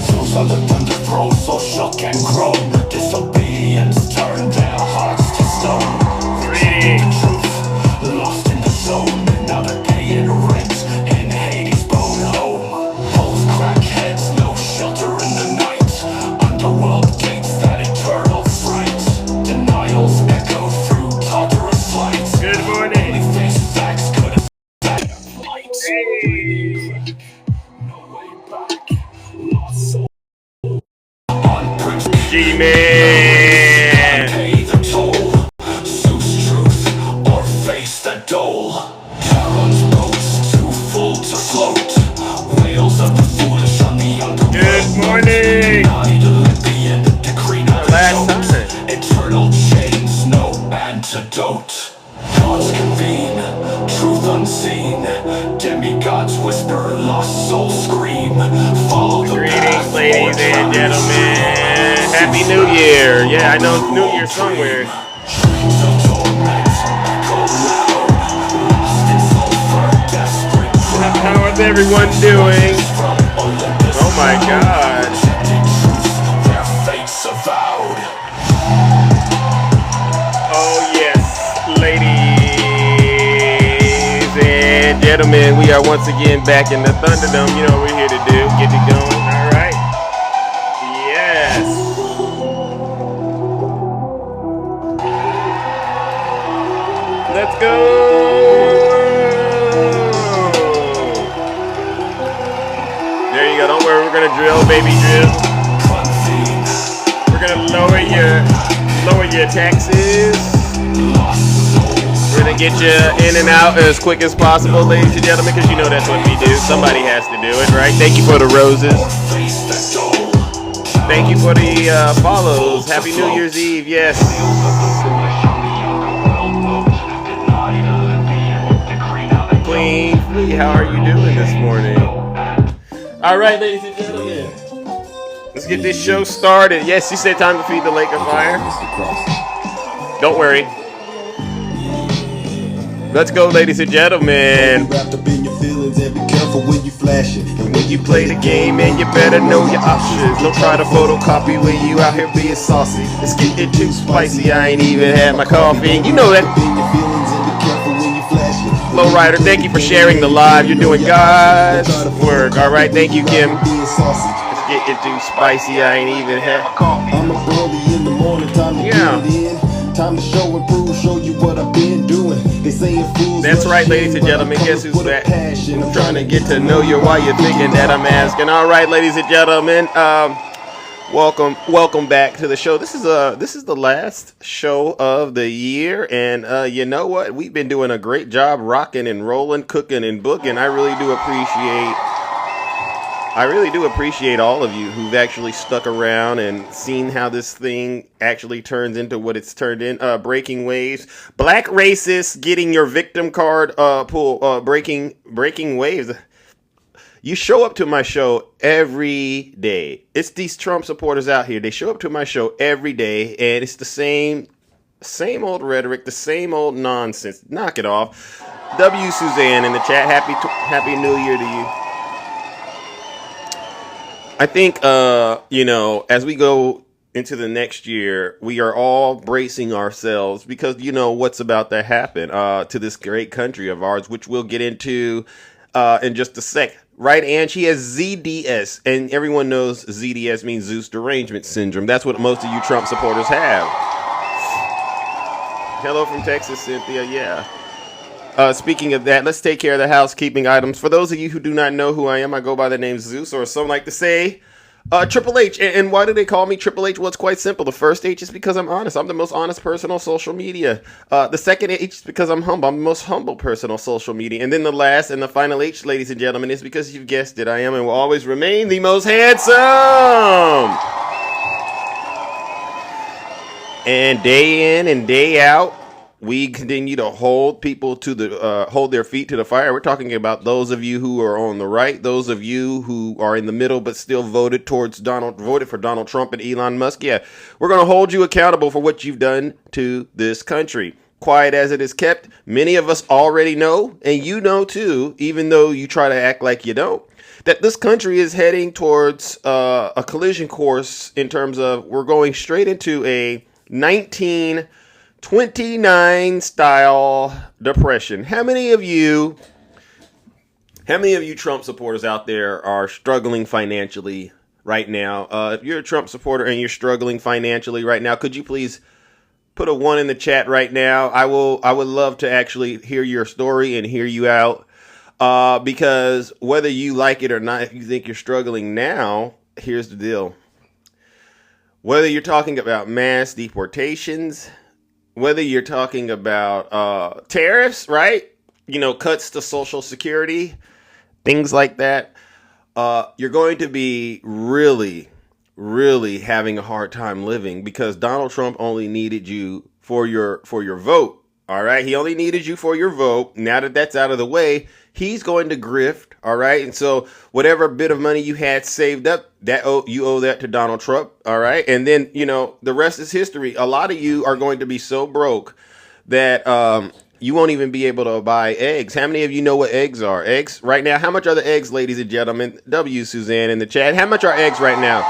Those are the thunder throws, so shook and groan. Disobedience turned their hearts to stone. Rejecting the truth, lost in the zone. Now they're paying rent in Hades' bone home. Both crackheads, no shelter in the night. Underworld gates, that eternal fright. Denials echo through torturous flights. Good morning. Only face facts could have flight. No way back. Lost soul. G-Man. Pay the toll. Zeus truth or face the dole. Charon's boats too full to float. Whales of the foolish on the underworld. Good morning. Olympian decree not Last time. Eternal chains, no antidote. Gods convene, truth unseen. Demigods whisper, lost souls scream. Follow the Greetings, path, ladies and gentlemen. Happy New Year. Yeah, I know it's New Year somewhere. Streams of torment go loud. Lost in sulfur, desperate crowd. How is everyone doing? From Olympus Oh my God. rejecting truth, their fates avowed. Oh yes, ladies and gentlemen, we are once again back in the Thunderdome. You know what we're here to do. Get it going. All right. Yes. Let's go. There you go. Don't worry. We're gonna drill, baby, drill. We're gonna lower your taxes. We're gonna get you in and out as quick as possible, ladies and gentlemen, because you know that's what we do. Somebody has to do it, right? Thank you for the roses. Thank you for the follows. Happy New Year's Eve. Yes. Queen Flea, how are you doing this morning? All right, ladies and gentlemen. Let's get this show started. Yes, she said time to feed the lake of fire. Don't worry. Let's go, ladies and gentlemen. Wrapped up in your feelings and be careful when you flash it. And when you play the game, man, you better know your options. Don't try to photocopy when you out here being saucy. It's getting too spicy. I ain't even had my coffee. You know that. Low Rider, thank you for sharing the live. You're doing God's work. All right, thank you, Kim. It's getting too spicy. I ain't even had my coffee. I'm up early in the morning, time to get it in. Time to show and prove, show you what I've been doing. They saying fools. That's right, ladies and gentlemen. Guess who's back? I'm trying to get to know you while you're thinking that I'm asking. All right, ladies and gentlemen. Welcome back to the show. This is the last show of the year, and you know what? We've been doing a great job rocking and rolling, cooking and booking. I really do appreciate all of you who've actually stuck around and seen how this thing actually turns into what it's turned in. Breaking waves, black racists getting your victim card breaking waves. You show up to my show every day. It's these Trump supporters out here. They show up to my show every day, and it's the same old rhetoric, the same old nonsense. Knock it off. W. Suzanne in the chat. Happy New Year to you. I think, as we go into the next year, we are all bracing ourselves because you know what's about to happen to this great country of ours, which we'll get into in just a sec. Right, and she has ZDS, and everyone knows ZDS means Zeus derangement syndrome. That's what most of you Trump supporters have. Hello from Texas, Cynthia. Yeah. Speaking of that, let's take care of the housekeeping items. For those of you who do not know who I am, I go by the name Zeus, or some like to say Triple H. And why do they call me Triple H? Well, it's quite simple. The first H is because I'm honest. I'm the most honest person on social media. The second H is because I'm humble. I'm the most humble person on social media. And then the last and the final H, ladies and gentlemen, is because you've guessed it. I am and will always remain the most handsome. And day in and day out, we continue to hold people to hold their feet to the fire. We're talking about those of you who are on the right, those of you who are in the middle but still voted for Donald Trump and Elon Musk. Yeah, we're going to hold you accountable for what you've done to this country. Quiet as it is kept, many of us already know, and you know too, even though you try to act like you don't. that this country is heading towards a collision course in terms of we're going straight into a 1929 style depression. How many of you Trump supporters out there are struggling financially right now? If you're a Trump supporter and you're struggling financially right now, could you please put a 1 in the chat right now? I would love to actually hear your story and hear you out. Because whether you like it or not, if you think you're struggling now, here's the deal. Whether you're talking about mass deportations, whether you're talking about tariffs, right? Cuts to Social Security, things like that. You're going to be really, really having a hard time living because Donald Trump only needed you for your vote. All right. He only needed you for your vote. Now that that's out of the way, he's going to grift. All right. And so whatever bit of money you had saved up, you owe that to Donald Trump. All right. And then, the rest is history. A lot of you are going to be so broke that you won't even be able to buy eggs. How many of you know what eggs are? Eggs right now. How much are the eggs, ladies and gentlemen? W. Suzanne in the chat. How much are eggs right now?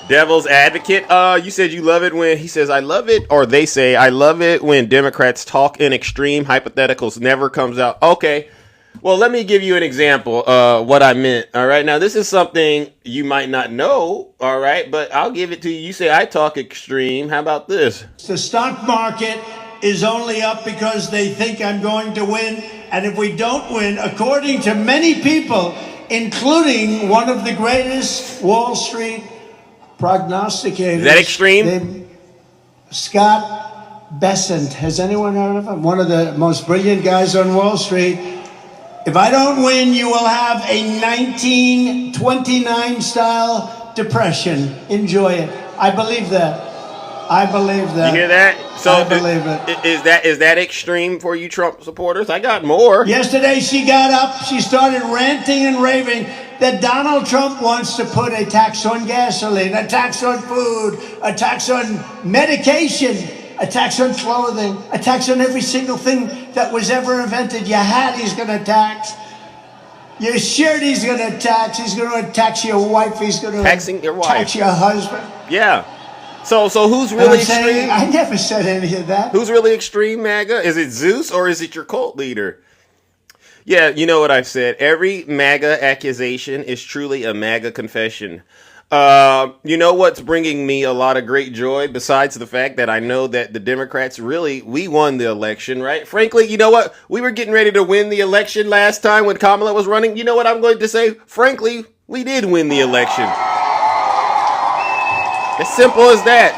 Devil's advocate. You said you love it when he says, I love it, or they say, I love it when Democrats talk in extreme hypotheticals, never comes out. Okay. Well, let me give you an example of what I meant. All right. Now, this is something you might not know. All right. But I'll give it to you. You say I talk extreme. How about this? The stock market is only up because they think I'm going to win. And if we don't win, according to many people, including one of the greatest Wall Street prognosticators. Is that extreme? Scott Bessent. Has anyone heard of him? One of the most brilliant guys on Wall Street. If I don't win, you will have a 1929 style depression. Enjoy it. I believe that. I believe that. You hear that? So I believe it. Is that extreme for you Trump supporters? I got more. Yesterday she got up, she started ranting and raving that Donald Trump wants to put a tax on gasoline, a tax on food, a tax on medication, a tax on clothing, a tax on every single thing that was ever invented. Your hat he's going to tax. Your shirt he's going to tax. He's going to tax your wife. He's going to tax your husband. Yeah. So who's really extreme? I never said any of that. Who's really extreme, MAGA? Is it Zeus or is it your cult leader? Yeah, you know what I've said. Every MAGA accusation is truly a MAGA confession. You know what's bringing me a lot of great joy besides the fact that I know that the Democrats we won the election, right? Frankly, you know what? We were getting ready to win the election last time when Kamala was running. You know what I'm going to say? Frankly, we did win the election. As simple as that.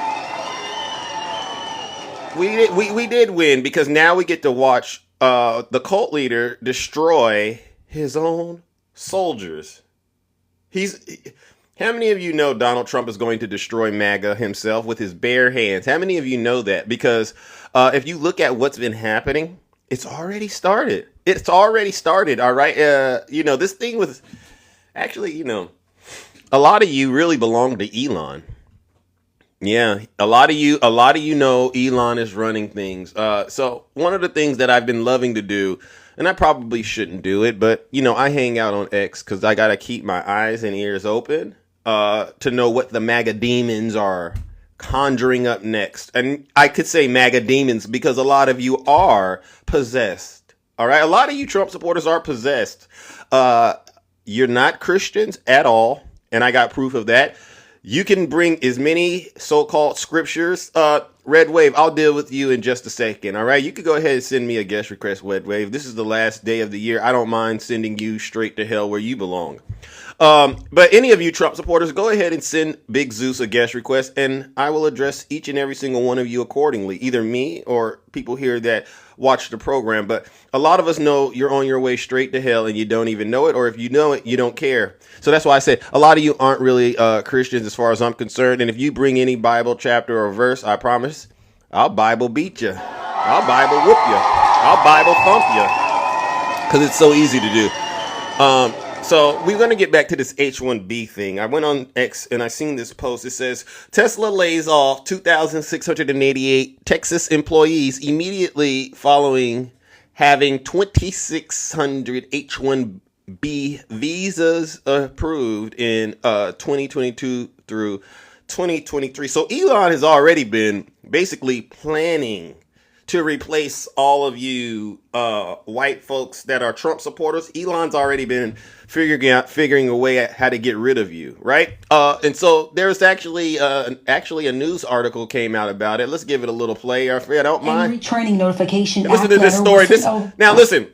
We did win because now we get to watch the cult leader destroy his own soldiers. How many of you know Donald Trump is going to destroy MAGA himself with his bare hands? How many of you know that? Because if you look at what's been happening, it's already started. It's already started. All right. This thing was actually, a lot of you really belong to Elon. Yeah, a lot of you know Elon is running things. So one of the things that I've been loving to do, and I probably shouldn't do it, but I hang out on X because I got to keep my eyes and ears open to know what the MAGA demons are conjuring up next. And I could say MAGA demons because a lot of you are possessed. All right, a lot of you Trump supporters are possessed. You're not Christians at all, and I got proof of that. You can bring as many so-called scriptures. Red Wave, I'll deal with you in just a second, all right? You could go ahead and send me a guest request, Red Wave. This is the last day of the year. I don't mind sending you straight to hell where you belong. But any of you Trump supporters, go ahead and send Big Zeus a guest request, and I will address each and every single one of you accordingly, either me or people here that watch the program. But a lot of us know you're on your way straight to hell and you don't even know it, or if you know it, you don't care. So that's why I said a lot of you aren't really Christians as far as I'm concerned. And if you bring any Bible chapter or verse, I promise I'll Bible beat you. I'll Bible whoop you. I'll Bible thump you. Because it's so easy to do. So we're going to get back to this H-1B thing. I went on X and I seen this post. It says, Tesla lays off 2,688 Texas employees immediately following having 2,600 H-1B visas approved in 2022 through 2023. So Elon has already been basically planning to replace all of you white folks that are Trump supporters. Elon's already been figuring a way at how to get rid of you, right? And so there's actually a news article came out about it. Let's give it a little play, if I don't mind. Retraining notification. Listen to this story. Now listen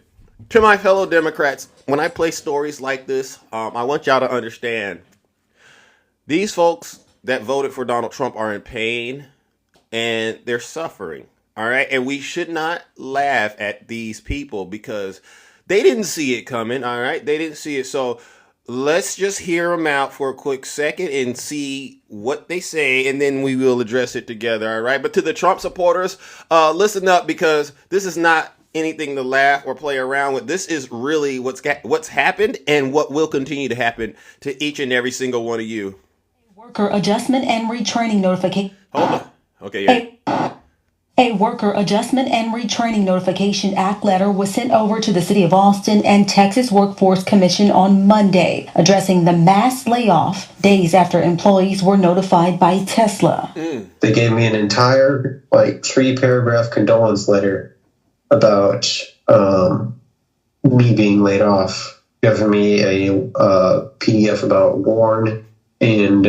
to my fellow Democrats. When I play stories like this, I want y'all to understand these folks that voted for Donald Trump are in pain and they're suffering. All right. And we should not laugh at these people because they didn't see it coming. All right. They didn't see it. So let's just hear them out for a quick second and see what they say. And then we will address it together. All right. But to the Trump supporters, listen up, because this is not anything to laugh or play around with. This is really what's happened and what will continue to happen to each and every single one of you. Worker adjustment and retraining notification. Hold on. Okay. Yeah. A Worker Adjustment and Retraining Notification Act letter was sent over to the City of Austin and Texas Workforce Commission on Monday, addressing the mass layoff days after employees were notified by Tesla. They gave me an entire, 3-paragraph condolence letter about me being laid off, giving me a PDF about Warren, and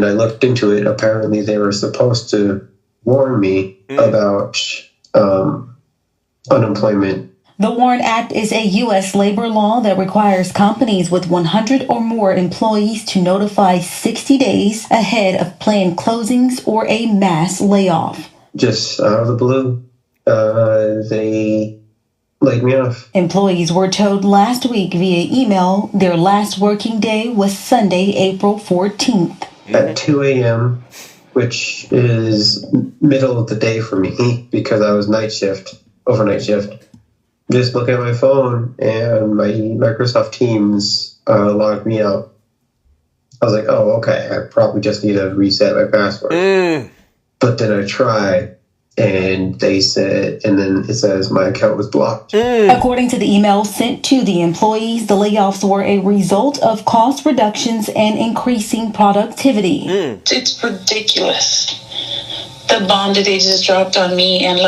I looked into it. Apparently, they were supposed to warn me about unemployment. The WARN Act is a U.S. labor law that requires companies with 100 or more employees to notify 60 days ahead of planned closings or a mass layoff. Just out of the blue, they laid me off. Employees were told last week via email their last working day was Sunday, April 14th. At 2 a.m., which is middle of the day for me because I was overnight shift. Just look at my phone and my Microsoft Teams logged me out. I was like, oh, okay, I probably just need to reset my password. But then I tried, and they said, and then it says my account was blocked. According to the email sent to the employees, the layoffs were a result of cost reductions and increasing productivity. It's ridiculous. The bomb that they just dropped on me and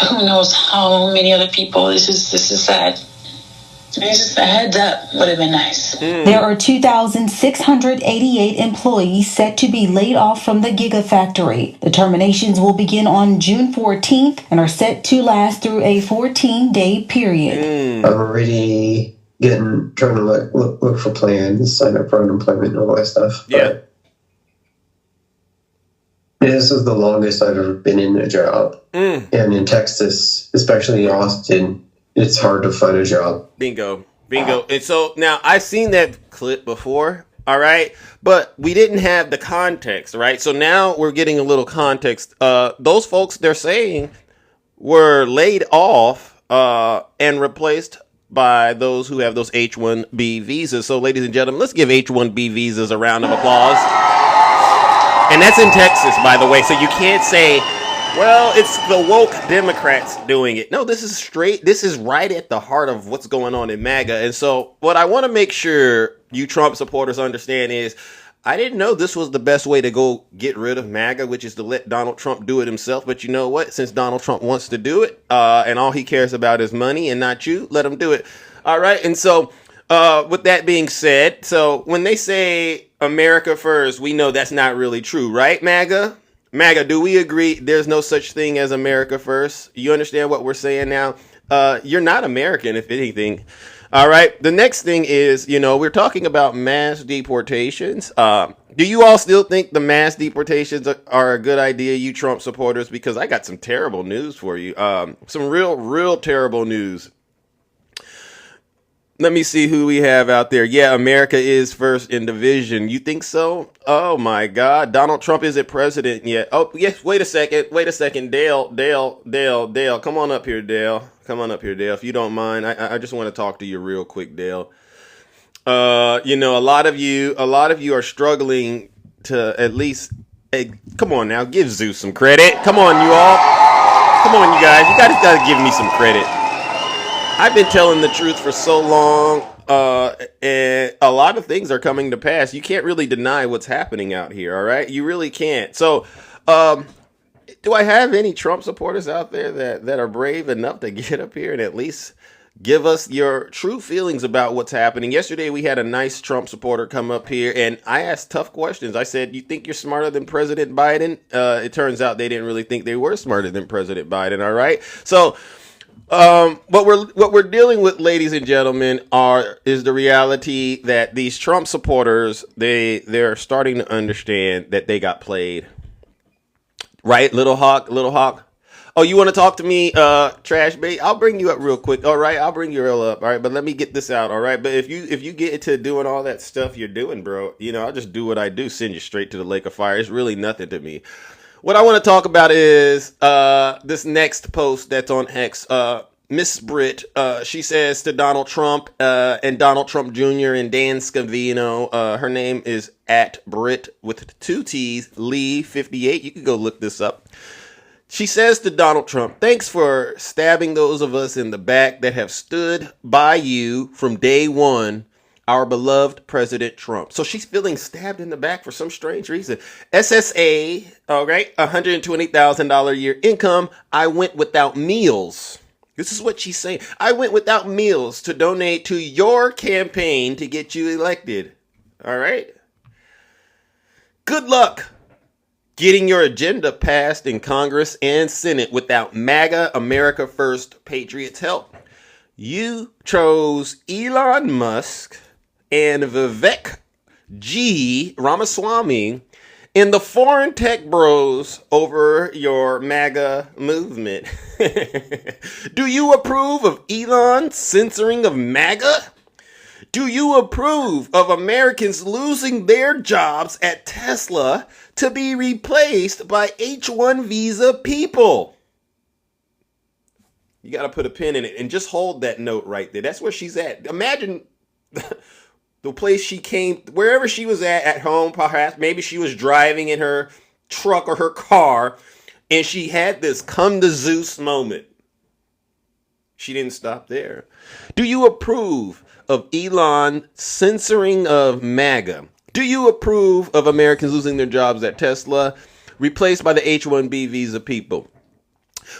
who knows how many other people. This is sad. Just a heads up would have been nice. There are 2,688 employees set to be laid off from the Gigafactory. The terminations will begin on June 14th and are set to last through a 14-day period. I'm already trying to look for plans, sign up for unemployment and all that stuff. Yeah. This is the longest I've ever been in a job. And in Texas, especially Austin, it's hard to find a job. Bingo. And so now I've seen that clip before, all right? But we didn't have the context, right? So now we're getting a little context. Those folks, they're saying, were laid off and replaced by those who have those H-1B visas. So ladies and gentlemen, let's give H-1B visas a round of applause. And that's in Texas, by the way. So you can't say, well, it's the woke Democrats doing it. No, this is right at the heart of what's going on in MAGA. And so what I want to make sure you Trump supporters understand is I didn't know this was the best way to go get rid of MAGA, which is to let Donald Trump do it himself. But you know what? Since Donald Trump wants to do it and all he cares about is money and not you, let him do it. All right. And so with that being said, so when they say America first, we know that's not really true, right, MAGA? MAGA, do we agree there's no such thing as America first? You understand what we're saying now? You're not American, if anything. All right. The next thing is, we're talking about mass deportations. Do you all still think the mass deportations are a good idea, you Trump supporters? Because I got some terrible news for you. Some real terrible news. Let me see who we have out there. Yeah, America is first in division. You think so? Oh, my God. Donald Trump isn't president yet. Oh, yes. Wait a second. Dale. Come on up here, Dale. If you don't mind. I just want to talk to you real quick, Dale. A lot of you are struggling to at least, hey, come on now, give Zeus some credit. Come on, you all. Come on, you guys. You guys got to give me some credit. I've been telling the truth for so long, and a lot of things are coming to pass. You can't really deny what's happening out here, all right? You really can't. So, do I have any Trump supporters out there that are brave enough to get up here and at least give us your true feelings about what's happening? Yesterday, we had a nice Trump supporter come up here, and I asked tough questions. I said, you think you're smarter than President Biden? It turns out they didn't really think they were smarter than President Biden, all right? So, what we're dealing with, ladies and gentlemen, is the reality that these Trump supporters, they're starting to understand that they got played. Right, Little Hawk? Oh, you want to talk to me, Trash Bait? I'll bring you up real quick. All right, I'll bring you real up. All right, but let me get this out. All right, but if you get into doing all that stuff you're doing, bro, I'll just do what I do, send you straight to the lake of fire. It's really nothing to me. What I want to talk about is this next post that's on X. Miss Britt, she says to Donald Trump and Donald Trump Jr. and Dan Scavino, her name is at Britt with 2 T's, Lee 58. You can go look this up. She says to Donald Trump, thanks for stabbing those of us in the back that have stood by you from day one, our beloved President Trump. So she's feeling stabbed in the back for some strange reason. SSA, all right, $120,000 a year income. I went without meals. This is what she's saying. I went without meals to donate to your campaign to get you elected. All right. Good luck getting your agenda passed in Congress and Senate without MAGA America First Patriots help. You chose Elon Musk and Vivek G. Ramaswamy and the foreign tech bros over your MAGA movement. Do you approve of Elon's censoring of MAGA? Do you approve of Americans losing their jobs at Tesla to be replaced by H-1 visa people? You got to put a pin in it and just hold that note right there. That's where she's at. Imagine the place she came, wherever she was at home, perhaps. Maybe she was driving in her truck or her car, and she had this come to Zeus moment. She didn't stop there. Do you approve of Elon censoring of MAGA? Do you approve of Americans losing their jobs at Tesla, replaced by the H-1B visa people?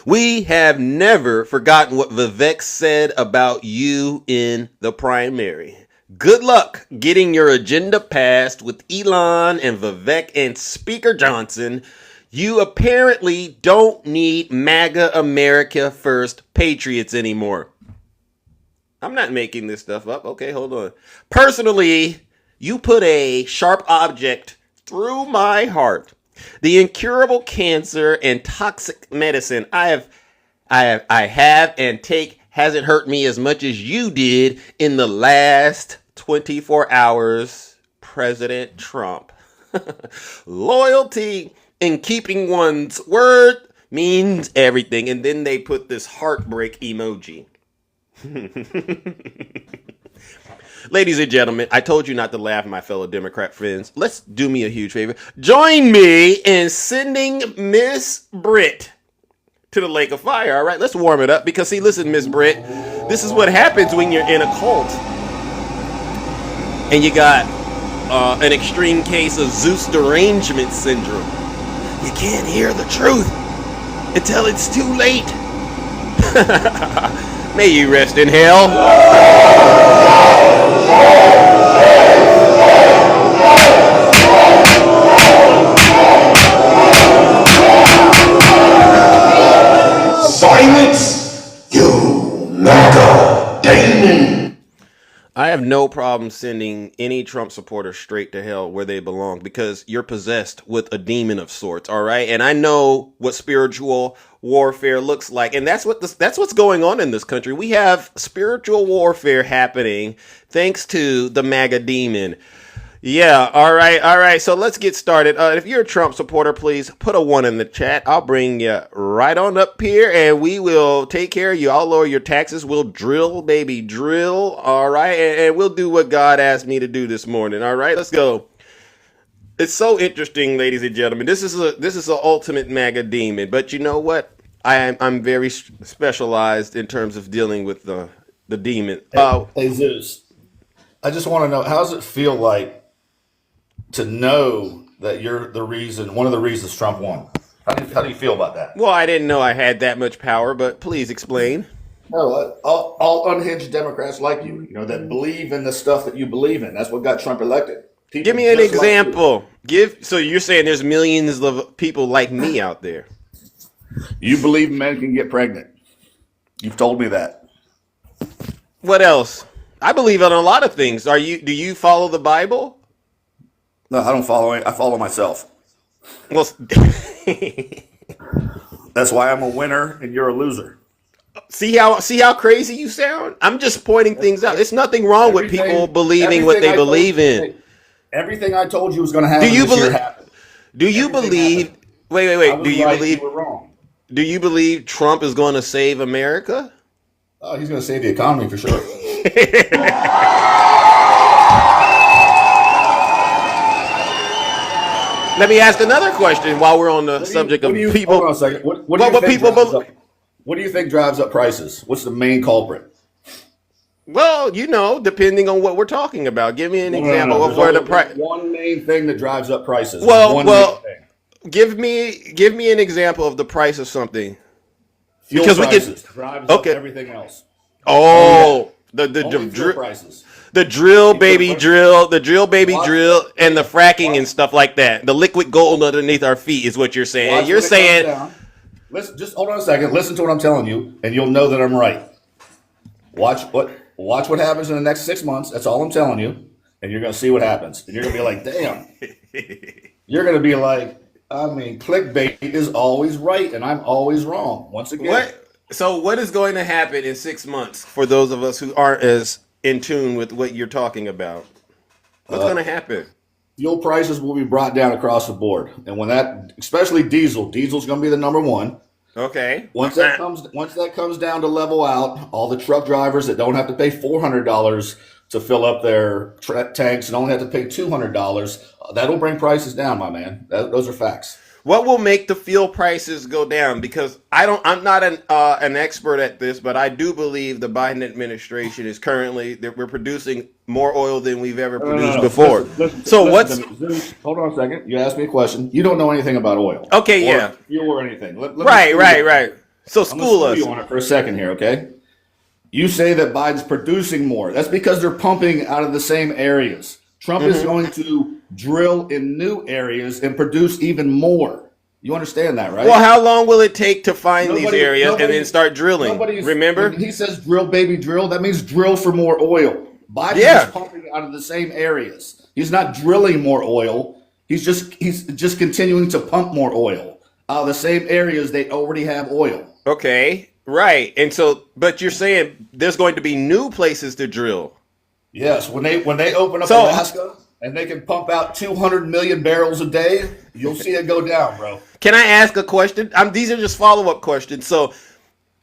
We have never forgotten what Vivek said about you in the primary. Good luck getting your agenda passed with Elon and Vivek and Speaker Johnson. You apparently don't need MAGA America First Patriots anymore. I'm not making this stuff up. Okay, hold on. Personally, you put a sharp object through my heart. The incurable cancer and toxic medicine I have and take hasn't hurt me as much as you did in the last 24 hours, President Trump. Loyalty in keeping one's word means everything. And then they put this heartbreak emoji. Ladies and gentlemen, I told you not to laugh, my fellow Democrat friends. Let's do me a huge favor. Join me in sending Miss Britt to the lake of fire. All right, let's warm it up because, see, listen, Miss Britt, this is what happens when you're in a cult and you got an extreme case of Zeus derangement syndrome. You can't hear the truth until it's too late. May you rest in hell. Silence, you MAGA demon! I have no problem sending any Trump supporter straight to hell where they belong because you're possessed with a demon of sorts, all right? And I know what spiritual warfare looks like, and that's what's going on in this country. We have spiritual warfare happening thanks to the MAGA demon. Yeah, all right. So let's get started. If you're a Trump supporter, please put a 1 in the chat. I'll bring you right on up here, and we will take care of you. I'll lower your taxes. We'll drill, baby, drill. All right, and we'll do what God asked me to do this morning. All right, let's go. It's so interesting, ladies and gentlemen. This is an ultimate MAGA demon, but you know what? I'm very specialized in terms of dealing with the demon. Hey Zeus, I just want to know, how does it feel like to know that you're the reason, one of the reasons Trump won? How do you feel about that? Well, I didn't know I had that much power, but please explain. No, all unhinged Democrats like you know, that believe in the stuff that you believe in. That's what got Trump elected. People Give me an just like you. example. So you're saying there's millions of people like me out there. You believe men can get pregnant. You've told me that. What else? I believe in a lot of things. Do you follow the Bible? No, I don't follow it. I follow myself. Well, That's why I'm a winner and you're a loser. see how crazy you sound? I'm just pointing things out. There's nothing wrong with people believing what they believe in. Everything I told you was going to happen Do you this year believe? happened. Do you Everything believe? happened. Wait. I was Do you right, believe? you were wrong. Do you believe Trump is going to save America? Oh, he's going to save the economy for sure. Let me ask another question while we're on the subject of people. Hold on a second. What do you think drives up prices? What's the main culprit? Well, depending on what we're talking about. Give me an example of where the price. One main thing that drives up prices. Well, give me an example of the price of something. Fuel because prices drives up everything else. Oh, Only fuel prices. the drill baby drill, and the fracking and stuff like that. The liquid gold underneath our feet is what you're saying. You're saying. Listen, just hold on a second. Listen to what I'm telling you, and you'll know that I'm right. Watch what happens in the next 6 months. That's all I'm telling you, and you're gonna see what happens. And you're gonna be like, damn. You're gonna be like, clickbait is always right, and I'm always wrong. Once again. What is going to happen in 6 months for those of us who aren't as in tune with what you're talking about? What's going to happen? Fuel prices will be brought down across the board, and especially diesel's going to be the number one. Okay. Once that comes down to level out, all the truck drivers that don't have to pay $400 to fill up their tanks and only have to pay $200, that'll bring prices down, my man. Those are facts. What will make the fuel prices go down? Because I'm not an expert at this, but I do believe the Biden administration is we're producing more oil than we've ever produced before. Hold on a second. You asked me a question. You don't know anything about oil. Okay, yeah. Fuel or anything. Right. So school us. I'm you on it for a second here, okay? You say that Biden's producing more. That's because they're pumping out of the same areas. Trump is going to drill in new areas and produce even more. You understand that, right? Well, how long will it take to find these areas and then start drilling? Remember? When he says drill, baby, drill, that means drill for more oil. Biden is pumping out of the same areas. He's not drilling more oil. He's just continuing to pump more oil out of the same areas they already have oil. Okay, right. And so, but you're saying there's going to be new places to drill. Yes, when they open up Alaska and they can pump out 200 million barrels a day, you'll see it go down, bro. Can I ask a question? These are just follow-up questions. So,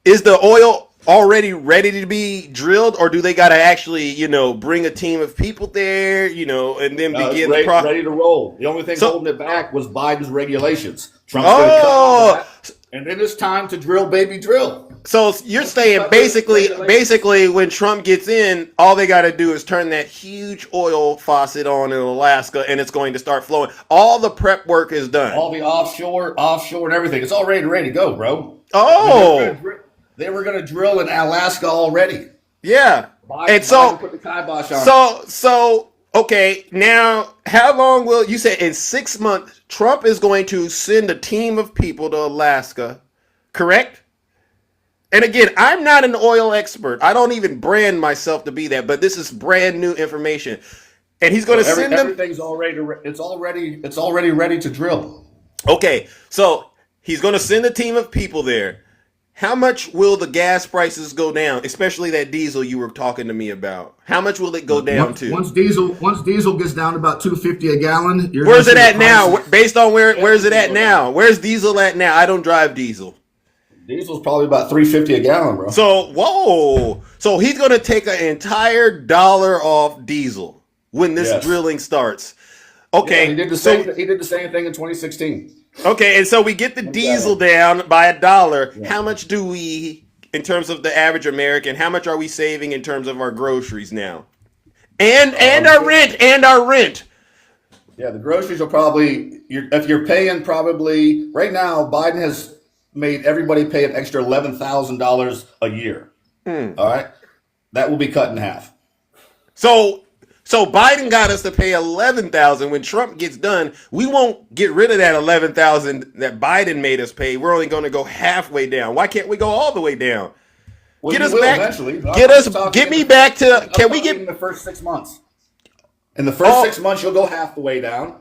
is the oil already ready to be drilled, or do they got to actually, bring a team of people there, and then begin the process? Ready to roll. The only thing holding it back was Biden's regulations. Trump's going to cut that, and then it's time to drill, baby, drill. So you're saying basically when Trump gets in, all they got to do is turn that huge oil faucet on in Alaska, and it's going to start flowing. All the prep work is done. All the offshore, and everything. It's all ready to go, bro. Oh. They were going to drill in Alaska already. Yeah. Biden put the kibosh on. So okay, now how long will you say in 6 months Trump is going to send a team of people to Alaska, correct? And again, I'm not an oil expert. I don't even brand myself to be that, but this is brand new information. And he's going to send them. Everything's already ready to drill. Okay, so he's going to send a team of people there. How much will the gas prices go down, especially that diesel you were talking to me about? How much will it go down to? Once diesel gets down to about $2.50 a gallon, where's it at now? Based on where's it at now? Where's diesel at now? I don't drive diesel. Diesel's probably about $3.50 a gallon, bro. So he's going to take an entire $1 off diesel when this drilling starts. Okay, he did the same thing in 2016. Okay, and so we get the diesel down by $1. Yeah. How much do we, in terms of the average American, how much are we saving in terms of our groceries now? And our rent. Yeah, the groceries will probably, if you're paying probably, right now, Biden has made everybody pay an extra $11,000 a year. All right? That will be cut in half. So Biden got us to pay $11,000. When Trump gets done, we won't get rid of that $11,000 that Biden made us pay. We're only going to go halfway down. Why can't we go all the way down? Well, Get you us will back. eventually. Get me back to. Can we get in the first 6 months? In the first 6 months, you'll go half the way down.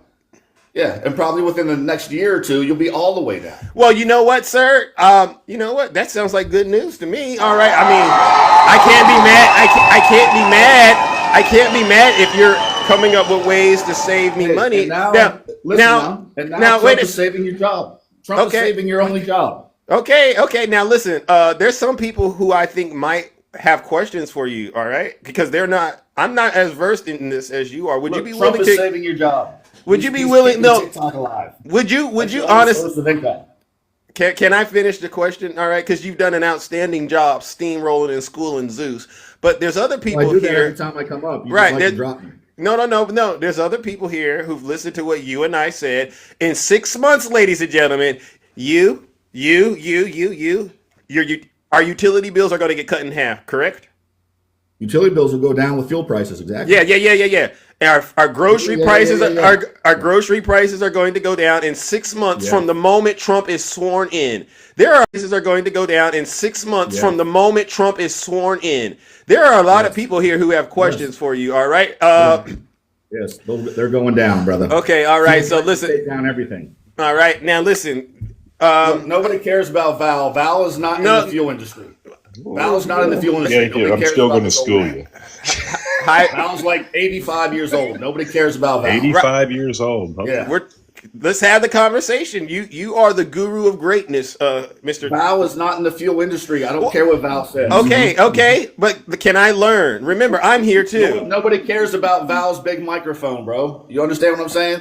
Yeah, and probably within the next year or two, you'll be all the way down. Well, you know what, sir? You know what? That sounds like good news to me. All right. I mean, I can't be mad. I can't be mad. I can't be mad if you're coming up with ways to save me money. And now Trump is saving your job. Trump is saving your only job. Okay. Now listen. There's some people who I think might have questions for you. All right, because they're not. I'm not as versed in this as you are. Would you be Trump willing is to saving your job? Would you be willing? No. TikTok alive. Would you honestly? Can I finish the question? All right, because you've done an outstanding job steamrolling and schooling Zeus. But there's other people I do here. that every time I come up. You Right. just like to drop me. No. There's other people here who've listened to what you and I said. In 6 months, ladies and gentlemen, our utility bills are going to get cut in half. Correct? Utility bills will go down with fuel prices. Exactly. Yeah. Our grocery prices our grocery prices are going to go down in 6 months from the moment Trump is sworn in. Prices are going to go down in 6 months from the moment Trump is sworn in. There are a lot of people here who have questions for you. All right. Yes, they're going down, brother. Okay. All right. So listen. Take down everything. All right. Now listen. Look, nobody cares about Val. Val is not in the fuel industry. Val is not in the fuel industry. Yeah, I'm still going to school you. Val's like 85 years old. Nobody cares about Val. 85 years old. Okay. Yeah. Let's have the conversation. You are the guru of greatness, Mr. Val is not in the fuel industry. I don't care what Val says. Okay, but can I learn? Remember, I'm here too. Nobody cares about Val's big microphone, bro. You understand what I'm saying?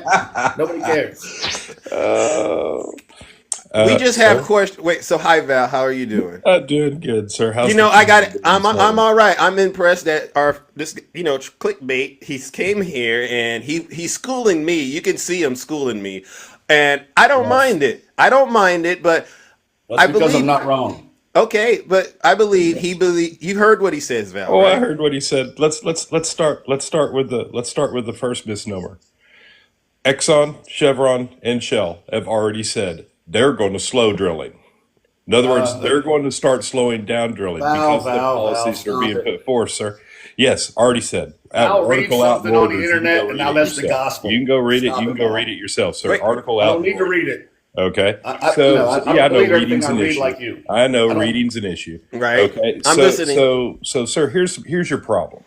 Nobody cares. We just have questions. Wait, so hi Val, how are you doing? Doing good, sir. How's I got it. I'm all right. I'm impressed that clickbait. He came here and he's schooling me. You can see him schooling me, and I don't mind it. But that's because I'm not wrong. Okay, but I believe you heard what he says, Val. Oh, right? I heard what he said. Let's start with the first misnomer. Exxon, Chevron, and Shell have already said they're going to slow drilling. In other words, they're going to start slowing down drilling because the policies are being put forth, sir. Yes, already said. I'll read something on the internet, and now that's the gospel. You can go read it. You can go read it yourself, sir. Article out. I don't need to read it. Okay. I know reading's an issue. like you. I know reading's an issue. Right. Okay. I'm listening. So, sir, here's your problem.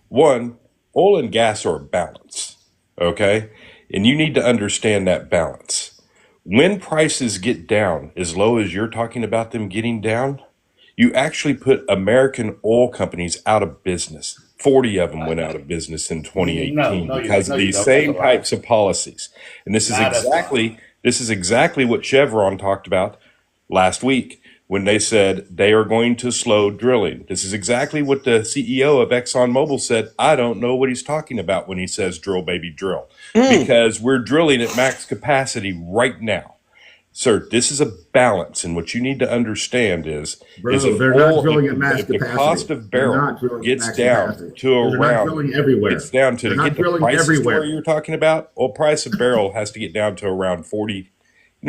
One, oil and gas are a balance. Okay, and you need to understand that balance. When prices get down as low as you're talking about them getting down, you actually put American oil companies out of business. 40 of them went out of business in 2018 because of these same types of policies. And this is exactly what Chevron talked about last week when they said they are going to slow drilling. This is exactly what the CEO of ExxonMobil said. I don't know what he's talking about when he says drill, baby, drill, because we're drilling at max capacity right now. Sir, this is a balance, and what you need to understand is they're not drilling at max capacity. The cost of barrel gets down to around everywhere. It's down to get the prices where you're talking about. Oil price of barrel has to get down to around 40,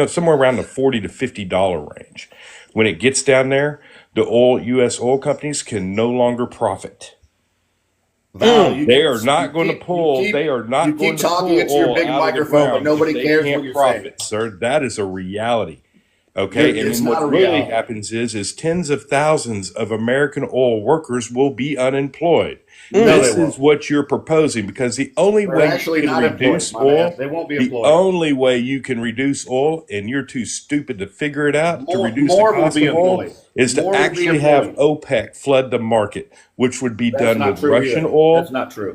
somewhere around the $40 to $50 range. When it gets down there, the U.S. oil companies can no longer profit. They are not going to pull. They are not going to pull your big microphone, but nobody cares what you're saying. Sir, that is a reality. Okay, and then what really happens is tens of thousands of American oil workers will be unemployed. This is what you're proposing because the only way you can reduce oil, they won't be employed. The only way you can reduce oil, and you're too stupid to figure it out to reduce the cost of oil, is to actually have OPEC flood the market, which would be done with Russian oil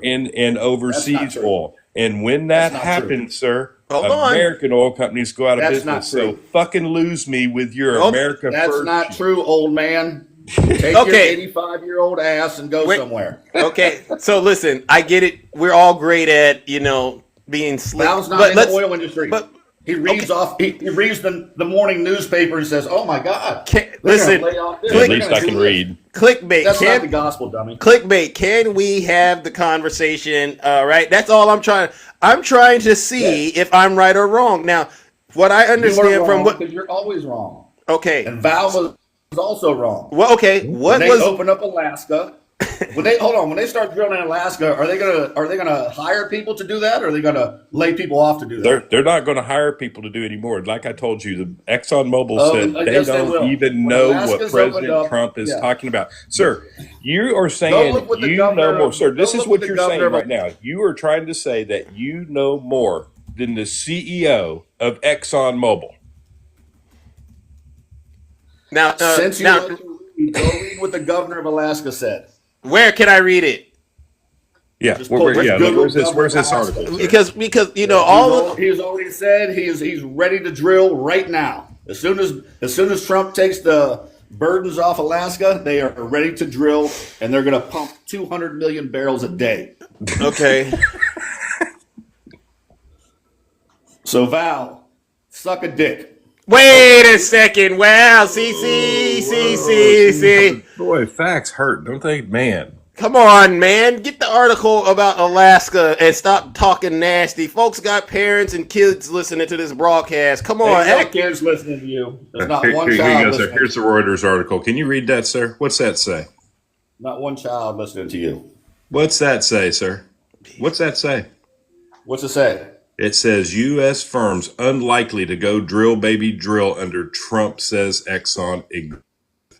and overseas oil. And when that happens, sir, Hold on. American oil companies go out of That's business. not So true. fucking lose me with your Hold- America That's First. not true, old man. Take Okay. your 85-year-old ass and go Wait. somewhere. Okay, so listen, I get it. We're all great at being slick. Val's not but in the oil industry. But he reads off. He reads the morning newspaper and says, "Oh my God, listen, At least I can read. Clickbait. That's not the gospel, dummy. Clickbait. Can we have the conversation? Right. That's all I'm trying. I'm trying to see if I'm right or wrong. Now, what I understand from what you're always wrong. Okay. And Val was also wrong. Well, okay. What when they was open up Alaska? When they start drilling in Alaska, are they gonna hire people to do that, or are they gonna lay people off to do that? They're not going to hire people to do anymore. Like I told you, the ExxonMobil said they yes, they don't will. even When know Alaska's what opened President up, Trump is yeah. talking about. Sir, you are Go saying look what the you governor know more. of- Sir, go this is look what what the you're saying governor of- right now. You are trying to say that you know more than the CEO of ExxonMobil. now? Since you Now, like to read, go read what the governor of Alaska said. where can I read it? Yeah, Just Google where's this Alaska. article? sir? Because all He's already said he's ready to drill right now. As soon as Trump takes the burdens off Alaska, they are ready to drill, and they're going to pump 200 million barrels a day. okay. So Val, suck a dick. Wait a second. Wow. See. Boy, facts hurt, don't they? Man. Come on, man. Get the article about Alaska and stop talking nasty. Folks got parents and kids listening to this broadcast. Come on. Ain't no kids listening to you. There's not one Here you child go, sir. listening. Here's the Reuters article. Can you read that, sir? What's that say? Not one child listening to you. What's that say, sir? What's that say? What's it say? It says U.S. firms unlikely to go drill baby drill under Trump, says Exxon.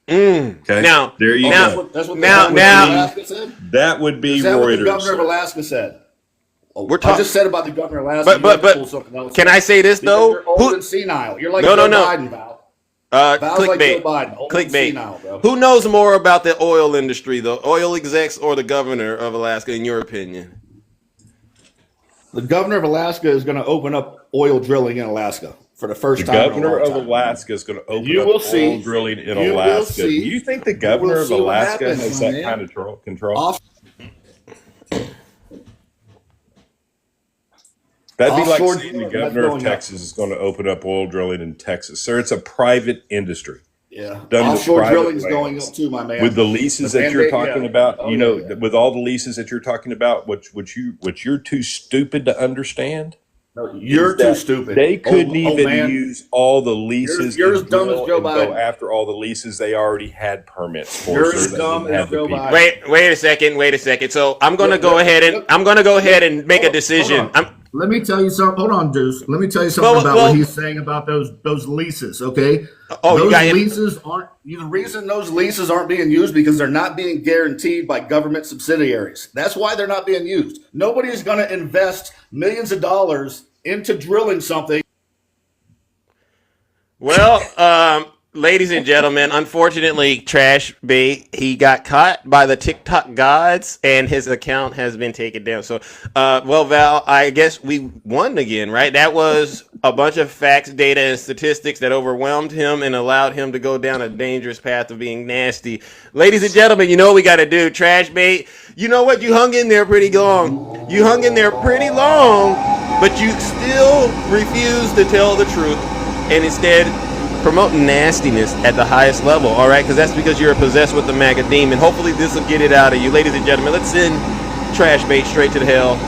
Okay. Now, there you now- go. That's what Now- the governor of Alaska said? That would be Is that what the Reuters. governor of sir. Alaska said? We're I talking. just said about the governor of Alaska. But- you have to pull something else can out. I say this Because though? You're old and senile. You're like No, Joe no. Biden, Val. Val's like Joe Clickbait. Biden. Old and Clickbait. senile, bro. Who knows more about the oil industry, the oil execs or the governor of Alaska, in your opinion? The governor of Alaska is going to open up oil drilling in Alaska for the first The time. governor in a of long time. Alaska is going to open You up will see. oil drilling in You will Alaska. Do see. you think the You governor will of see what Alaska happens, has my that man. kind of control? Off- That'd be like offshore saying the drilling, governor that's of going up. Texas is going to open up oil drilling in Texas. Sir, it's a private industry. Yeah. Done with Offshore private drilling is going lands. up too, my man. With the leases The that you're mandate, talking yeah. about, Oh, you know, yeah. with all the leases that you're talking about, which you're too stupid to understand. No, you're is that too stupid. They couldn't Old even man. use all the leases. You're and as dumb as drill Joe and go Biden. after all the leases they already had permits for. You're sir, as they dumb didn't as have the Joe people. Biden. Wait a second. So I'm gonna Look, go look, ahead and look, I'm gonna go ahead and make a Hold decision. on. Let me tell you something. Hold on, Deuce. Let me tell you something about well- what he's saying about those leases. Okay. Oh, you those got him. leases aren't. The reason those leases aren't being used because they're not being guaranteed by government subsidiaries. That's why they're not being used. Nobody is going to invest millions of dollars into drilling something. Well, ladies and gentlemen, unfortunately, Trash Bait, he got caught by the TikTok gods, and his account has been taken down. So, well, Val, I guess we won again, right? That was a bunch of facts, data, and statistics that overwhelmed him and allowed him to go down a dangerous path of being nasty. Ladies and gentlemen, you know what we got to do. Trash Bait, you know what? You hung in there pretty long. You hung in there pretty long, but you still refuse to tell the truth, and instead promoting nastiness at the highest level, all right? Because that's because you're possessed with the MAGA demon. Hopefully this will get it out of you. Ladies and gentlemen, let's send Trash Bait straight to the hell.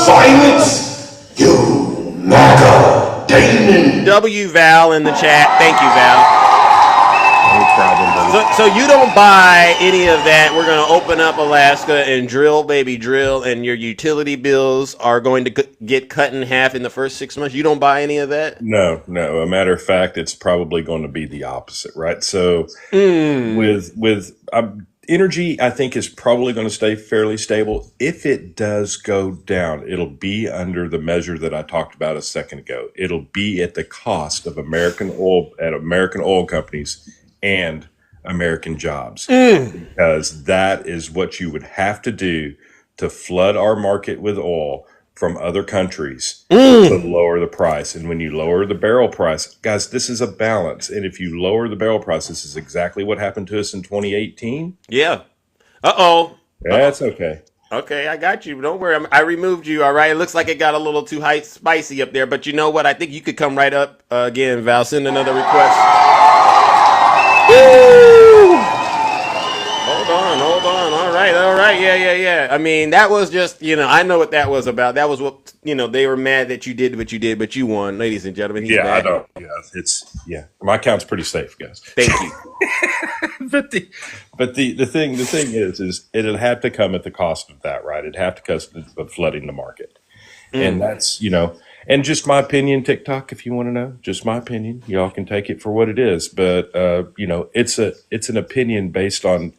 Silence, you MAGA demon! W Val in the chat. Thank you, Val. No problem, buddy. So you don't buy any of that. We're going to open up Alaska and drill, baby, drill, and your utility bills are going to get cut in half in the first 6 months. You don't buy any of that? No. A matter of fact, it's probably going to be the opposite, right? So Energy, I think, is probably going to stay fairly stable. If it does go down, it'll be under the measure that I talked about a second ago. It'll be at the cost of American oil companies and American jobs, because that is what you would have to do to flood our market with oil from other countries to lower the price. And when you lower the barrel price, guys, this is a balance. And if you lower the barrel price, this is exactly what happened to us in 2018. Yeah. Uh-oh. That's okay. Okay, I got you. Don't worry. I removed you, all right? It looks like it got a little too spicy up there, but you know what? I think you could come right up again, Val. Send another request. Woo! Hold on. All right. Yeah. I mean, that was just, I know what that was about. That was what, they were mad that you did what you did, but you won, ladies and gentlemen. He's Yeah, I back. know. Yeah, my account's pretty safe, guys. Thank you. But the thing is it'll have to come at the cost of that, right? It'd have to cost of flooding the market. And that's, and just my opinion, TikTok, if you want to know, just my opinion, y'all can take it for what it is. But, it's an opinion based on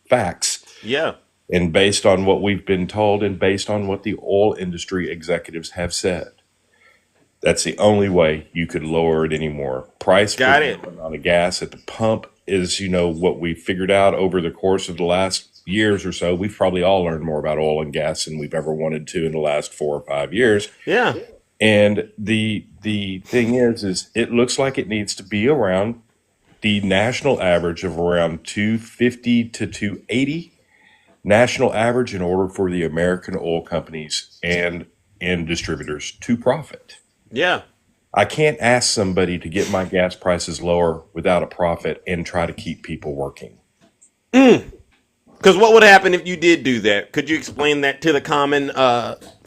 facts. Yeah. And based on what we've been told and based on what the oil industry executives have said. That's the only way you could lower it anymore. Price Got it. on the gas at the pump is, what we figured out over the course of the last years or so. We've probably all learned more about oil and gas than we've ever wanted to in the last 4 or 5 years. Yeah. And the thing is it looks like it needs to be around the national average of around 250 to 280 national average in order for the American oil companies and distributors to profit. Yeah. I can't ask somebody to get my gas prices lower without a profit and try to keep people working. Because what would happen if you did do that? Could you explain that to the common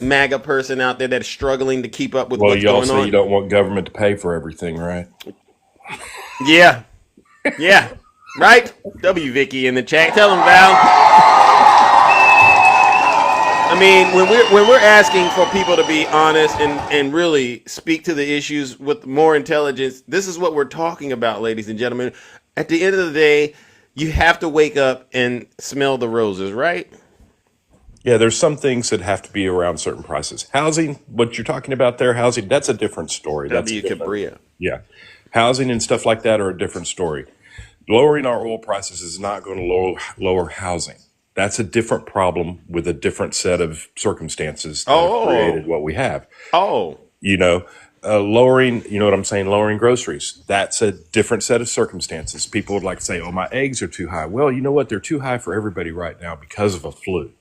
MAGA person out there that's struggling to keep up with what's y'all going say on? you don't want government to pay for everything, right? Yeah. Yeah. Right? W. Vicky in the chat. Tell him, Val. I mean, when we're asking for people to be honest and really speak to the issues with more intelligence, this is what we're talking about, ladies and gentlemen. At the end of the day, you have to wake up and smell the roses, right? Yeah, there's some things that have to be around certain prices. Housing, what you're talking about there, housing, that's a different story. W. Cabria. Yeah. Housing and stuff like that are a different story. Lowering our oil prices is not going to lower housing. That's a different problem with a different set of circumstances that have created what we have. Lowering, you know what I'm saying? Lowering groceries. That's a different set of circumstances. People would like to say, my eggs are too high. Well, you know what? They're too high for everybody right now because of a flu.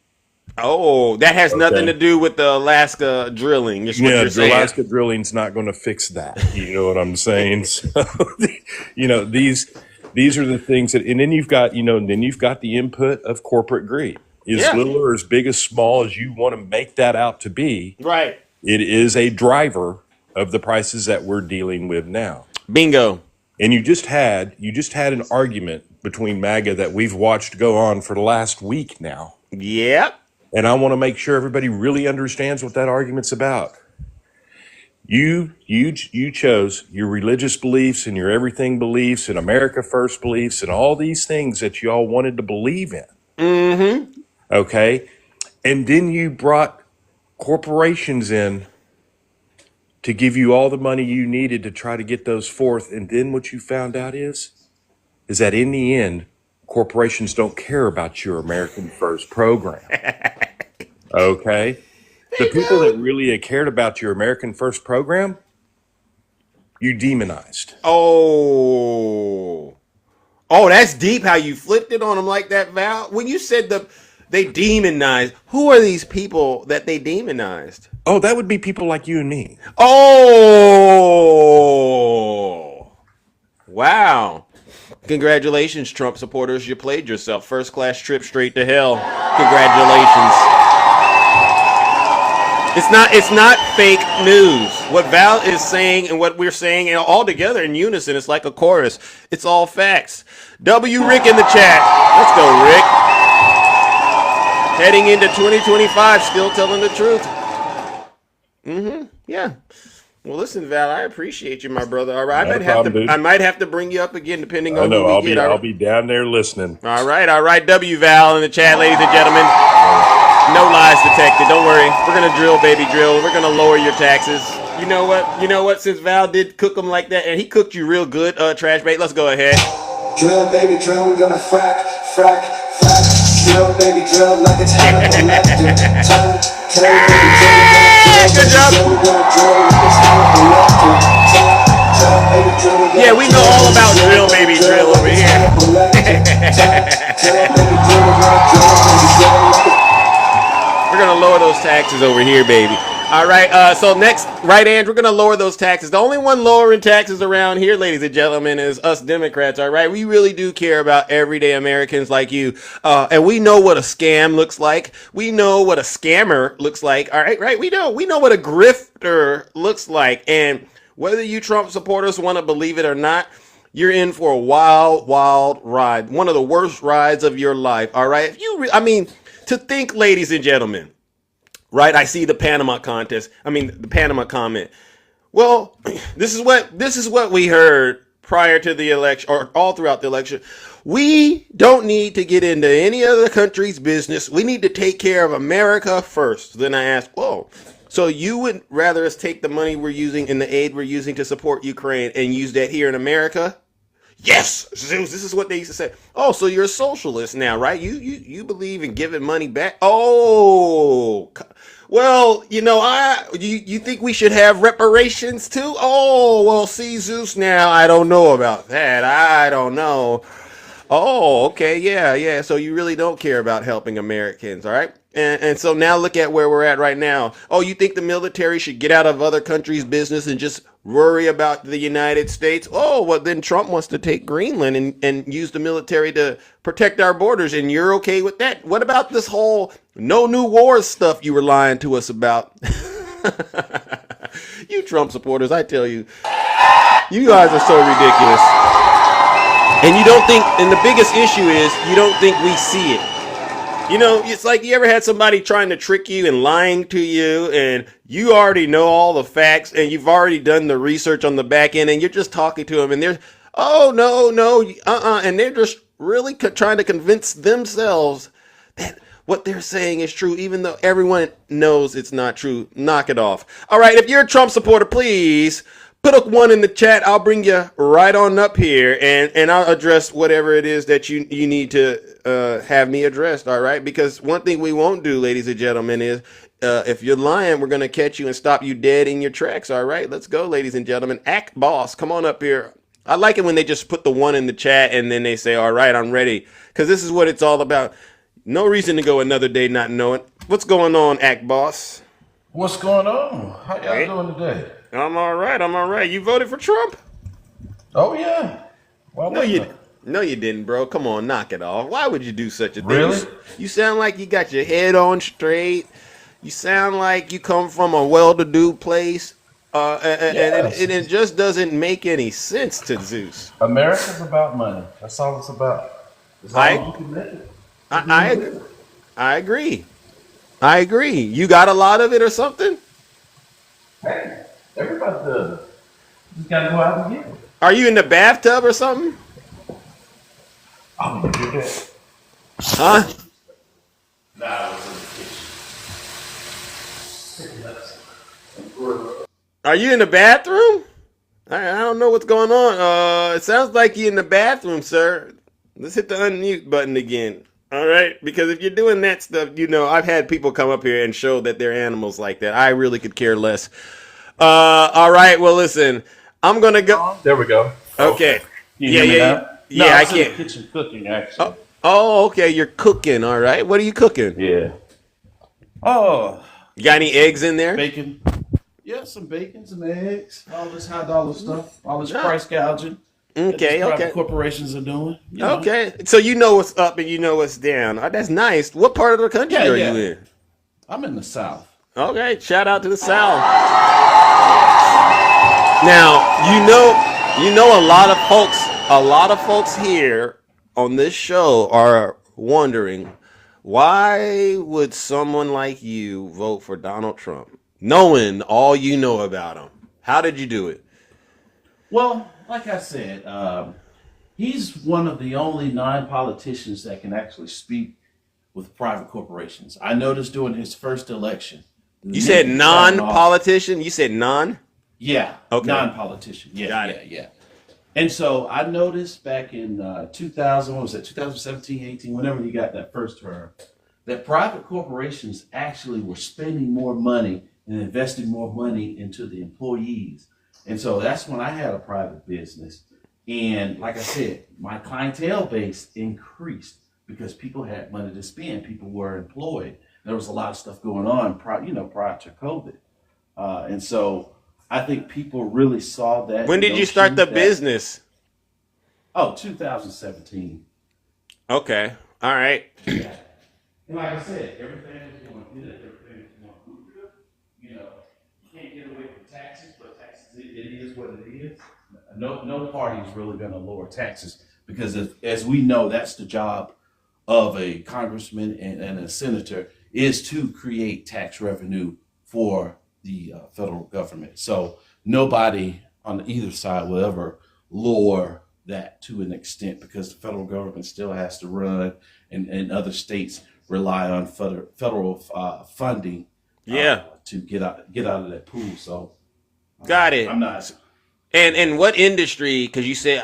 Oh, that has nothing to do with the Alaska drilling. Is what you're saying. Alaska drilling's not going to fix that. You know what I'm saying? So, these are the things that, and then you've got, the input of corporate greed. As little or as big as small as you want to make that out to be. Right. It is a driver of the prices that we're dealing with now. Bingo. And you just had an argument between MAGA that we've watched go on for the last week now. Yep. And I want to make sure everybody really understands what that argument's about. You chose your religious beliefs and your everything beliefs and America First beliefs and all these things that you all wanted to believe in. Mm-hmm. Okay? And then you brought corporations in to give you all the money you needed to try to get those forth. And then what you found out is that in the end, corporations don't care about your American First program. Okay? The people that really cared about your American First program, you demonized. Oh, that's deep how you flipped it on them like that, Val. When you said they demonized, who are these people that they demonized? Oh, that would be people like you and me. Oh, wow. Congratulations, Trump supporters. You played yourself. First class trip straight to hell. Congratulations. It's not fake news. What Val is saying and what we're saying, all together in unison, it's like a chorus. It's all facts. W. Rick in the chat. Let's go, Rick. Heading into 2025, still telling the truth. Yeah. Well, listen, Val, I appreciate you, my brother. All right, Not a problem, dude. I might have to bring you up again, depending I on who know. we I'll get. be. I'll be down there listening. All right. W Val in the chat, ladies and gentlemen. No lies detected. Don't worry. We're gonna drill, baby, drill. We're gonna lower your taxes. You know what? Since Val did cook them like that, and he cooked you real good, trash bait. Let's go ahead. Drill, baby, drill, we're gonna frack. Drill, baby, drill, like it's Hannibal Lecter. Turn, baby, drill, we're gonna drill. Good job. We're gonna drill, like it's Hannibal Lecter. Turn, baby, drill, we're gonna Yeah, we know all about drill, baby, drill over here. We're gonna lower those taxes over here, baby. All right. So next, right, Andrew, we're gonna lower those taxes. The only one lowering taxes around here, ladies and gentlemen, is us Democrats. All right. We really do care about everyday Americans like you, and we know what a scam looks like. We know what a scammer looks like. All right. Right. We know what a grifter looks like, and whether you Trump supporters want to believe it or not, you're in for a wild ride. One of the worst rides of your life. All right. To think, ladies and gentlemen. Right, I see the Panama comment. Well, this is what we heard prior to the election, or all throughout the election. We don't need to get into any other country's business. We need to take care of America first. Then I asked, whoa, so you would rather us take the money we're using and the aid we're using to support Ukraine and use that here in America? Yes, Zeus, this is what they used to say. Oh, so you're a socialist now, right? You believe in giving money back? Oh, well, you think we should have reparations too? Oh, well, see, Zeus, now I don't know about that. I don't know. Oh, okay, yeah. So you really don't care about helping Americans, all right? And so now look at where we're at right now. Oh, you think the military should get out of other countries' business and just worry about the United States? Oh, well, then Trump wants to take Greenland and use the military to protect our borders, and you're okay with that? What about this whole no new wars stuff you were lying to us about? You Trump supporters, I tell you, you guys are so ridiculous. And you don't think, and the biggest issue is you don't think we see it. It's like you ever had somebody trying to trick you and lying to you, and you already know all the facts, and you've already done the research on the back end, and you're just talking to them, and they're, oh, no, and they're just really trying to convince themselves that what they're saying is true, even though everyone knows it's not true. Knock it off. All right, if you're a Trump supporter, please put a 1 in the chat. I'll bring you right on up here, and I'll address whatever it is that you need to have me addressed, all right? Because one thing we won't do, ladies and gentlemen, is if you're lying, we're going to catch you and stop you dead in your tracks, all right? Let's go, ladies and gentlemen. Act Boss, come on up here. I like it when they just put the 1 in the chat, and then they say, all right, I'm ready. Because this is what it's all about. No reason to go another day not knowing. What's going on, Act Boss? What's going on? How y'all doing today? I'm all right. You voted for Trump? Oh, yeah. Why No, you didn't, bro. Come on, knock it off. Why would you do such a thing? Really? You sound like you got your head on straight. You sound like you come from a well-to-do place. And it just doesn't make any sense to Zeus. America's about money. That's all it's about. As long as you can make it. I agree. You got a lot of it or something? Hey, everybody does. You just gotta go out and get it. Are you in the bathtub or something? I'm gonna do that. Huh? Nah, I was in the kitchen. Are you in the bathroom? I don't know what's going on. It sounds like you're in the bathroom, sir. Let's hit the unmute button again. All right? Because if you're doing that stuff, I've had people come up here and show that they're animals like that. I really could care less. All right. Well, listen, I'm going to go. There we go. Okay. Yeah. No, I was in can't. the kitchen cooking, actually. Oh, okay. You're cooking. All right. What are you cooking? Yeah. Oh. You got any eggs in there? Bacon. Yeah, some bacon, some eggs, all this high dollar stuff, all this price gouging. Okay. Corporations are doing. Okay. So you know what's up and you know what's down. That's nice. What part of the country are you in? I'm in the South. Okay. Shout out to the South. Now, you know a lot of folks here on this show are wondering, why would someone like you vote for Donald Trump, knowing all you know about him? How did you do it? Well, like I said, he's one of the only non-politicians that can actually speak with private corporations. I noticed during his first election. You said non-politician? You said non? Yeah, okay. Non-politician. Yeah. And so I noticed back in 2000, what was that, 2017, 18, whenever he got that first term, that private corporations actually were spending more money and investing more money into the employees. And so that's when I had a private business. And like I said, my clientele base increased because people had money to spend. People were employed. There was a lot of stuff going on prior to COVID. And so I think people really saw that. When did you start the business? 2017. Okay. All right. Yeah. And like I said, everything was going good. Everything was going good. You can't get away from taxes, but taxes, it is what it is. No party is really going to lower taxes because, as we know, that's the job of a congressman and a senator, is to create tax revenue for the federal government. So nobody on either side will ever lower that to an extent because the federal government still has to run, and other states rely on federal funding. To get out of that pool. So got it. I'm not. And what industry? Because you said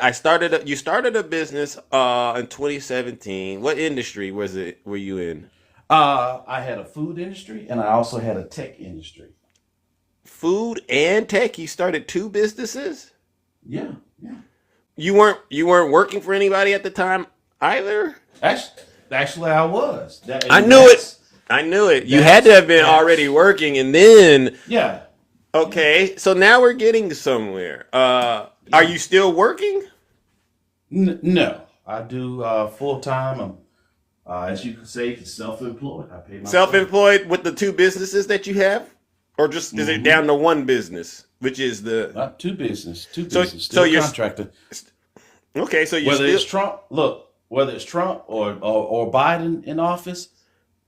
you started a business in 2017. What industry were you in? I had a food industry and I also had a tech industry. Food and tech. You started two businesses? Yeah. You weren't working for anybody at the time either? Actually I was. I knew it. You had to have been already working, and then yeah. Okay, so now we're getting somewhere. Are you still working? No, I do full time. As you could say, self-employed. I pay myself. Self-employed with the two businesses that you have, or just is it down to one business, which is the two business. So you're contractor. Okay, so whether it's Trump or Biden in office.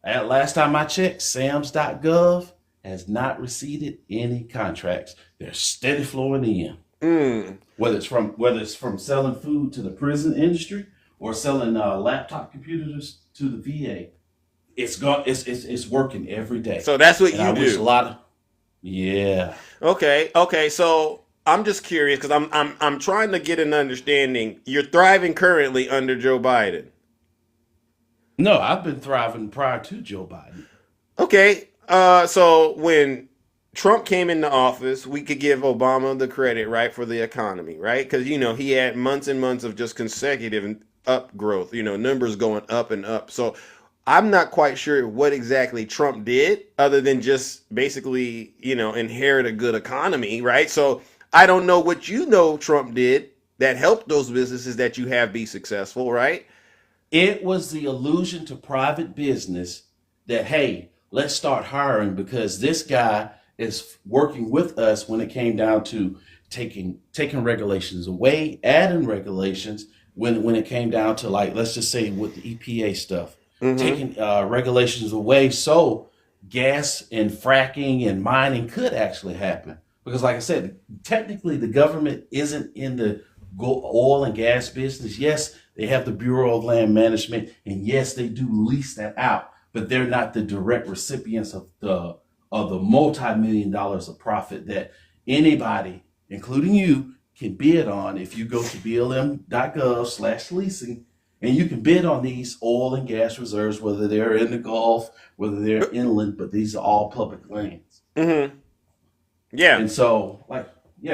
At last time I checked, SAMS.gov has not received any contracts. They're steady flowing in. Whether it's from selling food to the prison industry or selling laptop computers to the VA, it's working every day. So that's what you do. Yeah. Okay. So I'm just curious because I'm trying to get an understanding. You're thriving currently under Joe Biden. No, I've been thriving prior to Joe Biden. Okay. So when Trump came into office, we could give Obama the credit, right, for the economy, right? Because, he had months and months of just consecutive up growth, numbers going up and up. So I'm not quite sure what exactly Trump did other than just basically, inherit a good economy, right? So I don't know what Trump did that helped those businesses that you have be successful, right? It was the allusion to private business that, hey, let's start hiring because this guy is working with us when it came down to taking regulations away, adding regulations when it came down to, like, let's just say with the EPA stuff, taking regulations away so gas and fracking and mining could actually happen. Because like I said, technically the government isn't in the oil and gas business. Yes, they have the Bureau of Land Management, and yes, they do lease that out, but they're not the direct recipients of the multi-million dollars of profit that anybody, including you, can bid on if you go to blm.gov/leasing, and you can bid on these oil and gas reserves, whether they're in the Gulf, whether they're inland, but these are all public lands. Yeah. And so, like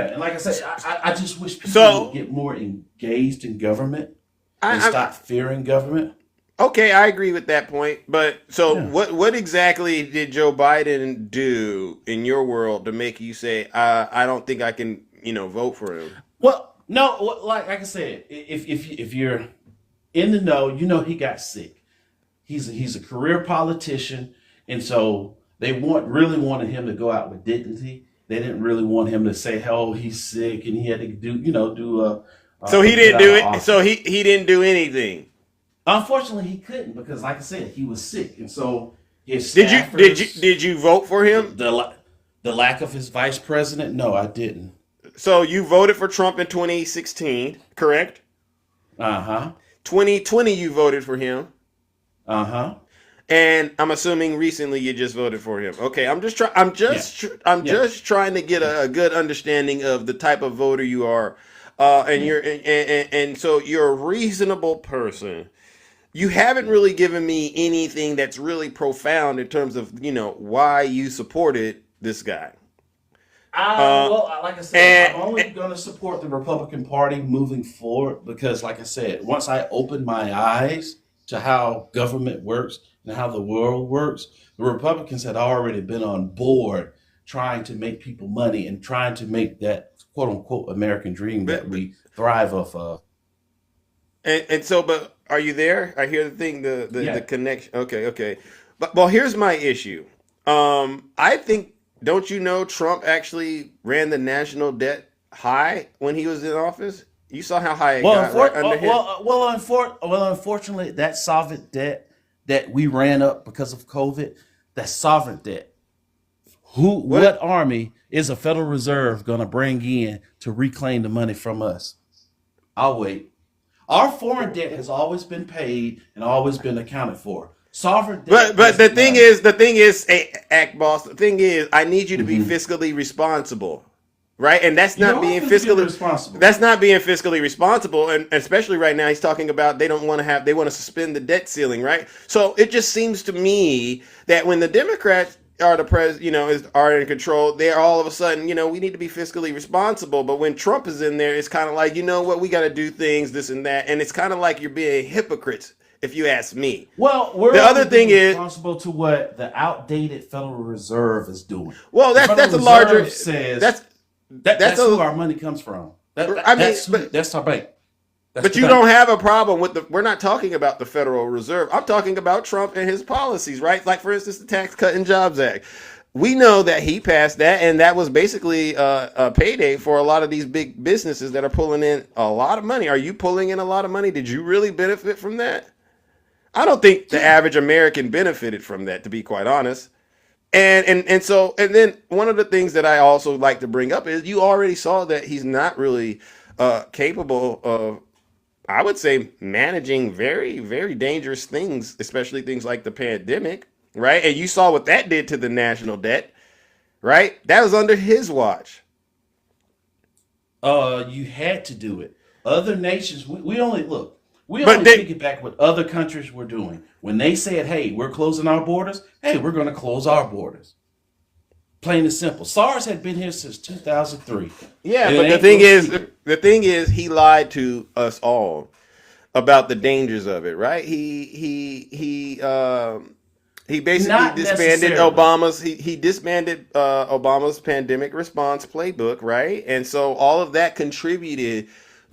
I said, I just wish people would get more engaged in government and stop fearing government. Okay, I agree with that point. But what exactly did Joe Biden do in your world to make you say, I don't think I can, vote for him? Well, no, like I said, if you're in the know, he got sick. He's a career politician, and so they really wanted him to go out with dignity. They didn't really want him to say, "Oh, he's sick," and he had to do. So he didn't do it. So he didn't do anything. Unfortunately, he couldn't because, like I said, he was sick, and so his staffers, did you vote for him? The lack of his vice president? No, I didn't. So you voted for Trump in 2016, correct? Uh huh. 2020, you voted for him. Uh huh. And I'm assuming recently you just voted for him. Okay, I'm just Yeah. just trying to get a good understanding of the type of voter you are, and Yeah. and so you're a reasonable person. You haven't really given me anything that's really profound in terms of why you supported this guy. Like I said, I'm only And going to support the Republican Party moving forward because, like I said, once I opened my eyes to how government works and how the world works, the Republicans had already been on board trying to make people money and trying to make that quote unquote American dream that but, we thrive off of. and so, but are you there? I hear the thing, the Yeah. connection. Okay, okay. But well, here's my issue. I think, don't you know Trump actually ran the national debt high when he was in office? You saw how high it got right under him. Unfortunately, that sovereign debt that we ran up because of COVID, that sovereign debt. What army is a Federal Reserve going to bring in to reclaim the money from us? I'll wait. Our foreign debt has always been paid and always been accounted for. Sovereign debt. But is the thing is, hey, act boss. The thing is, I need you to be fiscally responsible, right? And that's You not are being fiscally fiscally responsible. That's not being fiscally responsible, and especially right now, he's talking about they want to suspend the debt ceiling, right? So it just seems to me that when the Democrats are are in control, they're all of a sudden, we need to be fiscally responsible. But when Trump is in there, it's kind of like, what, we got to do things, this and that, and it's kind of like you're being hypocrites, if you ask me. Well, we're The other thing is, responsible to what the outdated Federal Reserve is doing. well, The that's Federal a larger Reserve says that's that's a who our money comes from. That's our bank. That's But the you bank. don't have a problem with we're not talking about the Federal Reserve. I'm talking about Trump and his policies, right? Like, for instance, the Tax Cut and Jobs Act. We know that he passed that, and that was basically a payday for a lot of these big businesses that are pulling in a lot of money. Are you pulling in a lot of money? Did you really benefit from that? I don't think the average American benefited from that, to be quite honest. And then one of the things that I also like to bring up is you already saw that he's not really capable of, I would say, managing very, very dangerous things, especially things like the pandemic, right? And you saw what that did to the national debt, right? That was under his watch. You had to do it. Other nations, we only look. We But only they, piggyback what other countries were doing. When they said, "Hey, we're closing our borders," hey, we're going to close our borders. Plain and simple. SARS had been here since 2003. yeah, And it but ain't no secret. the thing is, he lied to us all about the dangers of it, right? He basically Not disbanded necessarily. He disbanded Obama's pandemic response playbook, right? And so all of that contributed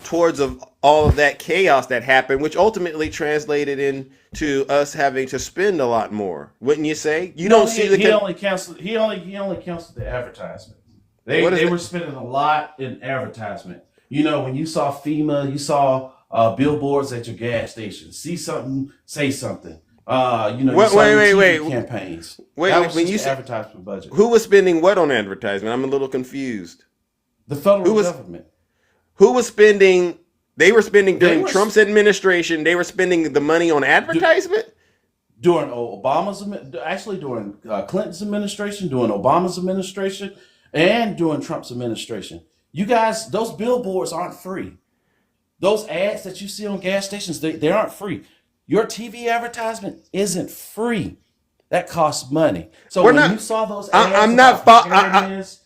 towards of all of that chaos that happened, which ultimately translated into us having to spend a lot more. Wouldn't you say? You No, don't see the he only canceled. He only canceled the advertisement. They what is they it? were spending a lot in advertisement. When you saw FEMA, you saw billboards at your gas station. See something, say something. You Wait, saw wait, your wait, TV wait. campaigns. Wait, That wait, was when just you the say advertisement budget. who was spending what on advertisement? I'm a little confused. The federal Who was government. who was spending? They were spending They during were Trump's administration. They were spending the money on advertisement. during actually during Clinton's administration, during Obama's administration, and during Trump's administration. You guys, those billboards aren't free. Those ads that you see on gas stations, they aren't free. Your TV advertisement isn't free. That costs money. So We're when not. you saw those I'm ads not. about preparedness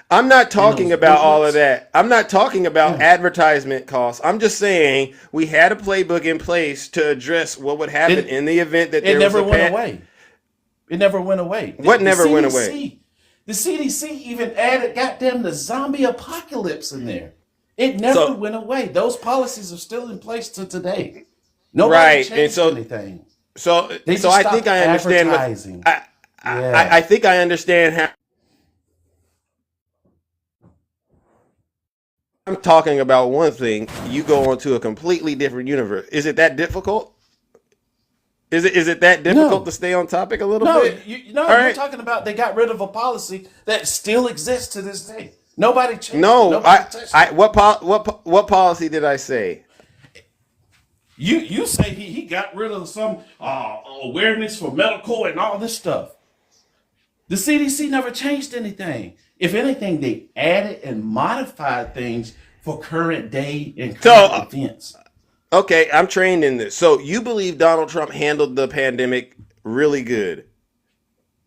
I'm not and talking those about all of booklets, that. I'm not talking about yeah, advertisement costs. I'm just saying we had a playbook in place to address what would happen it in the event that it there was never a went away. It never went away. What never went away? The CDC even added goddamn the zombie apocalypse in there. It never So went away. Those policies are still in place to today. Nobody right, and changed so anything. so They so just I think stopped I understand what advertising. I Yeah. I think I understand how I'm talking about one thing. You go on to a completely different universe. Is it that difficult? Is it that difficult No. to stay on topic a little No, bit? All you're right. talking about they got rid of a policy that still exists to this day. Nobody changed it. No, Nobody touched it. what policy did I say? You say he got rid of some awareness for medical and all this stuff. The CDC never changed anything. If anything, they added and modified things for current day and current events. Okay, I'm trained in this. So you believe Donald Trump handled the pandemic really good?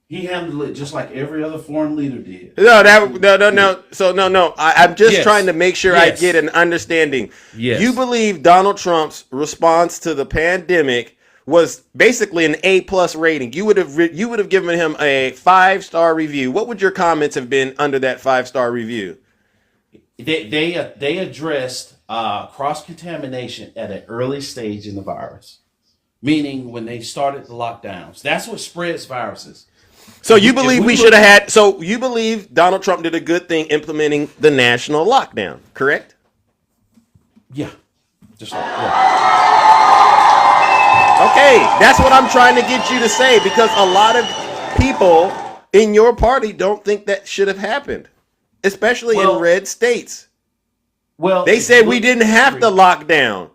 He handled it just like every other foreign leader did. No. So no. I'm just Yes. trying to make sure Yes. I get an understanding. Yes. You believe Donald Trump's response to the pandemic was basically an A+ rating. You would have given him a 5-star review. What would your comments have been under that 5-star review? They addressed cross contamination at an early stage in the virus, meaning when they started the lockdowns. That's what spreads viruses. So you believe we should have had? So you believe Donald Trump did a good thing implementing the national lockdown, correct? Yeah, just like yeah. Okay, that's what I'm trying to get you to say, because a lot of people in your party don't think that should have happened, especially in red states. Well, they said we didn't have to lock down.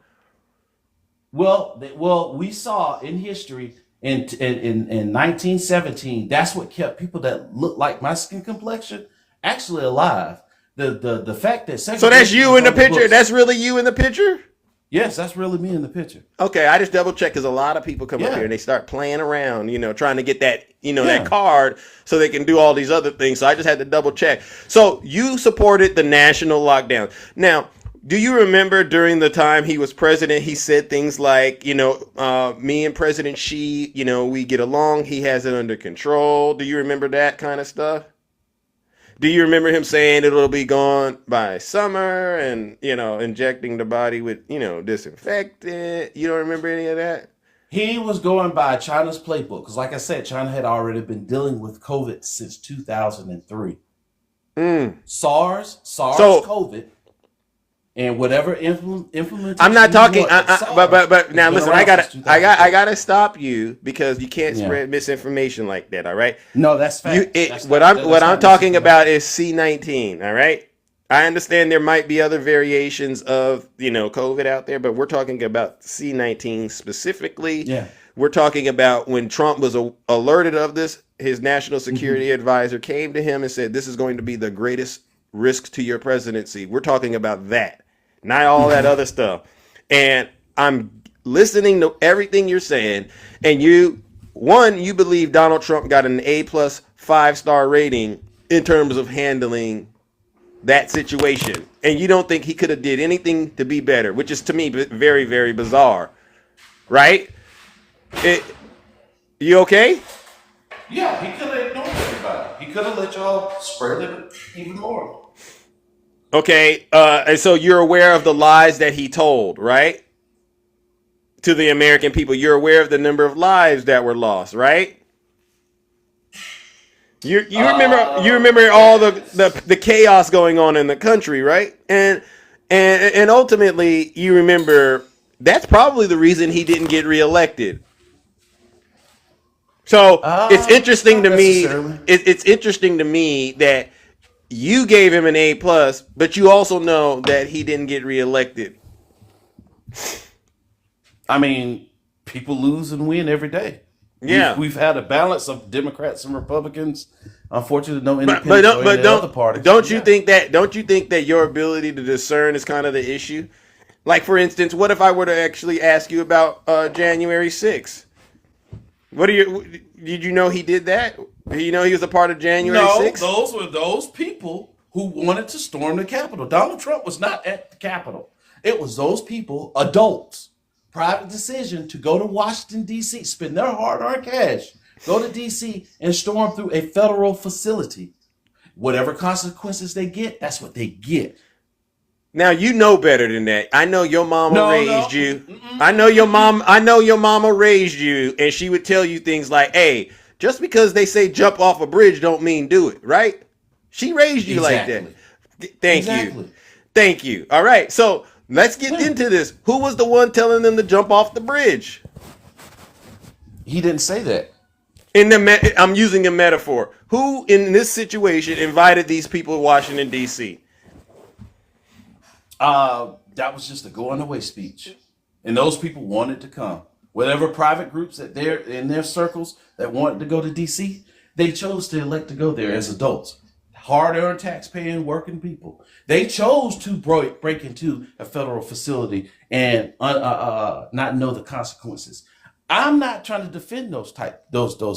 Well, we saw in history in 1917. That's what kept people that look like my skin complexion actually alive. The fact that so that's you in the picture. That's really you in the picture. Yes, that's really me in the picture. Okay, I just double check because a lot of people come up here and they start playing around, trying to get that, that card so they can do all these other things. So I just had to double check. So you supported the national lockdown. Now, do you remember during the time he was president, he said things like, me and President Xi, we get along. He has it under control. Do you remember that kind of stuff? Do you remember him saying it'll be gone by summer and, injecting the body with, disinfectant? You don't remember any of that? He was going by China's playbook because, like I said, China had already been dealing with COVID since 2003. SARS, COVID, and whatever implementation. I'm not talking. But now listen, I gotta stop you because you can't spread misinformation like that. All right? No, that's fact. What I'm talking about is C-19. All right. I understand there might be other variations of COVID out there, but we're talking about C-19 specifically. Yeah. We're talking about when Trump was alerted of this, his national security advisor came to him and said, "This is going to be the greatest risk to your presidency." We're talking about that. Not all that other stuff. And I'm listening to everything you're saying. And you believe Donald Trump got an A+ 5-star rating in terms of handling that situation. And you don't think he could have did anything to be better, which is to me very, very bizarre. Right? You okay? Yeah, he could have ignored everybody. He could have let y'all spread it even more. Okay, and so you're aware of the lies that he told, right? To the American people. You're aware of the number of lives that were lost, right? You remember all the chaos going on in the country, right? And ultimately you remember that's probably the reason he didn't get reelected. So it's interesting to me. It's interesting to me that you gave him an A+, but you also know that he didn't get reelected. I mean, people lose and win every day. Yeah, we've had a balance of Democrats and Republicans. Unfortunately, no independents or any other parties. Don't you think that your ability to discern is kind of the issue? Like, for instance, what if I were to actually ask you about January 6th? Did you know he did that? He was a part of January 6th? No, those were those people who wanted to storm the Capitol. Donald Trump was not at the Capitol. It was those people, adults, private decision to go to Washington, D.C., spend their hard-earned cash, go to D.C. and storm through a federal facility. Whatever consequences they get, that's what they get. Now you know better than that. I know your mama raised you. I know your mama raised you, and she would tell you things like, "Hey, just because they say jump off a bridge don't mean do it," right? She raised you like that. Thank you. All right, so let's get into this. Who was the one telling them to jump off the bridge? He didn't say that. I'm using a metaphor. Who in this situation invited these people to Washington D.C.? That was just a going away speech, and those people wanted to come. Whatever private groups that they're in their circles that wanted to go to D.C., they chose to elect to go there as adults, hard-earned, tax-paying, working people. They chose to break into a federal facility and not know the consequences. I'm not trying to defend those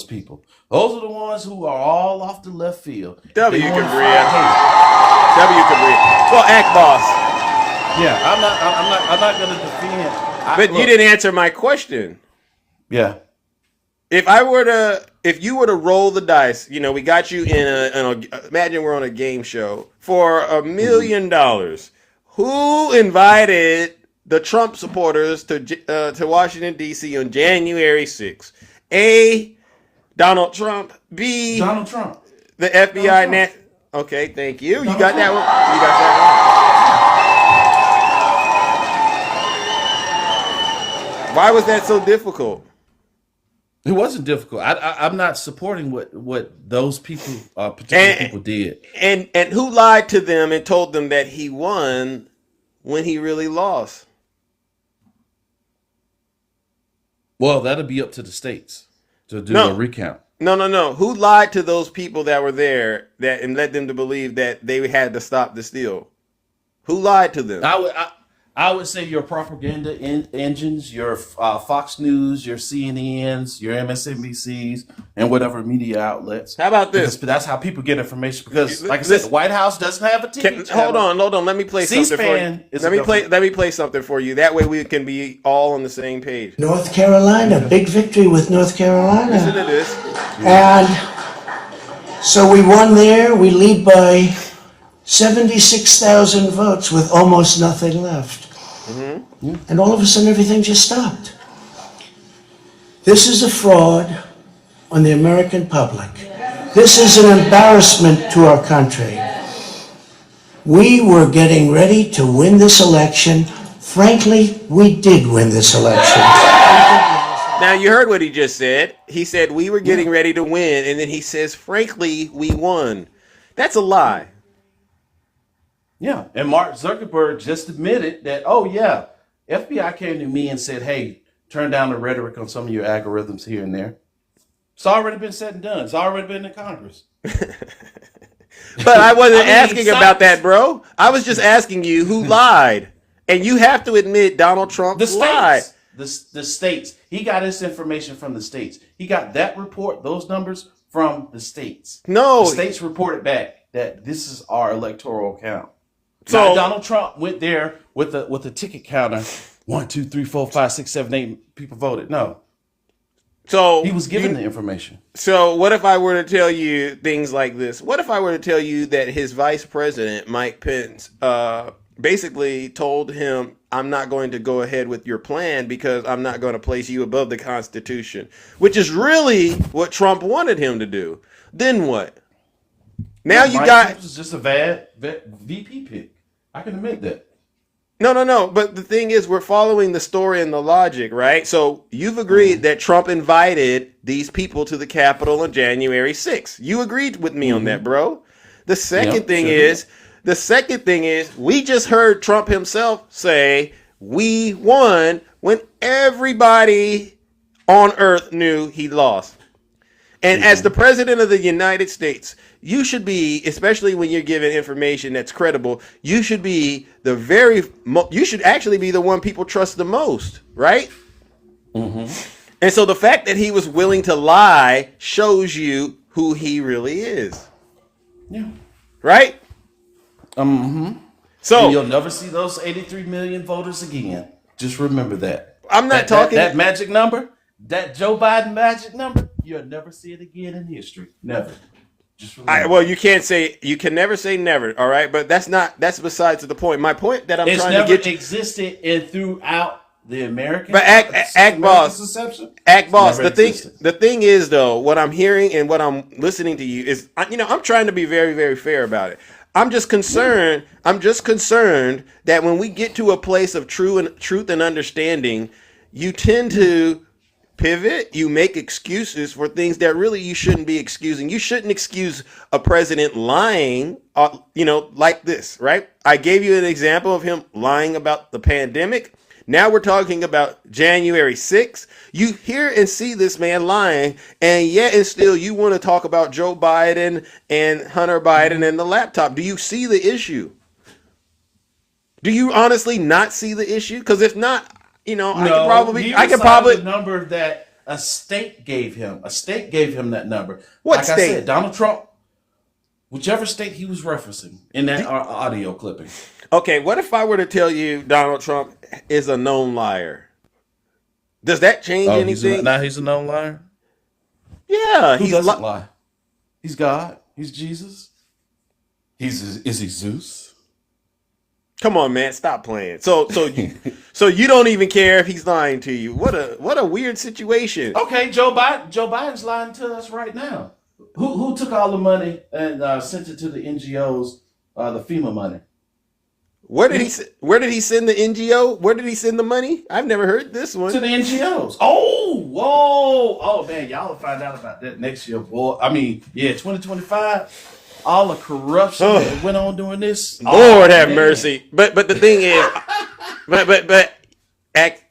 people. Those are the ones who are all off the left field. W can breathe. Well, act boss. Yeah, I'm not going to defend. But you didn't answer my question. Yeah. If you were to roll the dice, we got you imagine we're on a game show for $1 million. Who invited the Trump supporters to Washington D.C. on January 6th? A, Donald Trump. B, Donald Trump. The FBI. Okay, thank you. You got that one. You got that one. Why was that so difficult? It wasn't difficult. I'm not supporting what those people, particular people did. And who lied to them and told them that he won when he really lost? Well, that'll be up to the states to do a recount. No. Who lied to those people that were there and led them to believe that they had to stop the steal? Who lied to them? I would say your propaganda engines, your Fox News, your CNNs, your MSNBCs, and whatever media outlets. How about this? Because that's how people get information. Because, like I said, the White House doesn't have a TV channel. Hold on. Let me play something for you. Let me play something for you. That way we can be all on the same page. North Carolina, big victory with North Carolina. Listen to this. And so we won there. We lead by 76,000 votes with almost nothing left. Mm-hmm. And all of a sudden, everything just stopped. This is a fraud on the American public. This is an embarrassment to our country. We were getting ready to win this election. Frankly, we did win this election. Now, you heard what he just said. He said we were getting ready to win, and then he says, frankly, we won. That's a lie. Yeah, and Mark Zuckerberg just admitted that, FBI came to me and said, hey, turn down the rhetoric on some of your algorithms here and there. It's already been said and done. It's already been in Congress. But I wasn't asking about that, bro. I was just asking you who lied. And you have to admit Donald Trump lied. The states. He got his information from the states. He got that report, those numbers from the states. No. The states reported back that this is our electoral count. So Donald Trump went there with a ticket counter. 1, 2, 3, 4, 5, 6, 7, 8 people voted. No. So he was given the information. So what if I were to tell you things like this? What if I were to tell you that his vice president, Mike Pence, basically told him, I'm not going to go ahead with your plan because I'm not going to place you above the Constitution, which is really what Trump wanted him to do. Then what? Now you got... Pence is just a bad VP pick. I can admit that. No. But the thing is, we're following the story and the logic, right? So you've agreed that Trump invited these people to the Capitol on January 6th. You agreed with me on that, bro. The second thing is, we just heard Trump himself say we won when everybody on earth knew he lost. And as the president of the United States, you should be, especially when you're given information that's credible, you should be you should actually be the one people trust the most, right? Mm-hmm. And so the fact that he was willing to lie shows you who he really is. Yeah. Right? Mm-hmm. So and you'll never see those 83 million voters again. Just remember that. I'm not talking that magic number, that Joe Biden magic number. You'll never see it again in history. Never. Just remember. Well, you can never say never. All right, but that's besides the point. My point that I'm trying to get It's never existed and throughout the American. But act boss. The thing is though, what I'm hearing and what I'm listening to you is, I'm trying to be very, very fair about it. I'm just concerned that when we get to a place of truth and understanding, you tend to pivot, you make excuses for things that really you shouldn't be excusing. You shouldn't excuse a president lying, like this, right? I gave you an example of him lying about the pandemic. Now we're talking about January 6th. You hear and see this man lying, and yet and still you want to talk about Joe Biden and Hunter Biden and the laptop. Do you see the issue? Do you honestly not see the issue? Because if not, No, I could probably the number that a state gave him. A state gave him that number. What like state? I said, Donald Trump, whichever state he was referencing in that audio clipping. Okay, what if I were to tell you Donald Trump is a known liar? Does that change anything? Now he's a known liar? Yeah, He doesn't lie. He's God. He's Jesus. Is he Zeus? Come on, man, stop playing. So you don't even care if he's lying to you. What a weird situation. Okay, Joe Biden's lying to us right now. Who took all the money and sent it to the NGOs, the FEMA money? Where did he send the NGO? Where did he send the money? I've never heard this one. To the NGOs. Oh man, y'all will find out about that next year, boy. I mean, 2025. All the corruption that went on during this. Lord have mercy. But the thing is,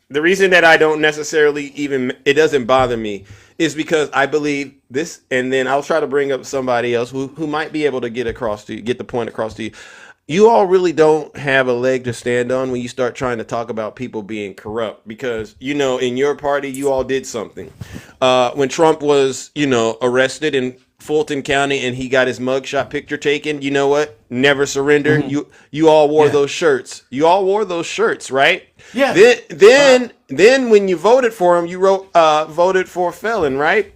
the reason that I don't necessarily it doesn't bother me is because I believe this, and then I'll try to bring up somebody else who might be able to get the point across to you. You all really don't have a leg to stand on when you start trying to talk about people being corrupt, because, in your party, you all did something. When Trump was, arrested in Fulton County and he got his mugshot picture taken, you know what? Never surrender. Mm-hmm. You all wore those shirts. You all wore those shirts, right? Yeah. Then when you voted for him, you wrote voted for a felon, right?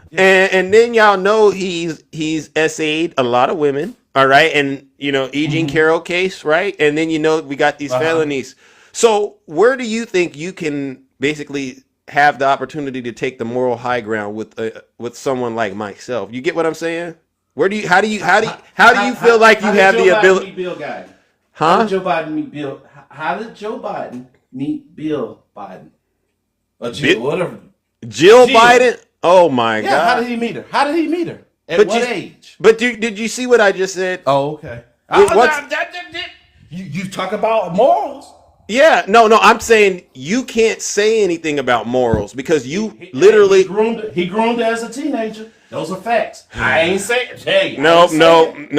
Yeah. And then y'all know he's SA'd a lot of women. All right. And, E. Jean Carroll case. Right. And then, we got these felonies. So where do you think you can basically have the opportunity to take the moral high ground with someone like myself? You get what I'm saying? How do you feel like you have the ability? Bill Guy? Huh? How did Joe Biden meet Bill? How did Joe Biden meet Bill Biden? Or Jill, whatever. Jill Biden? Oh my God. How did he meet her? At what age? But did you see what I just said? Oh, okay. You talk about morals. Yeah, no, I'm saying you can't say anything about morals because he literally groomed as a teenager. Those are facts. I ain't saying. Hey, no. Said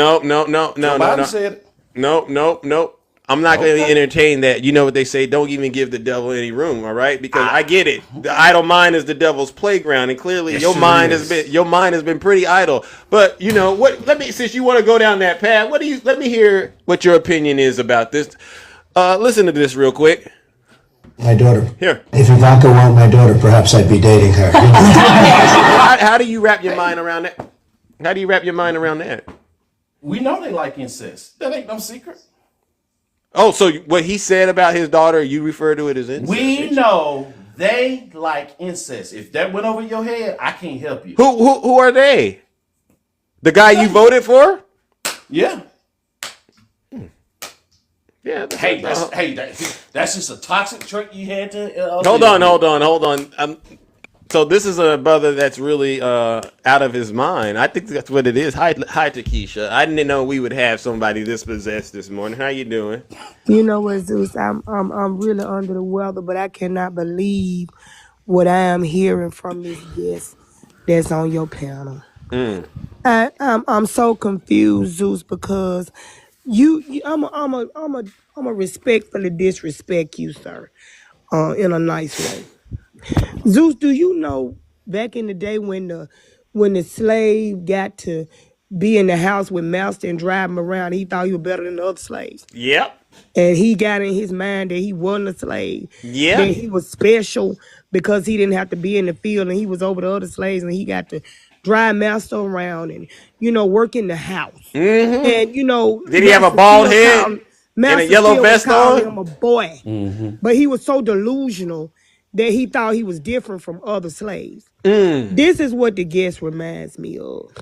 it. No. I'm not going to entertain that. You know what they say? Don't even give the devil any room. All right, because I get it. The idle mind is the devil's playground, and clearly your mind has been pretty idle. But what? Since you want to go down that path, let me hear what your opinion is about this. Listen to this real quick. My daughter. Here. If Ivanka weren't my daughter, perhaps I'd be dating her. How do you wrap your mind around that? How do you wrap your mind around that? We know they like incest. That ain't no secret. Oh, so what he said about his daughter, you refer to it as incest? We know they like incest. If that went over your head, I can't help you. Who are they? The guy you voted for? Yeah. Yeah. That's just a toxic trait you had to. Hold on. So this is a brother that's really out of his mind. I think that's what it is. Hi, Takesha. I didn't know we would have somebody this possessed this morning. How you doing? You know what, Zeus? I'm really under the weather, but I cannot believe what I am hearing from this guest that's on your panel. I'm so confused, Zeus, because I'm a respectfully disrespect you, sir, in a nice way. Zeus, do you know back in the day when the slave got to be in the house with master and drive him around, he thought he was better than the other slaves? Yep. And he got in his mind that he wasn't a slave. Yeah. That he was special because he didn't have to be in the field and he was over the other slaves and he got to drive master around and, work in the house. Mm-hmm. And, did he have a bald head and a yellow vest on? Him a boy. Mm-hmm. But he was so delusional that he thought he was different from other slaves. This is what the guest reminds me of.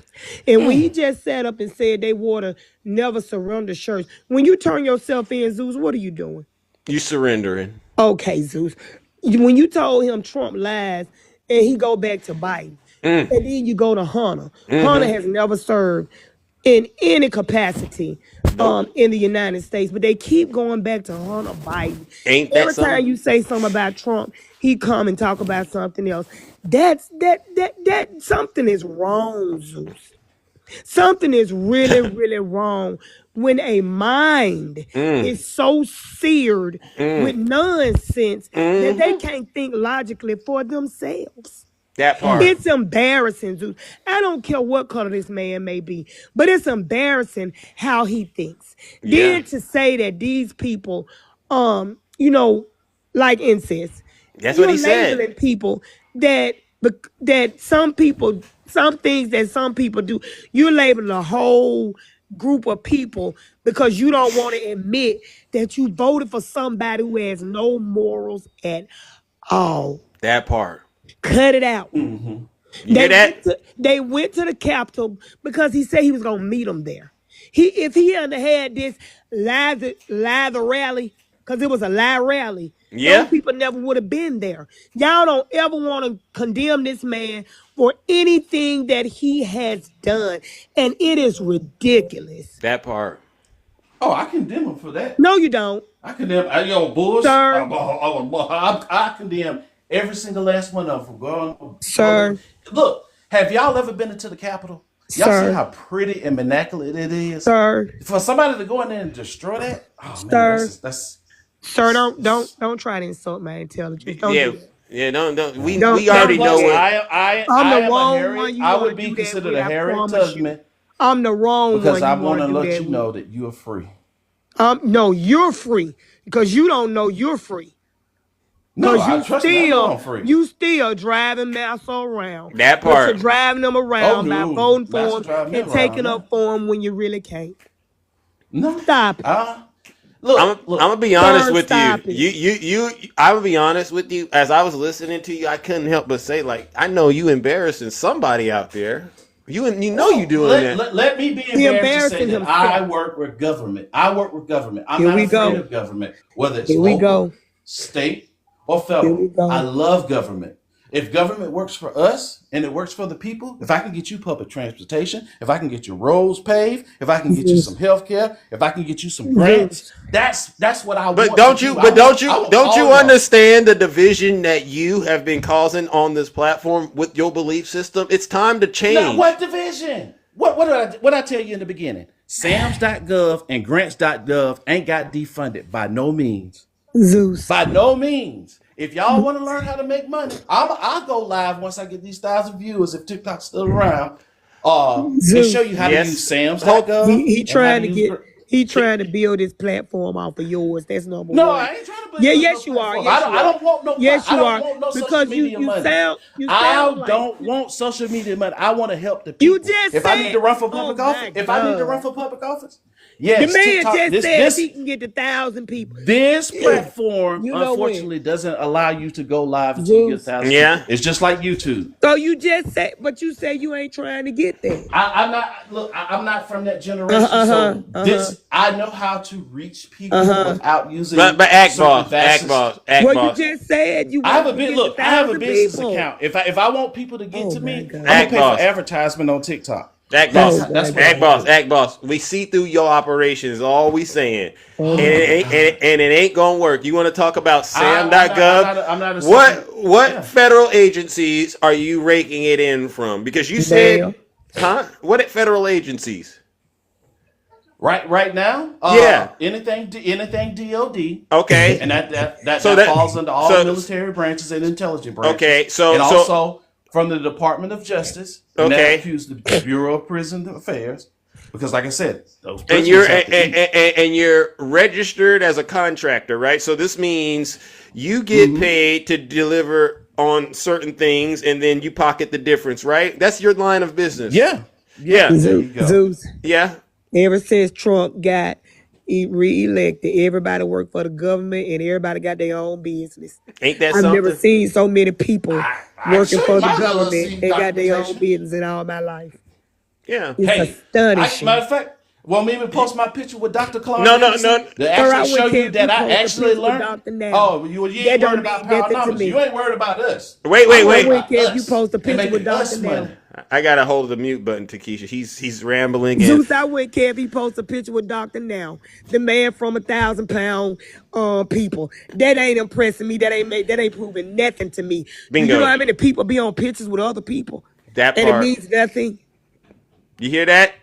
And when he just sat up and said they wore the never surrender shirts, when you turn yourself in, Zeus, what are you doing? You surrendering. Okay, Zeus. When you told him Trump lies and he go back to Biden. Mm. And then you go to Hunter. Hunter Mm-hmm. has never served in any capacity Nope. in the United States, but they keep going back to Hunter Biden. Ain't that Every time something? you say something about Trump, he come and talk about something else. That something is wrong, Zeus. Something is really, really wrong when a mind Mm. is so seared with Mm. nonsense that they Mm-hmm. can't think logically for themselves. That part. It's embarrassing, Zeus. I don't care what color this man may be, but it's embarrassing how he thinks. Yeah. Then to say that these people, like incest, That's what you're he said. labeling people that some things that some people do. You're labeling a whole group of people because you don't want to admit that you voted for somebody who has no morals at all. That part. Cut it out. Mm-hmm. You hear that? They went to the Capitol because he said he was gonna meet them there. If he hadn't had this live rally, because it was a live rally, those Yeah. people never would have been there. Y'all don't ever want to condemn this man for anything that he has done, and it is ridiculous. That part. Oh, I condemn him for that. No, you don't, I condemn Bush. sir. I condemn every single last one of them. Sir. Look, have y'all ever been into the Capitol? Y'all Sir. see how pretty and immaculate it is? Sir. For somebody to go in there and destroy that? Oh Sir. man, that's Sir, don't try to insult my intelligence. Don't Yeah. do that. Yeah. Don't. We Don't- already Plus, know what. I'm the am a wrong Harriet. one you I wanna would be do that considered with, a I Harriet promise you. Tubman I'm the wrong because one I you want want to to do let that you know with. that you are free. No, you're free because you don't know you're free. No, Because trust me, I know I'm free. you still driving Massa around. That But you're part. driving them Oh around by no, voting for Master them drive me and around taking now. up for them when you really can't. No, Stop it. I'm look. gonna be honest Sir, with you. stop it. You. I'm gonna be honest with you. As I was listening to you, I couldn't help but say, like, I know you embarrassing somebody out there. You know you doing that. Let me be He embarrassed to say embarrassing that himself. I work with government. I work with government. I'm Here not we afraid go. of government, whether it's Here we local, go. state, or Here we federal. go. I love government. If government works for us and it works for the people, if I can get you public transportation, if I can get your roads paved, if I can get you some health care, if I can get you some grants, that's what I want. But don't you? Do. But don't I you? want Don't all you y'all. understand the division that you have been causing on this platform with your belief system? It's time to change. Now, what division? What I tell you in the beginning? SAMS.gov and grants.gov ain't got defunded by no means. Zeus. By no means. If y'all want to learn how to make money, I'll go live once I get these 1,000 viewers if TikTok's still around. And Zeus. show you how to Yes. use SAMS.gov. He and how trying to use get gr- he trying to build his platform off of yours. That's number No, one. I ain't trying to build Yeah, no yes you are. platform. Yes, I don't want no. Yes, I you don't are. want no social Because media money. you I sound like don't want social media money. I want to help the people. You just if I need said- to run for oh public my office, if I need to God. run for public office, the yes, man TikTok. just This said this if he can get to 1,000 people. This platform, You know unfortunately, doesn't allow you to go live until you get Zeus. 1,000. Yeah. people. It's just like YouTube. So you just said, but you say you ain't trying to get there. I'm not. Look, I'm not from that generation, so this I know how to reach people without using. But act certain boss, act facets. boss, act Well, boss. you just said you I have a want to bit. get Look, to I have a 1,000 business people. account. If I want people to get Oh to my me, God. I'm gonna Act pay boss. for advertisement on TikTok. Act boss, Oh, That's my what I act boss, want. act boss. We see through your operations. All we saying, Oh and, my it ain't gonna work. You want to talk about SAM.gov? I'm not a What yeah. federal agencies are you raking it in from? Because you said, huh? What federal agencies? Right now, Yeah. anything DOD. Okay. And that So that- falls under all so- military branches and intelligence branches. Okay, so- and so- also from the Department of Justice. And Okay. that includes the Bureau of Prison Affairs, because like I said, those And prisoners you're have to eat. and you're registered as a contractor, right? So this means you get paid to deliver on certain things, and then you pocket the difference, right? That's your line of business. Yeah. Yeah. There you go. Zeus. Yeah. Ever since Trump got re-elected, everybody worked for the government and everybody got their own business. Ain't that I've something? never seen so many people working sure for the my government LLC and got their own documentation. business in all my life. Yeah. It's Hey, astonishing. matter of fact, Want me to post my picture with Dr. Clark? No. To Sir, I actually show wouldn't care you if that you I post a actually picture with learned. Dr. Now. Oh, you ain't That worried don't about mean power nothing to numbers. me. You ain't worried about us. Wait. I Worried wouldn't about care if you us post a and picture with making Dr. us Now. money. I gotta hold the mute button, Takesha. He's rambling and Zeus, I wouldn't care if he posts a picture with Dr. Now, the man from 1,000 pound people. That ain't impressing me. That ain't proving nothing to me. Do you know bingo. how many people be on pictures with other people? That And it part. means nothing. You hear that?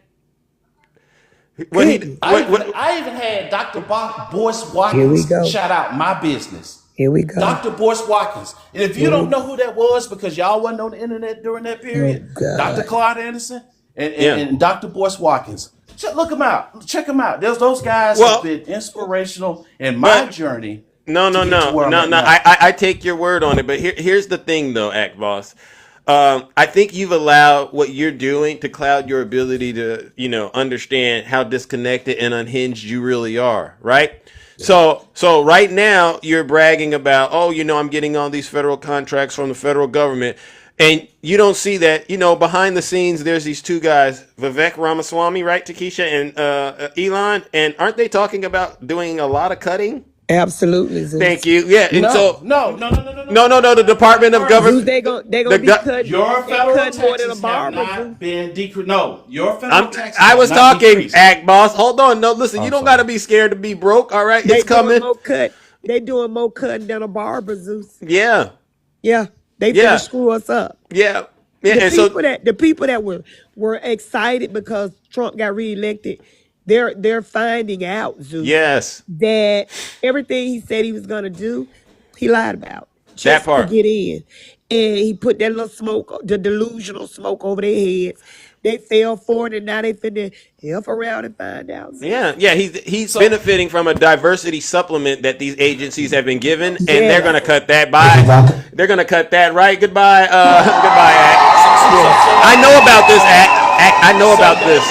What he Goodness. what? I even had Dr. Boyce Here we Watkins go. shout out my business. Here we go. Dr. Boyce Watkins. And if you Here we don't know who that was because y'all wasn't on the internet during that Oh, period, Dr. God. Claude Anderson Yeah. and Dr. Boyce Watkins. Look them out. Check them out. Those guys Well, have been inspirational in my but journey no, to no, get to no, where I'm no, at no. now. I take your word on it, but here's the thing, though, Act Boss. I think you've allowed what you're doing to cloud your ability to, understand how disconnected and unhinged you really are, right? So right now you're bragging about, oh, I'm getting all these federal contracts from the federal government, and you don't see that, behind the scenes there's these two guys, Vivek Ramaswamy, right, Takesha, and Elon, and aren't they talking about doing a lot of cutting? Absolutely, Zeus. Thank you. Yeah, and No. no. The Department of Zeus, Government. they gonna be cutting. Your They federal cutting more than a taxes have barber, Zeus. not been decreased. No, your federal taxes I have was not talking, decreased. Act Boss. Hold on. No, listen. I'm You don't sorry. got to be scared to be broke. All right, They it's doing coming. more cut. They doing more cutting than a barber, Zeus. Yeah, Yeah, they finna yeah, screw us up. yeah. The And so, people that were excited because Trump got reelected, they're finding out, Zeus, yes, that everything he said he was gonna do, he lied about that just to part. get in. And he put that little smoke, the delusional smoke over their heads. They fell for it, and now they finna help around and find out, Zeus. Yeah. He's So benefiting from a diversity supplement that these agencies have been given, and they're Yes, gonna cut that Hey, by. Ivanka. They're gonna cut that right. Goodbye. Goodbye, Act. yes. I know about this, Act. I know about this.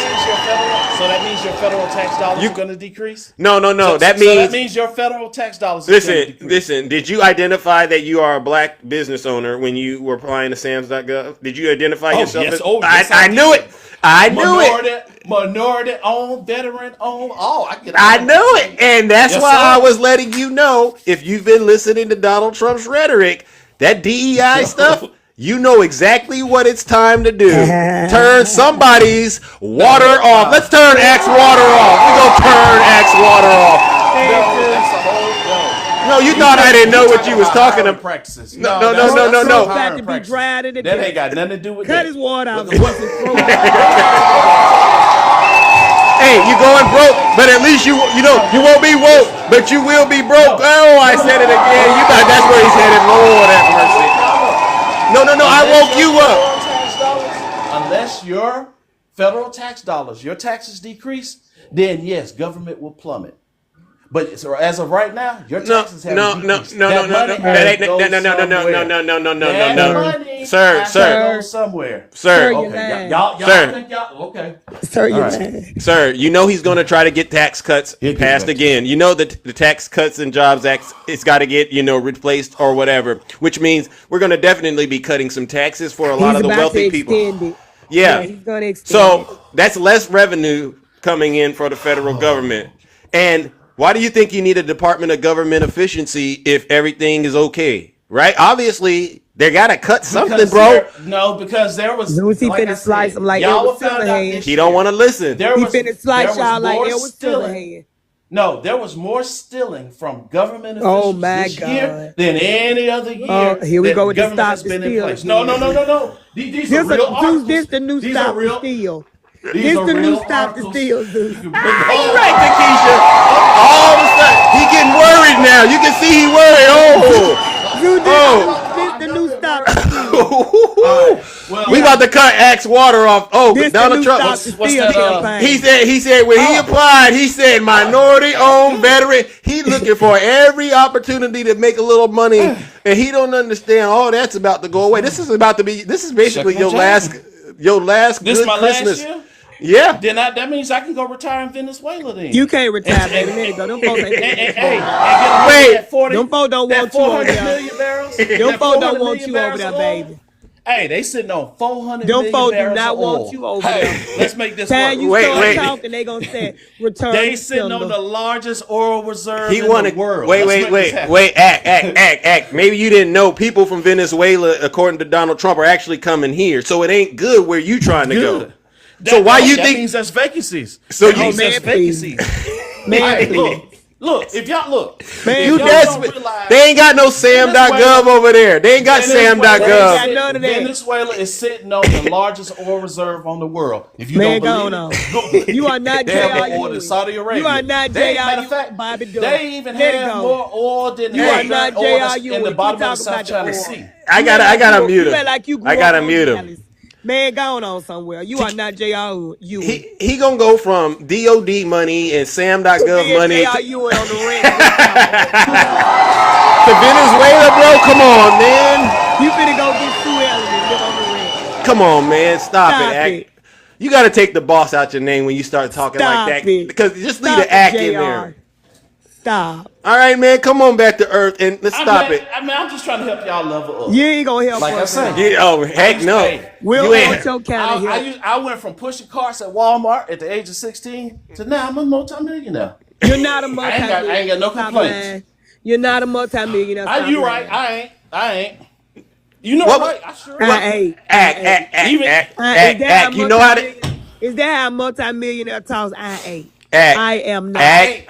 So that means your federal tax dollars You are going to decrease. no. That So that means means your federal tax dollars is going to decrease. Listen. Did you identify that you are a black business owner when you were applying to SAMS.gov? Did you identify yourself? Yes. As, Yes, I knew did. it. I knew it. Minority owned, veteran owned. Oh, I get. I knew it, and that's Yes, why sir. I was letting you know. If you've been listening to Donald Trump's rhetoric, that DEI stuff, you know exactly what it's time to do. Turn somebody's water off. Let's turn Axe water off. We gonna turn Axe water off. That's a whole No, you thought I didn't know what you was talking about. practices. No. Throat got to be dried in the That dirt. ain't got nothing to do with Cut that. his water out. Once his throat. Hey, you going broke, but at least you won't be woke, but you will be broke. Oh, I said it again. You thought that's where he's headed. Lord have mercy. No, I woke you up. Unless your federal tax dollars, your taxes decrease, then yes, government will plummet. But so as of right now, your taxes have decreased. No. Sir, somewhere. Sir, you're Okay, lying. y'all Sir. think y'all okay? Sir, you're All right. lying. Sir, you know he's going to try to get tax cuts He'll get passed that. again. You know that the Tax Cuts and Jobs Act, it's got to get, replaced or whatever, which means we're going to definitely be cutting some taxes for a lot He's of the about wealthy to people. extend it. Yeah. He's gonna extend it. So that's less revenue coming in for the federal government. And why do you think you need a Department of Government Efficiency if everything is okay? Right? Obviously, they got to cut something, bro. Because there was. Zeus, he like I finna said, slice him like y'all Edward found out Scissorhands. this He don't year. want to listen. There He was- finna slice there was y'all like more Edward stealing. Scissorhands. No, there was more stealing from government Oh, officials my this year God. than any other year. Oh, here we that go with the government stop has the been in steal place. again. No. These are real articles. This the new These stop are the real. steal. These This are the new real stop the articles. steal, Zeus. He's right, Takesha. All of a sudden, he getting worried now. You can see he worried. Zeus, Oh. this the new stop the steal. Well, We about to cut Axe water off. Oh, This the Donald new Trump. stop the what's steal that, campaign. He said when he applied, he said minority-owned veteran. He looking for every opportunity to make a little money, and he don't understand. Oh, that's about to go away. This is basically Shuck your my last This good my Christmas. last year. Yeah. Then that means I can go retire in Venezuela. Then You can't retire, baby. Let it go. Them folks ain't Hey, Wait. that 40, Them folks don't that want you over 400 there. million barrels. Them that folks don't 400 want million you over barrels there, of oil. baby. Hey, they sitting on 400 Them million folks do barrels not of want oil. you over Hey, there. let's make this Time work. you Wait, start wait. talking, they gonna say return They to sitting on sender. the largest oil reserve He in wanted. the world. Wait, Let's wait, make wait, this happen. wait. Act. Maybe you didn't know. People from Venezuela, according to Donald Trump, are actually coming here. So it ain't good where you trying to go. Good. So why you that think? means that's vacancies. So That you- means that's man, please. vacancies. Man, Hey, please. look. If y'all look, Man, if You y'all desperate. don't realize, They ain't got no Sam.gov over there. They ain't got got Sam.gov. none of that. Venezuela is sitting on the largest oil reserve on the world. If you Man, don't go believe on. it, Google it. You are not They have more J.R. oil than Ewing. Saudi Arabia. You are not They, J.R. matter of Ewing, fact, Bobby Doe. they even Let it have go. more oil than You are not oil J.R. that's Ewing. in the You bottom of the talking South about the China oil. Sea. I gotta mute You him. act like you grew I gotta up on mute him. Dallas. Man, go on somewhere. You are not J.R. Ewing. He gonna go from DOD money and Sam.gov Me and money J.R. to Ewing on the rent. Venezuela, bro. Come on, man. You finna go get Sue Ellen and live on the rent. Come on, man. Stop it, Stop Act. it. You gotta take the boss out your name when you start talking like Stop that. it. Because just leave Stop the Act it, in JR. there. Stop. All right, man. Come on back to earth and let's stop it. I'm just trying to help y'all level up. You ain't gonna help Like I us. said, Yeah, oh, heck no. Hey, We You don't ain't- want your kind of help. I went from pushing carts at Walmart at the age of 16 to now I'm a multimillionaire. You're not a I multi-millionaire. ain't got no Stop complaints. lying. You're not a multi-millionaire. Stop You lying. right. I ain't. You know What- right. I sure I ain't. Act. You know how to Is that how multi-millionaire talks? I ain't. Act. I am not. Act.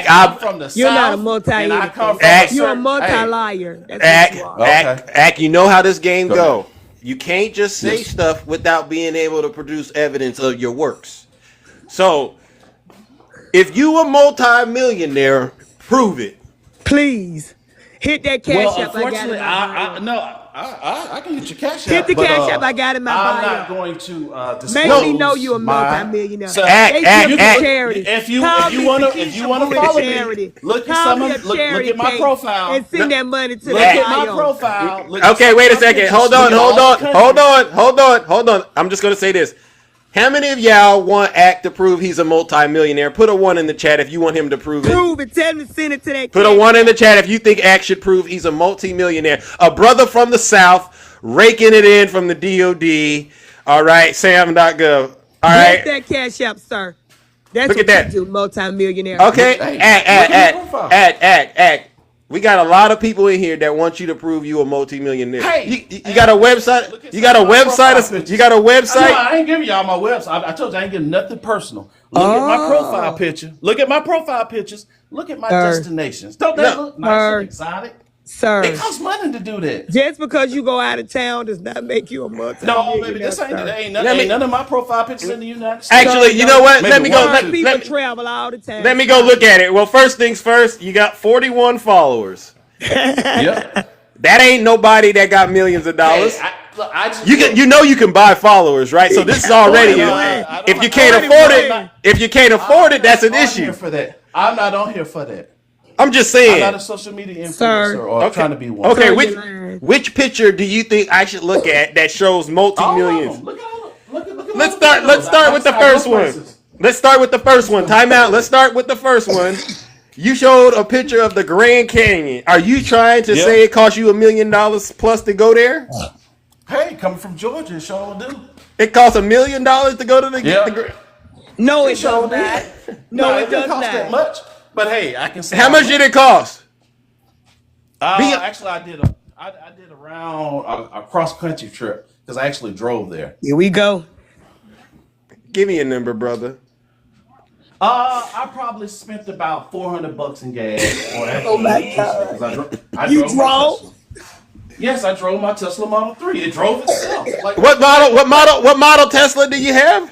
I'm from the You're South. not a multi and I come from Act. You're a certain- multi-liar. That's Act, what you are. act. You know how this game Go go. ahead. You can't just say Yes. stuff without being able to produce evidence of your works. So, if you a multi-millionaire, prove it. Please. Hit that cash Well, app I got in unfortunately, my bio. I can get your cash Hit app, the but, cash app I got in my I'm bio. not going to disclose Make me know you a my- multi-millionaire. So, Act, They act, give act. to charity. If you Call me want to Takesha follow charity. me, look at Call some me a of look charity at my case profile. and send that money to Look that at my bio. profile. Look Okay, at wait a my second. pictures. Hold Look on. at all the countries. I'm just gonna say this. How many of y'all want Act to prove he's a multi-millionaire? Put a 1 in the chat if you want him to prove it. Prove it. Tell me to send it to that Put a cash 1 in the app. chat if you think Act should prove he's a multi-millionaire. A brother from the South, raking it in from the DOD. All right, Sam.gov. All Where's right. that cash app, sir? That's Look what at that. you do, multi-millionaire. Okay, Look at my profile. act. We got a lot of people in here that want you to prove you a multi-millionaire. Hey, you got a website? look at You got a some of my profile website? pictures. You got a No, website? I ain't giving y'all my website. I told you I ain't giving nothing personal. Look at my profile picture. Look at my profile pictures. Look at my destinations. Don't that look nice and exotic? Sir, It costs money to do that. just because you go out of town does not make you a No, multi-millionaire. baby, this ain't sir. none of my profile pictures in the United States. Actually, you know what? Maybe Let me go. one or two. People travel all the time. Let me go look at it. Well, first things first, you got 41 followers. Yeah. That ain't nobody that got millions of dollars. Hey, I just You can buy followers, right? So this is already if you can't afford it, that's an issue. For that. I'm not on here for that. I'm just I'm saying. not a social media influencer Sir. or trying to be one. Okay, Sir, which you're lying. which picture do you think I should look at that shows All of multi-millions? them. Look at all of them. Look at Let's all the start. Let's videos. start with the I go first one. places. Let's start with the first one. Time out. Let's start with the first one. You showed a picture of the Grand Canyon. Are you trying to Yeah. say it cost you $1 million plus to go there? Hey, coming from Georgia, it sure do. It costs $1 million to go to the. Yeah. No, it sure does not. did. No, it didn't does cost that not. much. But hey, I can say How much did it cost? Actually, I did around a cross country trip because I actually drove there. Here we go. Give me a number, brother. I probably spent about $400 in gas. Oh my God. You drove? my Tesla. Yes, I drove my Tesla Model 3. It drove itself. Like, What model Tesla do you have?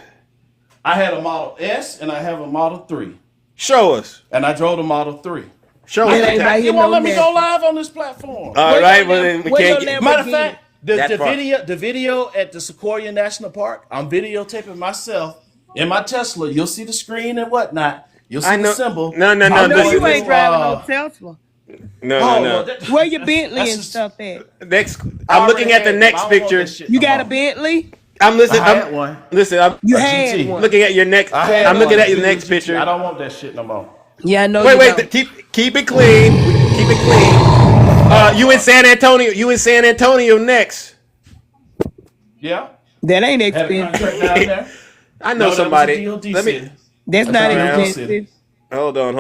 I had a Model S and I have a Model 3. Show us. And I drove the Model 3. Show It us. ain't right You here, won't no let me go message. live on this platform. All right, well then we Where can't your get. Lamborghini? Matter of fact, That part. the video at the Sequoia National Park, I'm videotaping myself in my Tesla. You'll see the screen and whatnot. You'll see I know. the symbol. No. I know This you is, ain't driving no Tesla. no. Where your Bentley That's and just- stuff at? Next, I I'm already looking at the had next them. I don't want picture. that shit You no got a more. Bentley? I'm listening. I had one. Listen. I'm You A had GT. one. looking at your next. I had I'm looking one. at your next picture. I don't want that shit no more. Yeah, I know. Wait, you wait. don't. Keep it clean. Keep it clean. You in San Antonio? You in San Antonio next? Yeah. That ain't Had a expensive. contract down there. I know No, that was a somebody. DOD Let me. city. That's That's a not All right. DOD city. expensive. Hold on.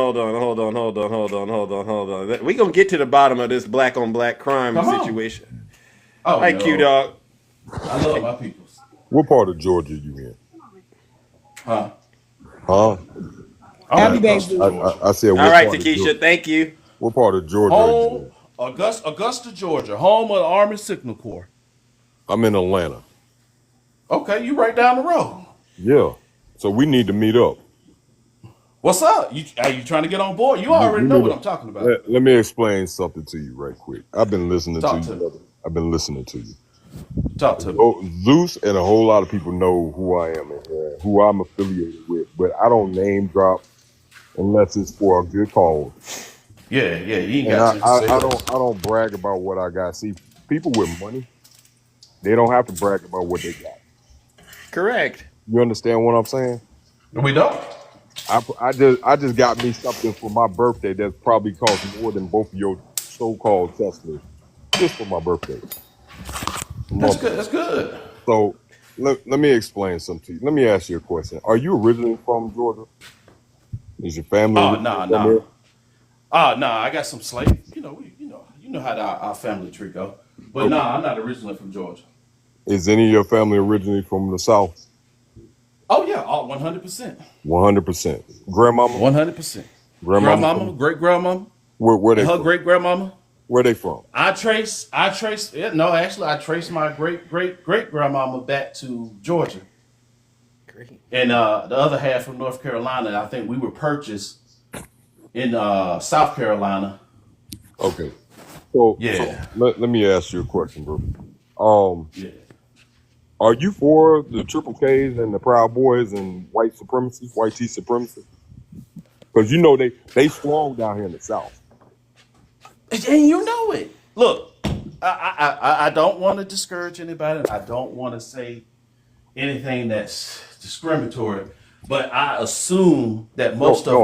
We gonna get to the bottom of this black on black crime Come on. situation. Oh Hi, Q no. Dog. I love my peoples. What part of Georgia you in? Huh? Huh? I'm I'll in be back. Augusta, I, Georgia. I said All what right, part of Georgia? Takesha. Thank you. What part of Georgia are Home you Augusta, Georgia, home of the Army Signal Corps. in? I'm in Atlanta. Okay, you right down the road. Yeah. So we need to meet up. What's up? Are you trying to get on board? You You already know need what to, I'm talking about. let me explain something to you right quick. I've been listening to Talk you, to me. brother. I've been listening to you. Talk to me. Oh, Zeus and a whole lot of people know who I am and who I'm affiliated with, but I don't name drop unless it's for a good cause. Yeah, you ain't And got to say I that. don't brag about what I got. See, people with money, they don't have to brag about what they got. Correct. You understand what I'm saying? We don't. I just got me something for my birthday that's probably cost more than both of your so-called Teslas just for my birthday. That's good. That's good. So let me explain something to you. Let me ask you a question. Are you originally from Georgia? Is your family Oh, originally from nah. here? I got some slave. You know how our family tree go. But Okay. I'm not originally from Georgia. Is any of your family originally from the South? Oh yeah, all 100%. 100%. Grandmama? 100%. Grandmama? Grandmama, great grandmama, Where they and her from? great grandmama. Where they from? I trace. Yeah, no, actually, I traced my great grandmama back to Georgia, Great. and the other half from North Carolina. I think we were purchased in South Carolina. Okay. So Yeah. let me ask you a question, bro. Yeah. Are you for the Triple Ks and the Proud Boys and white supremacy, white tea supremacy? Because you know they strong down here in the South. And you know it. Look, I don't want to discourage anybody. And I don't want to say anything that's discriminatory. But I assume that most of them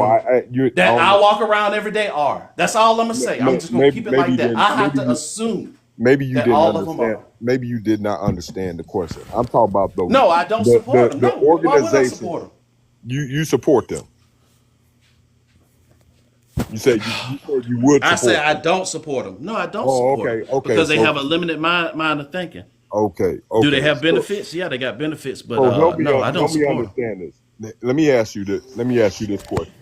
that I walk around every day are. That's all I'm gonna say. I'm just gonna keep it like that. I have to assume Maybe you that didn't all of them understand. are. Maybe you did not understand the question. I'm talking about No, I don't support them. the No, why would I organization. support them? You support them. You said you would. I say support I them. don't support them. No, I don't Oh, support okay, them okay. because they So have a limited mind of thinking. okay. Do they have So, benefits? Yeah, they got benefits, but help me no, I don't help me support them. understand this. Let me ask you this. Let me ask you this question.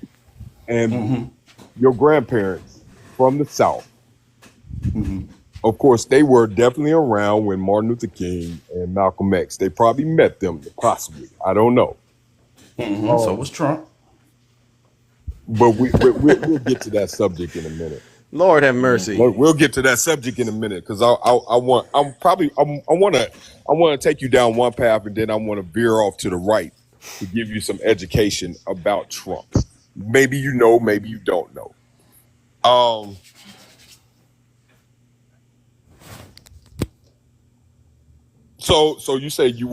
And your grandparents from the South, of course, they were definitely around when Martin Luther King and Malcolm X. They probably met them, possibly. I don't know. So was Trump. But we'll get to that subject in a minute. Lord have mercy. We'll get to that subject in a minute because I want to take you down one path and then I want to veer off to the right to give you some education about Trump. Maybe you know, maybe you don't know. So you say you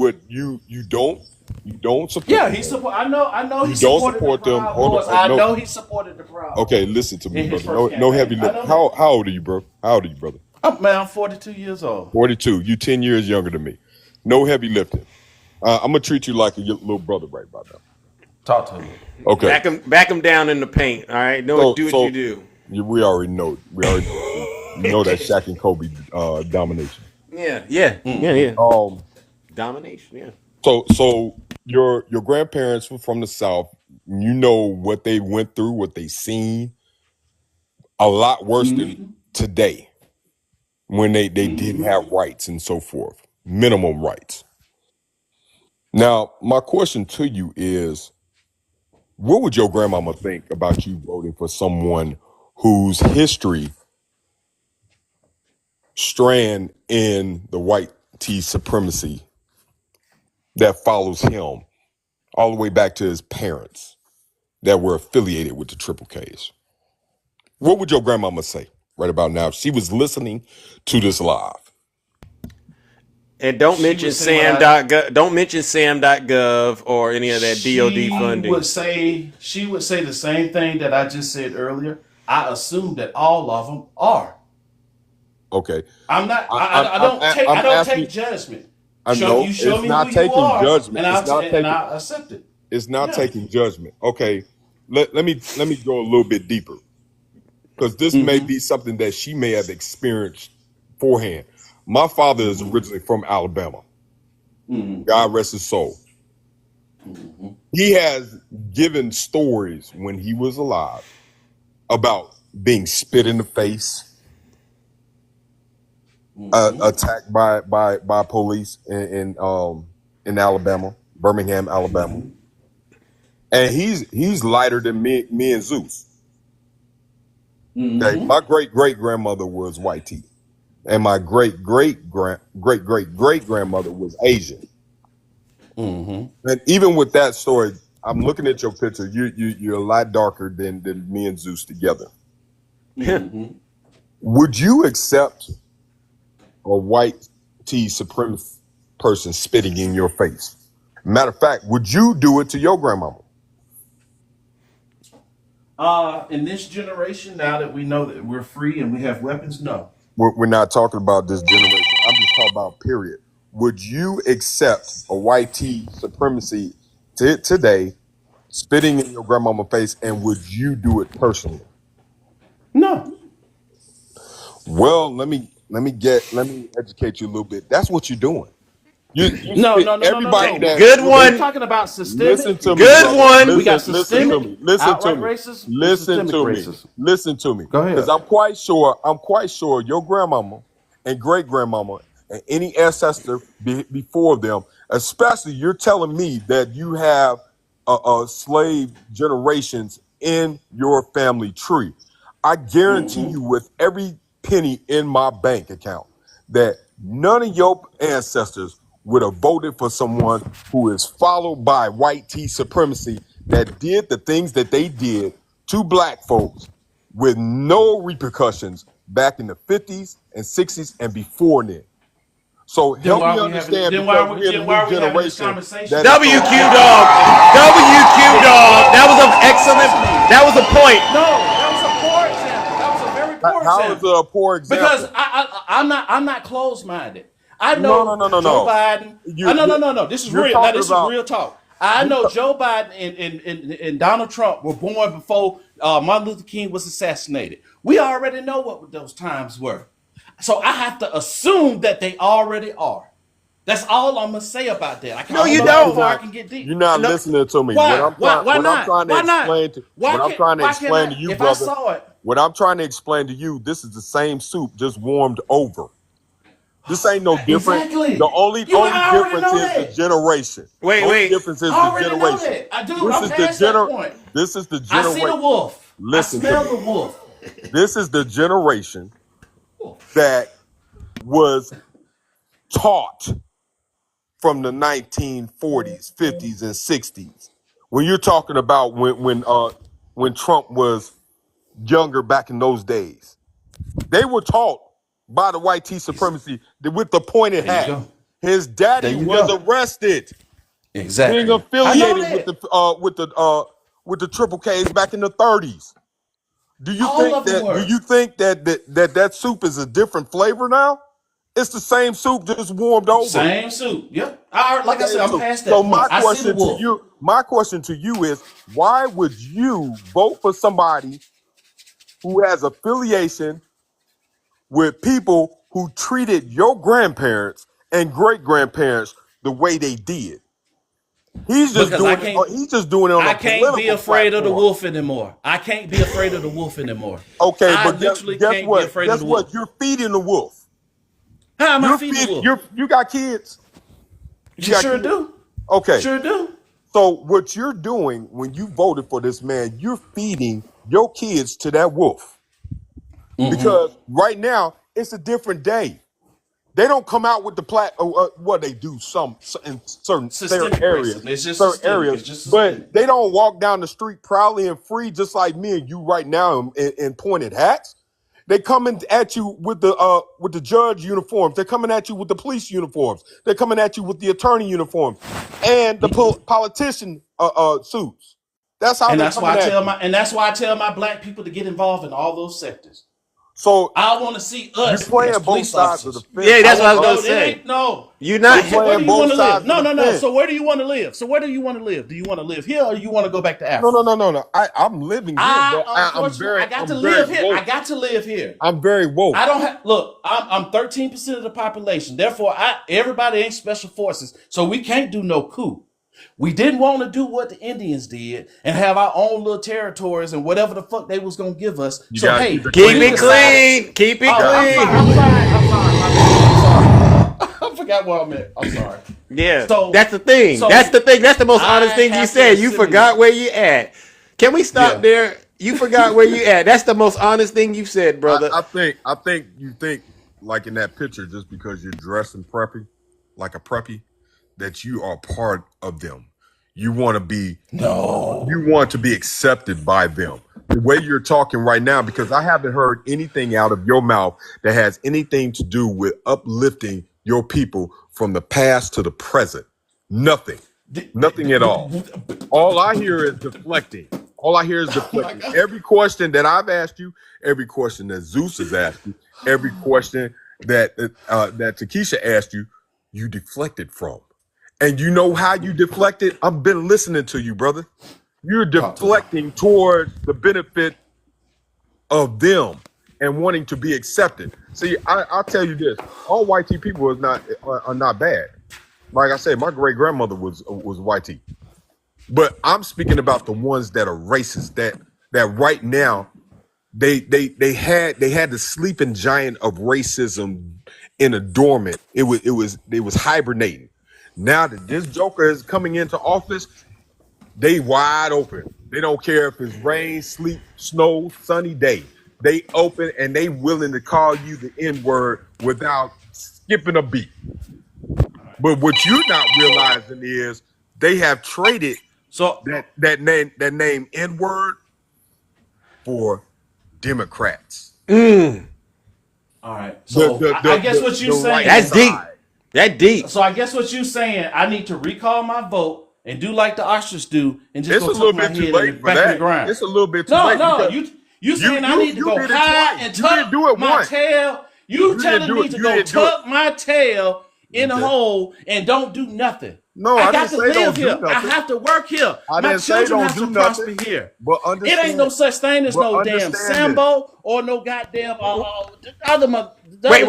don't support Yeah, them. he support. I know he You don't supported support the them. Proud Hold Boys. on, I no. know he supported the Proud Boys. Okay, listen to me, in his brother. first No campaign. heavy I lip. know How old are you, bro? How old are you, brother? Man, I'm 42 years old. 42. You 10 years younger than me. No heavy lifting. I'm gonna treat you like a little brother right about now. Talk to me. Okay. Back him down in the paint. All right. Do what you do. We already know. You know that Shaq and Kobe domination. Yeah. Domination. Yeah. So your grandparents were from the South. You know what they went through, what they seen. A lot worse than today, when they didn't have rights and so forth, minimum rights. Now, my question to you is, what would your grandmama think about you voting for someone whose history strand in the white tea supremacy that follows him all the way back to his parents that were affiliated with the Triple Ks? What would your grandmama say right about now if she was listening to this live? And don't mention Sam.gov. Don't mention Sam.gov or any of that DoD funding. She would say the same thing that I just said earlier. I assume that all of them are. Okay. I'm not. I don't take judgment. I know You show it's me who not you taking are, judgment. and It's not taking. I'll accept it. It's not Yeah. taking judgment. Okay, let me go a little bit deeper because this may be something that she may have experienced beforehand. My father is originally from Alabama. God rest his soul. He has given stories when he was alive about being spit in the face, attacked by police in Alabama, Birmingham, Alabama, and he's lighter than me and Zeus. Okay, my great grandmother was white tea, and my great great grandmother was Asian. And even with that story, I'm looking at your picture. You're a lot darker than me and Zeus together. Would you accept a white tea supremacist person spitting in your face? Matter of fact, would you do it to your grandmama? In this generation, now that we know that we're free and we have weapons, no. We're not talking about this generation. I'm just talking about period. Would you accept a white tea supremacy today spitting in your grandmama's face, and would you do it personally? No. Well, let me educate you a little bit. That's what you're doing. You No. everybody that Good We're one. talking about systemic. listen to me, Good brother. one. We got Listen systemic, to me. Listen to outright me. racism, and Listen systemic to me. racism. Listen to me. Go ahead. Because I'm quite sure your grandmama and great grandmama and any ancestor before them, especially you're telling me that you have slave generations in your family tree. I guarantee you with every penny in my bank account that none of your ancestors would have voted for someone who is followed by white tea supremacy that did the things that they did to black folks with no repercussions back in the 50s and 60s and before then. So Then help why me are we having? understand Then why because are we? we're in Then a why new are we having this generation conversation? that is so WQ dog. WQ dog. That was an excellent. That was a point. No, that was a poor example. That was a very poor how is example. it a poor example? Because I'm not closed minded. I No, know no, no, no, Joe no. Biden. No. This is You're real. Now talking this about- is real talk. I know Joe Biden and Donald Trump were born before Martin Luther King was assassinated. We already know what those times were. So I have to assume that they already are. That's all I'm gonna say about that. I No, you know don't. how far I can get deep. You're not No. listening to me. Why? What I'm Why not? trying to Why not? explain to Why what I'm can't- trying to why explain can't to I? you, If brother. I saw it, What I'm trying to explain to you, this is the same soup just warmed over. This ain't no different. exactly. The only I already difference know is the that. generation. Wait, The only wait. difference is I the already know generation. that. I do. This I'm is the past that point. This is the I see the generation. wolf. Listen I smell to the me. wolf. This is the generation that was taught from the 1940s, 50s, and 60s. When you're talking about when Trump was younger back in those days, they were taught by the white tea supremacy with the pointed There you hat. go. His daddy There you was go. arrested, Exactly. being I know affiliated that. with the Triple K's back in the 30s. Do you All think of them that? Do were. you think that soup is a different flavor now? It's the same soup, just warmed over. Same suit. Yep. Like I said, I'm past that So point. I see the wolf. my question to you is, why would you vote for somebody who has affiliation with people who treated your grandparents and great grandparents the way they did? He's just Because I doing it. can't. He's just doing it on I a can't be political afraid of the platform. wolf anymore. I can't be afraid of the wolf anymore. Okay, I but literally guess can't be what? afraid of Guess the what? wolf. You're feeding the wolf. How am I You're feeding the feeding. wolf? You got kids. You got Sure kids? do. Okay. Sure do. So what you're doing when you voted for this man, you're feeding your kids to that wolf. Because right now it's a different day. They don't come out with the what they do in certain Systemic areas, racism. It's just certain systemic. areas, It's just but systemic. they don't walk down the street proudly and free just like me and you right now in pointed hats. They coming at you with the judge uniforms. They're coming at you with the police uniforms. They're coming at you with the attorney uniforms and the politician suits. That's how And they're that's why coming at you. and that's why I tell my black people to get involved in all those sectors. So I want to see you're us playing as both police sides of the officers. fence. Yeah, that's what I was No, gonna say. no. You Where not. do you Playing want both to live? sides of the No. fence. So where do you want to live? So where do you want to live? Do you want to live here or you want to go back to Africa? No. I'm living here, but Unfortunately, I got to live here. woke. I got to live here. I'm very woke. I don't have look. I'm 13% of the population. Therefore, everybody ain't special forces, so we can't do no coup. We didn't want to do what the Indians did and have our own little territories and whatever the fuck they was gonna give us. You So gotta hey, keep it Keep we it decided- clean. Keep it Oh, clean. I'm sorry. I forgot where I'm at. I'm sorry. Yeah, So- that's the thing. so That's the thing. That's the most I honest thing you have said. to You assimilate. forgot where you at. Can we stop Yeah. there? You forgot where you at. That's the most honest thing you said, brother. I think you think like in that picture, just because you're dressing preppy, like a preppy, that you are part of them. You want to be accepted by them. The way you're talking right now, because I haven't heard anything out of your mouth that has anything to do with uplifting your people from the past to the present. Nothing. Nothing at all. All I hear is deflecting. Every question that I've asked you, every question that Zeus has asked you, every question that Takesha asked you, you deflected from. And you know how you deflected? I've been listening to you, brother. You're deflecting towards the benefit of them and wanting to be accepted. See, I'll tell you this: all white people are not bad. Like I said, my great grandmother was white. But I'm speaking about the ones that are racist. That right now they had the sleeping giant of racism in a dormant. It was hibernating. Now that this joker is coming into office, they wide open. They don't care if it's rain, sleet, snow, sunny day. They open and they willing to call you the N-word without skipping a beat. But what you're not realizing is they have traded that name N-word for Democrats. All right. So I guess what you're saying. That's deep. That deep. So I guess what you're saying, I need to recall my vote and do like the ostrich do and just It's go a little tuck my bit too head late in the for back of the that. ground. It's a little bit too No, late. no, because you saying I need to go did it high twice. and You tuck didn't do it my once. tail. You telling me to go tuck my tail in a hole and don't do nothing. No, I I got didn't to say live don't do here. I nothing. have to work here. I My didn't say children don't have do to nothing. prosper here. But It understand, ain't no such thing as no damn Sambo or no goddamn other Wait.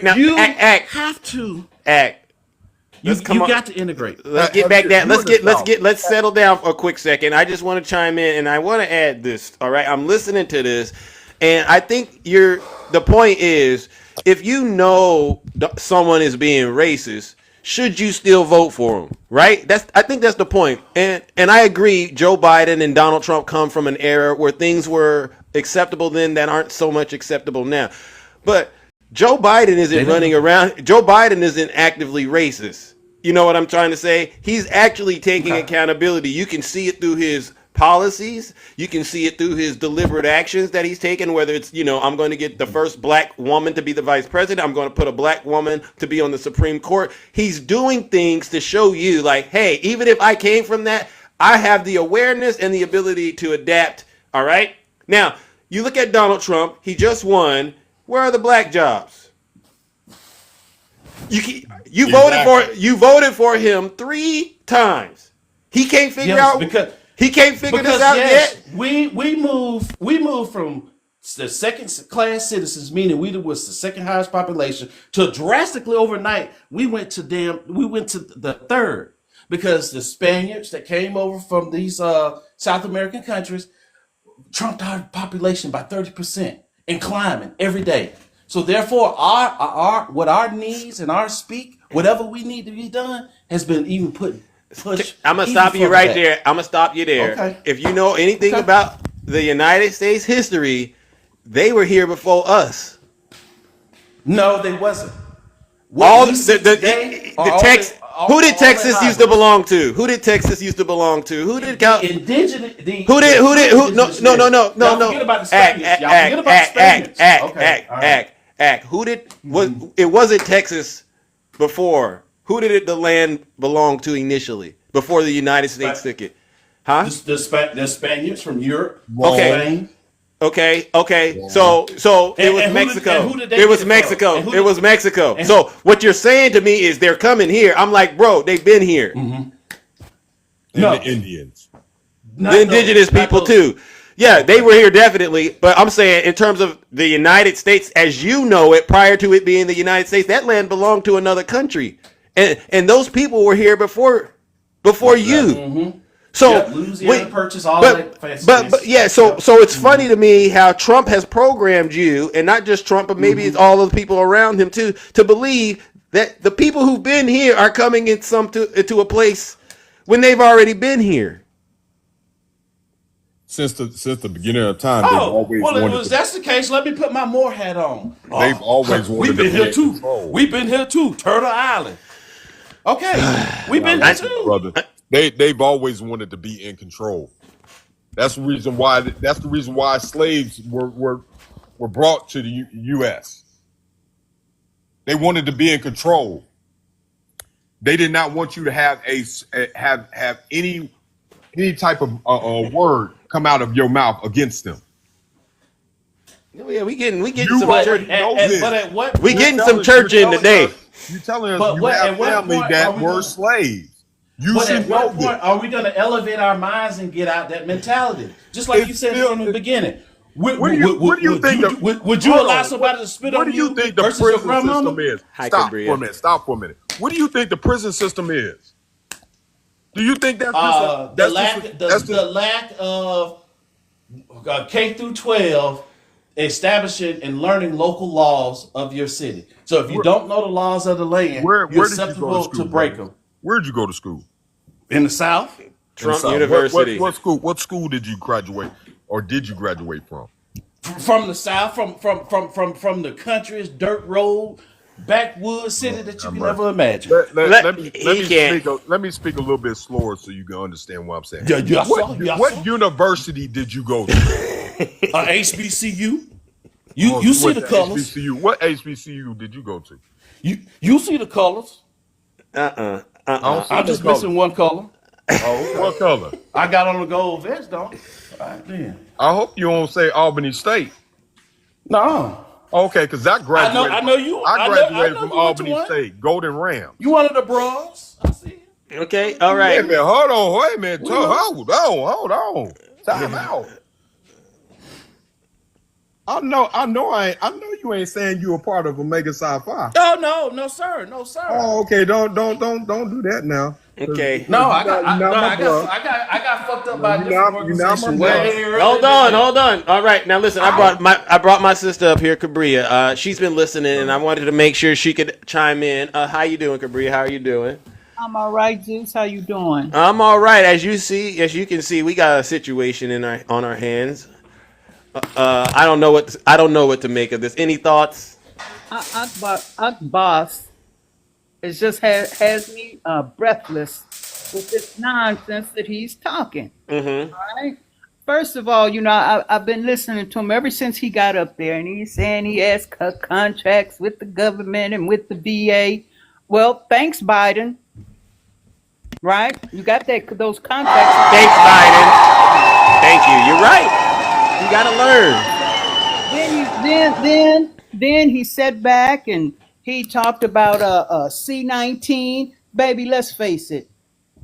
Now, you act. have to Act. You come on. got to integrate. Let's get back that. Let's settle down for a quick second. I just want to chime in and I want to add this. All right, I'm listening to this, and I think the point is, if you know someone is being racist, should you still vote for him? Right? I think that's the point. And I agree. Joe Biden and Donald Trump come from an era where things were acceptable then that aren't so much acceptable now. But Joe Biden isn't running around. Joe Biden isn't actively racist. You know what I'm trying to say? He's actually taking accountability. You can see it through his policies. You can see it through his deliberate actions that he's taken, whether it's, I'm going to get the first black woman to be the vice president. I'm going to put a black woman to be on the Supreme Court. He's doing things to show you like, hey, even if I came from that, I have the awareness and the ability to adapt. All right. Now, you look at Donald Trump. He just won. Where are the black jobs? You voted for him 3 times. He can't figure this out yet. We moved from the second class citizens, meaning we was the second highest population, to drastically overnight we went to the third, because the Spaniards that came over from these South American countries trumped our population by 30% and climbing every day. So therefore, our needs and our speak, whatever we need to be done, has been even pushed. I'm gonna stop you right there. I'm gonna stop you there. Okay. If you know anything about the United States history, they were here before us. No, they wasn't. Who did Texas used to belong to? Who did Texas used to belong to? Who did indigenous? No. Forget about the Spaniards. Y'all forget about the Spaniards. It wasn't Texas before. Who did the land belong to initially before the United States took it? Huh? The Spaniards from Europe. Okay. Spain. Okay. Wow. So it was And Mexico. who did they It was get it from? Mexico. And who It was Mexico. and So what you're saying to me is they're coming here. I'm like, bro, they've been here. And No, the Indians. The indigenous people too. Yeah, they were here definitely. But I'm saying in terms of the United States as you know it, prior to it being the United States, that land belonged to another country, and those people were here before you. So Yep, Louisiana Purchase, all but that but yeah, so it's funny to me how Trump has programmed you, and not just Trump, but maybe it's all of the people around him too, to believe that the people who've been here are coming into a place when they've already been here. Since the beginning of time, they've Oh, always well, wanted if that's the case, let me put my Moore hat on. they've always wanted We've to been be here in too. control. We've been here too. Turtle Island. Okay, we've been here too. Brother. They've always wanted to be in control. That's the reason why. That's the reason why slaves were brought to the U.S. They wanted to be in control. They did not want you to have have any type of word come out of your mouth against them. Yeah, we getting You some already church. know this. But at what We point, getting some church in today. You're telling us But you what- have at what family point that are we were gonna- slaves. You but should at know what point this. are we going to elevate our minds and get out that mentality? Just like It's you said still- from the beginning. What do you think? Would you allow somebody to spit what on do you you think the versus your prison grandmama? system is? Hi, Stop Cabria. for a minute. Stop for a minute. What do you think the prison system is? Do you think that's just The lack of K through 12 establishing and learning local laws of your city. So if you don't know the laws of the land, where you're did you go to susceptible school? to break brother? them. Where'd you go to school? In the South, Trump South. University. What school? What school did you graduate, or did you graduate from? from the South, from the country's dirt road, backwoods city that you can never imagine. Let me speak a little bit slower so you can understand what I'm saying. Yeah, yes, sir. What university did you go to? HBCU. You see the colors. HBCU. What HBCU did you go to? You see the colors. I'm just missing one color. Oh, what color? I got on the gold vest, don't I? All right, then. I hope you don't say Albany State. No. Okay, because I graduated. I know you. I graduated from you went to Albany one. State, Golden Ram. You one of the bros. I see. Okay, all Wait right. a minute, hold on, wait a minute. Hold on. Time out. I know you ain't saying you a part of Omega Psi Phi. Oh no, sir, no sir. Oh, okay. Don't do that now. Okay. No, I You're not my bro. got fucked up by a You're different not my organization. bro. way early Hold than on. that. All right, now listen. I brought my sister up here, Cabria. She's been listening, and I wanted to make sure she could chime in. How you doing, Cabria? How are you doing? I'm all right, Zeus. How you doing? I'm all right. As you can see, we got a situation on our hands. I don't know what to make of this. Any thoughts? Boss, it just has me breathless with this nonsense that he's talking. Mm-hmm. Right? First of all, I've been listening to him ever since he got up there, and he's saying he has cut contracts with the government and with the VA. Well, thanks, Biden. Right? You got those contracts. Thanks, Biden. Thank you. You're right. You gotta learn. Then he sat back and he talked about C-19. Baby, let's face it.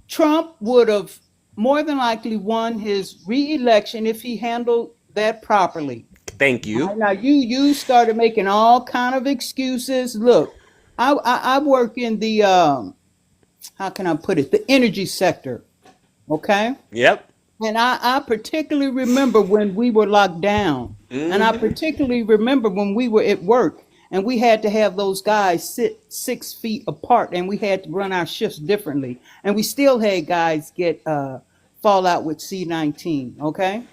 Trump would have more than likely won his re-election if he handled that properly. Thank you. Now you started making all kind of excuses. Look, I work in the how can I put it? The energy sector. Okay? Yep. And I particularly remember when we were locked down. Mm-hmm. And I particularly remember when we were at work and we had to have those guys sit 6 feet apart and we had to run our shifts differently. And we still had guys get fall out with C-19, okay?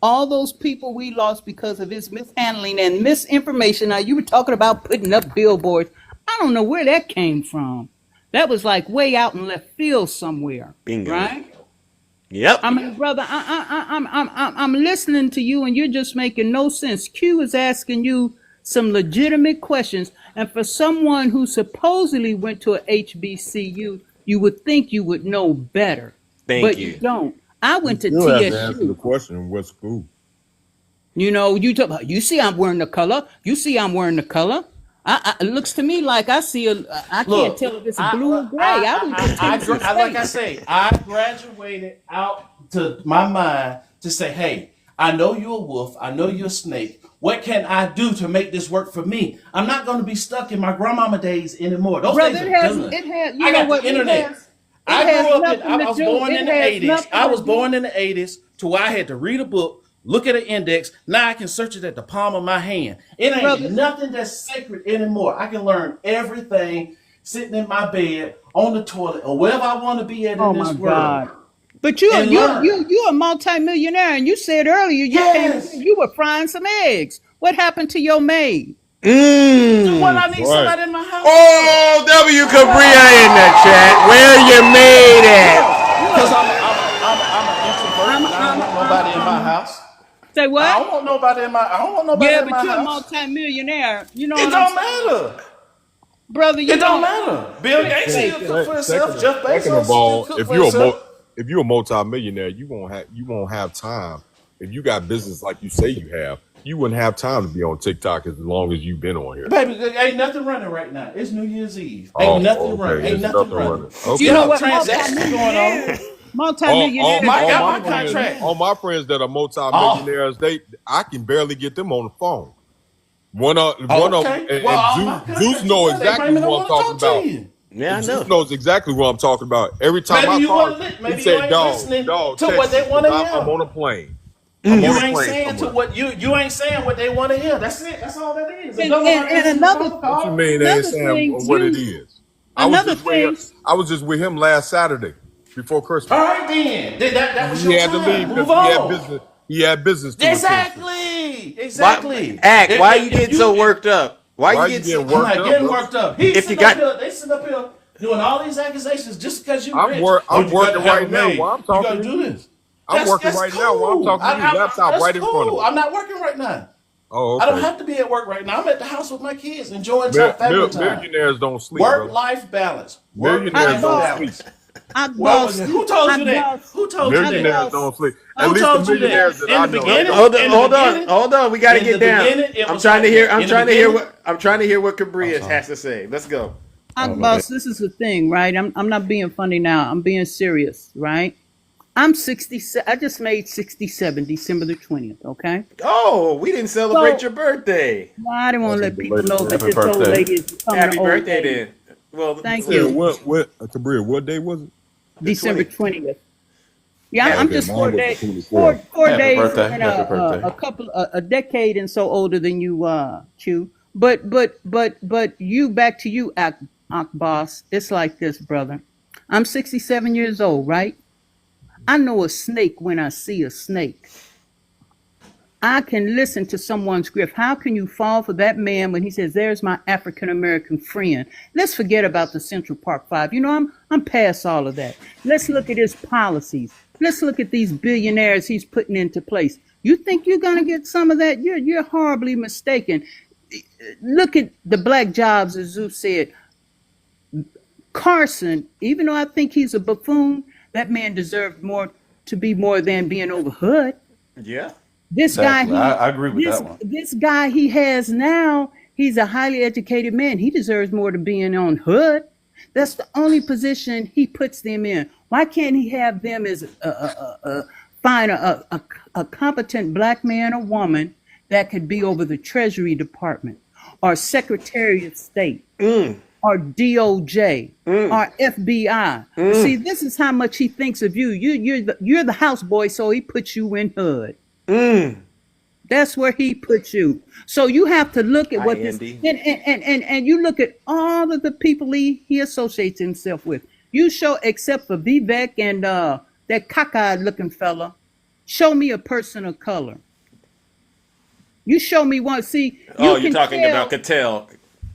All those people we lost because of his mishandling and misinformation. Now, you were talking about putting up billboards. I don't know where that came from. That was like way out in left field somewhere. Bingo. Right? Yep. I mean, brother, I'm listening to you, and you're just making no sense. Q is asking you some legitimate questions, and for someone who supposedly went to a HBCU, you would think you would know better. Thank but you. you don't. I went to You have to answer TSU. the question. What school? You know, you see I'm wearing the color. You see I'm wearing the color. It looks to me like I see I can't Look, tell if it's blue or gray. I was in Tennessee like I State. say, I graduated out to my mind to say, hey, I know you're a wolf. I know you're a snake. What can I do to make this work for me? I'm not going to be stuck in my grandmama days anymore. Those Brother, days are done. it has, you I know got what? the internet. It I has grew up in, nothing I to was do. born It in the has 80s. nothing I to was do. born in the 80s to where I had to read a book, look at an index. Now I can search it at the palm of my hand. It ain't Brother, nothing that's sacred anymore. I can learn everything sitting in my bed, on the toilet, or wherever I want to be at oh in my this world. God. But you're And you learn. you you're a multimillionaire, and you said earlier you came in Yes. here, you were frying some eggs. What happened to your maid? Do what I need Right. somebody in my house for. Oh, W. Cabria in the chat. Where you made Yeah. at? Because Look, I'm an introvert and I don't want nobody in my house. say I what? don't want nobody in my Yeah, in but my you're a house. multimillionaire. You know It what I'm don't saying? matter. Brother, It don't matter. Bill Gates say still this. cook for himself. Jeff Second Bezos of still all, cook for himself. if you're a multimillionaire, you won't have time. If you got business like you say you have, you wouldn't have time to be on TikTok as long as you've been on here. Baby, ain't nothing running right now. It's New Year's Eve. Oh, Ain't nothing okay. running. Ain't There's nothing running. Okay. You know what? Transactions going on. Multimillionaires. My contract. All my friends that are multimillionaires, I can barely get them on the phone. One of them, and Zeus knows exactly what I'm talking about. Yeah, I Zeus know. knows exactly what I'm talking about. Every time Maybe I you call, maybe he said, you ain't "Dog, listening dog, to text what they me, want to 'cause hear. I'm on a plane. You ain't saying to what you ain't saying what they want to hear. That's it. That's all that is. And another What you mean they ain't saying what it is? I was just with him last Saturday before Christmas. All right, then. That was He your had to leave time. because Move he had on. business. He had business to attend to. Exactly. Why you getting so worked up? Why you getting I'm worked not up? getting Brother? worked up. They sit up here doing all these accusations just because you rich. I'm You got to working have right a now maid. while I'm You talking got to to do you. this. I'm working right now while I'm talking to you. Laptop That's right in front of me. I'm not working right now. Oh, okay. I don't have to be at work right now. I'm at the house with my kids, enjoying family time. Millionaires don't sleep, Work-life balance. Millionaires don't sleep. Who told you that? Who told you that? Millionaires don't sleep. At Who least told the you that? millionaires that In I the know. beginning, Hold on. We got to get down. I'm trying to hear. I'm trying to hear what Cabria has to say. Let's go. Boss, this is the thing, right? I'm not being funny now. I'm being serious, right? I'm 67. I just made 67, December the 20th. Okay. Oh, we didn't celebrate your birthday. Well, I didn't want to let people know that this old lady is becoming Happy an old birthday, lady. then. Well, Thank you. Cabria, what day was it? December 20th. Yeah, I'm just 4 days. Happy Four days birthday. and Happy birthday. a decade and so older than you, Q. But you back to you, Boss. It's like this, brother. I'm 67 years old, right? I know a snake when I see a snake. I can listen to someone's grief. How can you fall for that man when he says, "There's my African American friend"? Let's forget about the Central Park Five. You know, I'm past all of that. Let's look at his policies. Let's look at these billionaires he's putting into place. You think you're gonna get some of that? You're horribly mistaken. Look at the black jobs, as Zeus said. Carson, even though I think he's a buffoon, that man deserved more to be more than being over hood. Yeah. This Exactly. guy, I agree with that one. This guy he has now, he's a highly educated man. He deserves more to being on hood. That's the only position he puts them in. Why can't he have them as find a competent black man or woman that could be over the Treasury Department or Secretary of State? Or DOJ or FBI. See, this is how much he thinks of you. You're the houseboy, so he puts you in hood. That's where he puts you. So you have to look at what this and you look at all of the people he associates himself with. You show, except for Vivek and that cockeyed looking fella, show me a person of color. You show me one. See, you're talking about Cattell.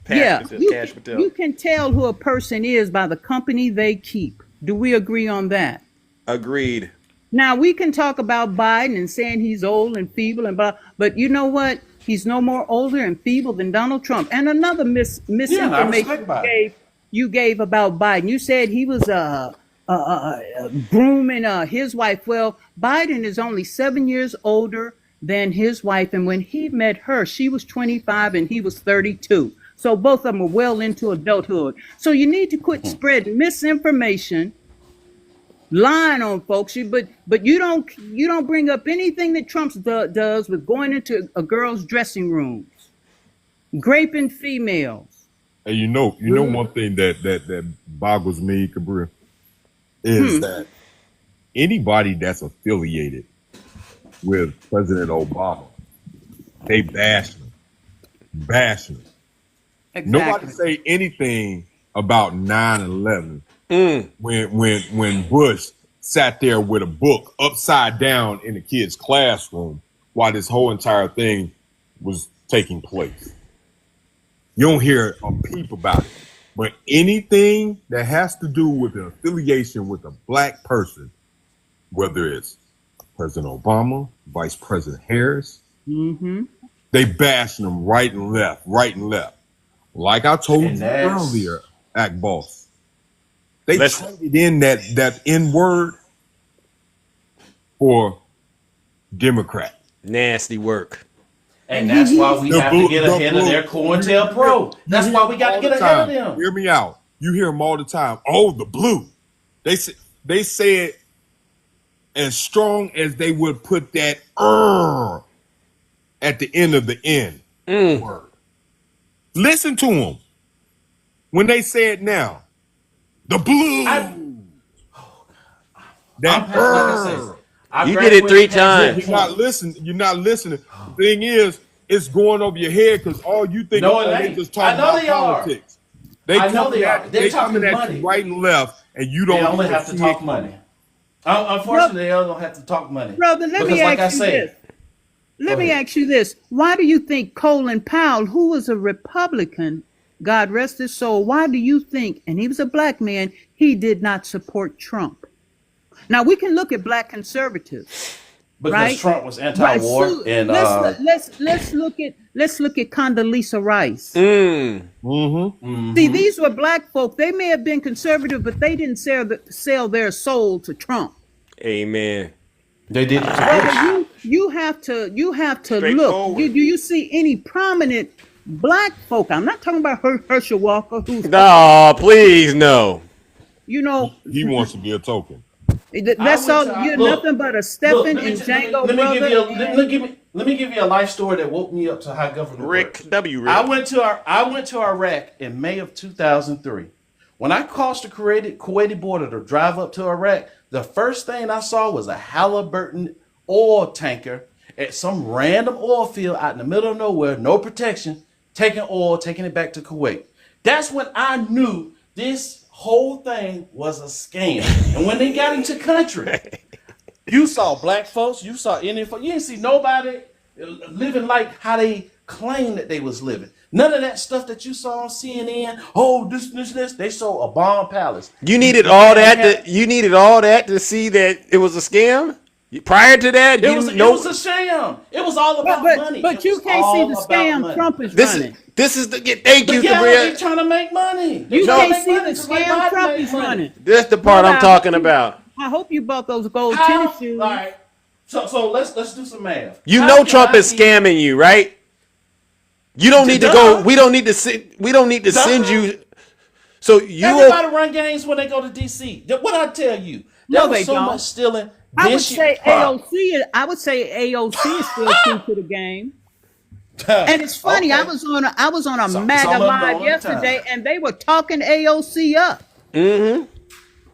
You can tell who a person is by the company they keep. Do we agree on that? Agreed. Now we can talk about Biden and saying he's old and feeble and blah, but you know what? He's no more older and feeble than Donald Trump. And another misinformation you gave about Biden. You said he was grooming his wife. Well, Biden is only 7 years older than his wife. And when he met her, she was 25 and he was 32. So both of them are well into adulthood. So you need to quit spreading misinformation, lying on folks. But you don't bring up anything that Trump does with going into a girl's dressing rooms, raping females. Hey, you know one thing that boggles me, Cabria, is that anybody that's affiliated with President Obama, they bash him. Exactly. Nobody say anything about 9/11 when Bush sat there with a book upside down in the kid's classroom while this whole entire thing was taking place. You don't hear a peep about it. But anything that has to do with an affiliation with a black person, whether it's President Obama, Vice President Harris, they bashing them right and left. Like I told you earlier, Act Boss, they traded in that N-word for Democrat. Nasty work. And that's why we have to get ahead of their COINTELPRO. That's why we got to get ahead of them. Hear me out. You hear them all the time. Oh, the blue. They say it as strong as they would put that at the end of the N word. Listen to them when they say it now. The blue. You did it 3 times. You're not listening. The thing is, it's going over your head because all you think about is just talking about politics. I know they are. They're talking coming money. at you right and left, and you don't. They only have to talk money. Unfortunately, they don't have to talk money. Brother, let me ask you this. Why do you think Colin Powell, who was a Republican, God rest his soul, why do you think, and he was a black man, he did not support Trump? Now we can look at black conservatives. Because right? Trump was anti-war, so and let's look at Condoleezza Rice. See, these were black folk. They may have been conservative, but they didn't sell their soul to Trump. Amen. They did. You have to look. Do you see any prominent black folk? I'm not talking about Herschel Walker. No, please no. You know he wants to be a token. That's all. You're nothing but a Stephen and Django brother. Let me give you a life story that woke me up to how government Rick works. Rick. I went to Iraq in May of 2003. When I crossed the Kuwaiti border to drive up to Iraq, the first thing I saw was a Halliburton oil tanker at some random oil field out in the middle of nowhere, no protection, taking oil, taking it back to Kuwait. That's when I knew this whole thing was a scam. And when they got into country, you saw black folks, you saw Indian folks, you didn't see nobody living like how they claimed that they was living. None of that stuff that you saw on CNN. Oh, this. They saw a bomb palace. You needed all that. You needed all that to see that it was a scam. Prior to that, it was a sham. It was all about money. But you can't see the scam Trump is running. This is the thank you, Cabria. They're trying to make money. You can't see the scam Trump is running. That's the part I'm talking about. I hope you bought those gold tennis shoes. All right. So let's do some math. You know Trump is scamming you, right? You don't need to go. We don't need to send you. So everybody run games when they go to DC. What I tell you? There was so much stealing. I would say AOC is still true to the game. And it's funny, okay. I was on a MAGA Live yesterday, and they were talking AOC up. Mm-hmm.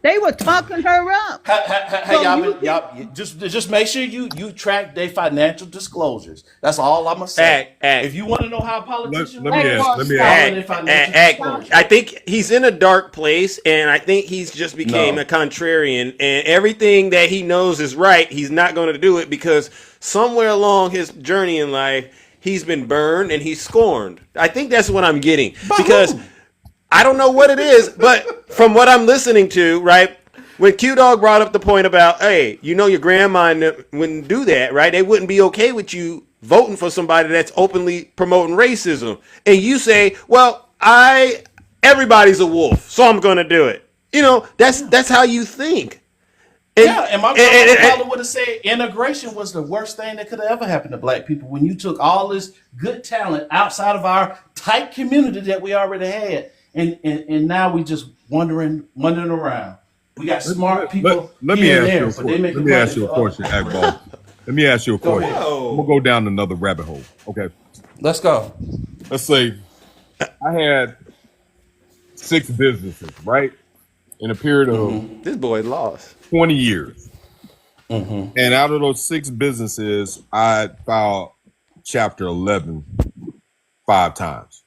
They were talking her up. Hey, y'all, just make sure you track their financial disclosures. That's all I'm gonna say. If you want to know how a politician let me ask. I think he's in a dark place, and I think he's just became a contrarian, and everything that he knows is right, he's not going to do it because somewhere along his journey in life, he's been burned and he's scorned. I think that's what I'm getting because. I don't know what it is, but from what I'm listening to, right, when Q-Dog brought up the point about, hey, you know your grandma wouldn't do that, right? They wouldn't be okay with you voting for somebody that's openly promoting racism. And you say, well, everybody's a wolf, so I'm going to do it. You know, that's how you think. Yeah, and my grandma probably would have said integration was the worst thing that could have ever happened to black people when you took all this good talent outside of our tight community that we already had, and now we just wandering around. We got smart people Let me here and ask you there, a but they question. make Let me ask you a question, Akbar. Let me ask you a Go question. ahead. I'm gonna go down another rabbit hole. Okay. Let's go. Let's say I had 6 businesses, right? In a period of This boy lost 20 years. And out of those 6 businesses, I filed Chapter 11 5 times.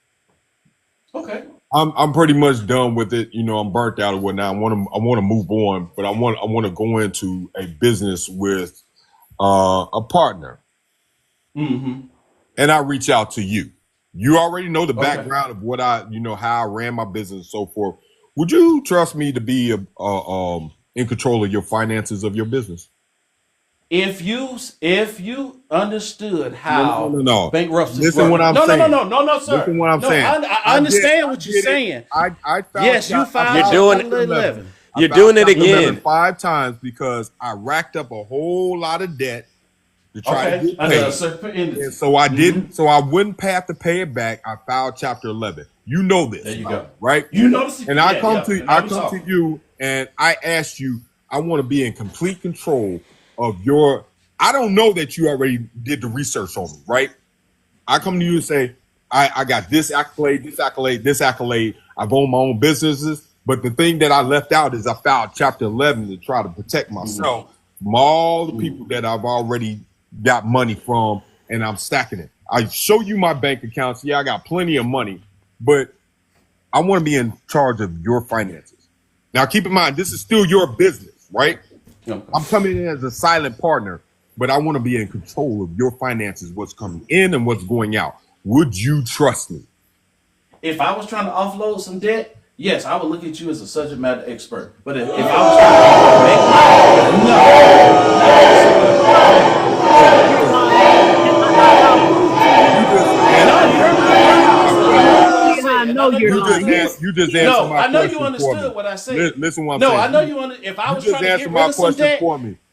Okay. I'm pretty much done with it. You know, I'm burnt out or whatnot. I want to move on, but I want to go into a business with a partner. And I reach out to you. You already know the background of what how I ran my business and so forth. Would you trust me to be in control of your finances of your business? If you understood how No. bankruptcy Listen what I'm saying. No, sir. Listen what I'm No, saying. I understand what you're saying. I filed Yes, you filed You're doing it. Chapter 11. You're doing it again. 5 times because I racked up a whole lot of debt to try to get paid. And so I didn't. So I wouldn't have to pay it back. I filed Chapter 11. You know this. There you go. Right? You know this. And I come to you and I ask you, I want to be in complete control of your. I don't know that you already did the research on me, right? I come to you and say, I got this accolade, this accolade, this accolade. I've owned my own businesses. But the thing that I left out is I filed Chapter 11 to try to protect myself from all the people that I've already got money from, and I'm stacking it. I show you my bank accounts. Yeah, I got plenty of money, but I want to be in charge of your finances. Now, keep in mind, this is still your business, right? I'm coming in as a silent partner, but I want to be in control of your finances, what's coming in and what's going out. Would you trust me? If I was trying to offload some debt, yes, I would look at you as a subject matter expert. But if I was trying to I know you're lying. You just answered my question. I know you understood what I said. Listen, what I'm saying. No, I know you understood. If I was trying to get rid of some debt,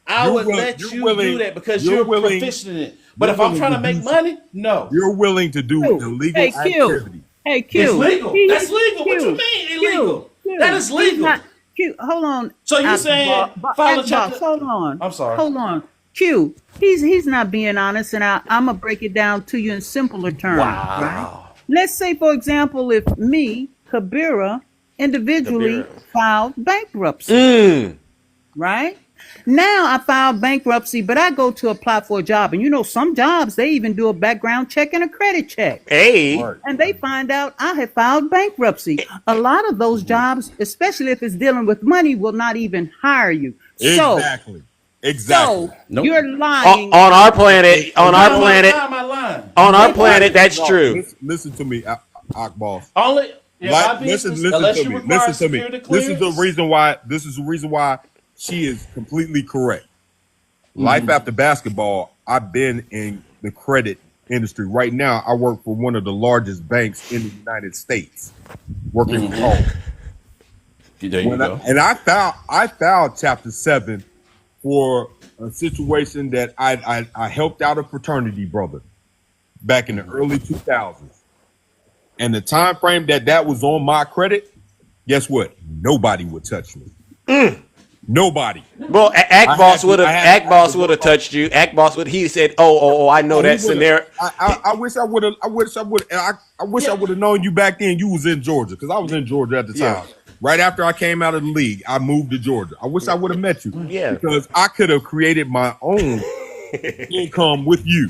I would let you do that because you're proficient in it. But if I'm trying to make money, no. You're willing to do illegal activity. Hey, Q. It's legal. That's legal. What you mean illegal? That is legal. Q, hold on. So you saying follow chapter? Hold on. I'm sorry. Hold on. Q, he's not being honest, and I'm gonna break it down to you in simpler terms. Wow. Right? Let's say, for example, if me, Kabira, individually filed bankruptcy, right? Now I filed bankruptcy, but I go to apply for a job, and you know some jobs they even do a background check and a credit check. Hey, and they find out I have filed bankruptcy. A lot of those jobs, especially if it's dealing with money, will not even hire you. Exactly. So you're lying on our planet. On our planet, that's true. Listen to me, Akbar. Only listen to me. This is the reason why. This is the reason why she is completely correct. Life after basketball. I've been in the credit industry. Right now, I work for one of the largest banks in the United States, working from home. There you go. I filed Chapter 7 for a situation that I helped out a fraternity brother back in the early 2000s. And the time frame that was on my credit, guess what? Nobody would touch me. Nobody. Well, Akboss would have touched you. Akboss would. He said, "Oh, I know that scenario." I wish I would have. I wish I would have known you back then. You was in Georgia because I was in Georgia at the time. Right after I came out of the league, I moved to Georgia. I wish I would have met you. Yeah. Because I could have created my own income with you.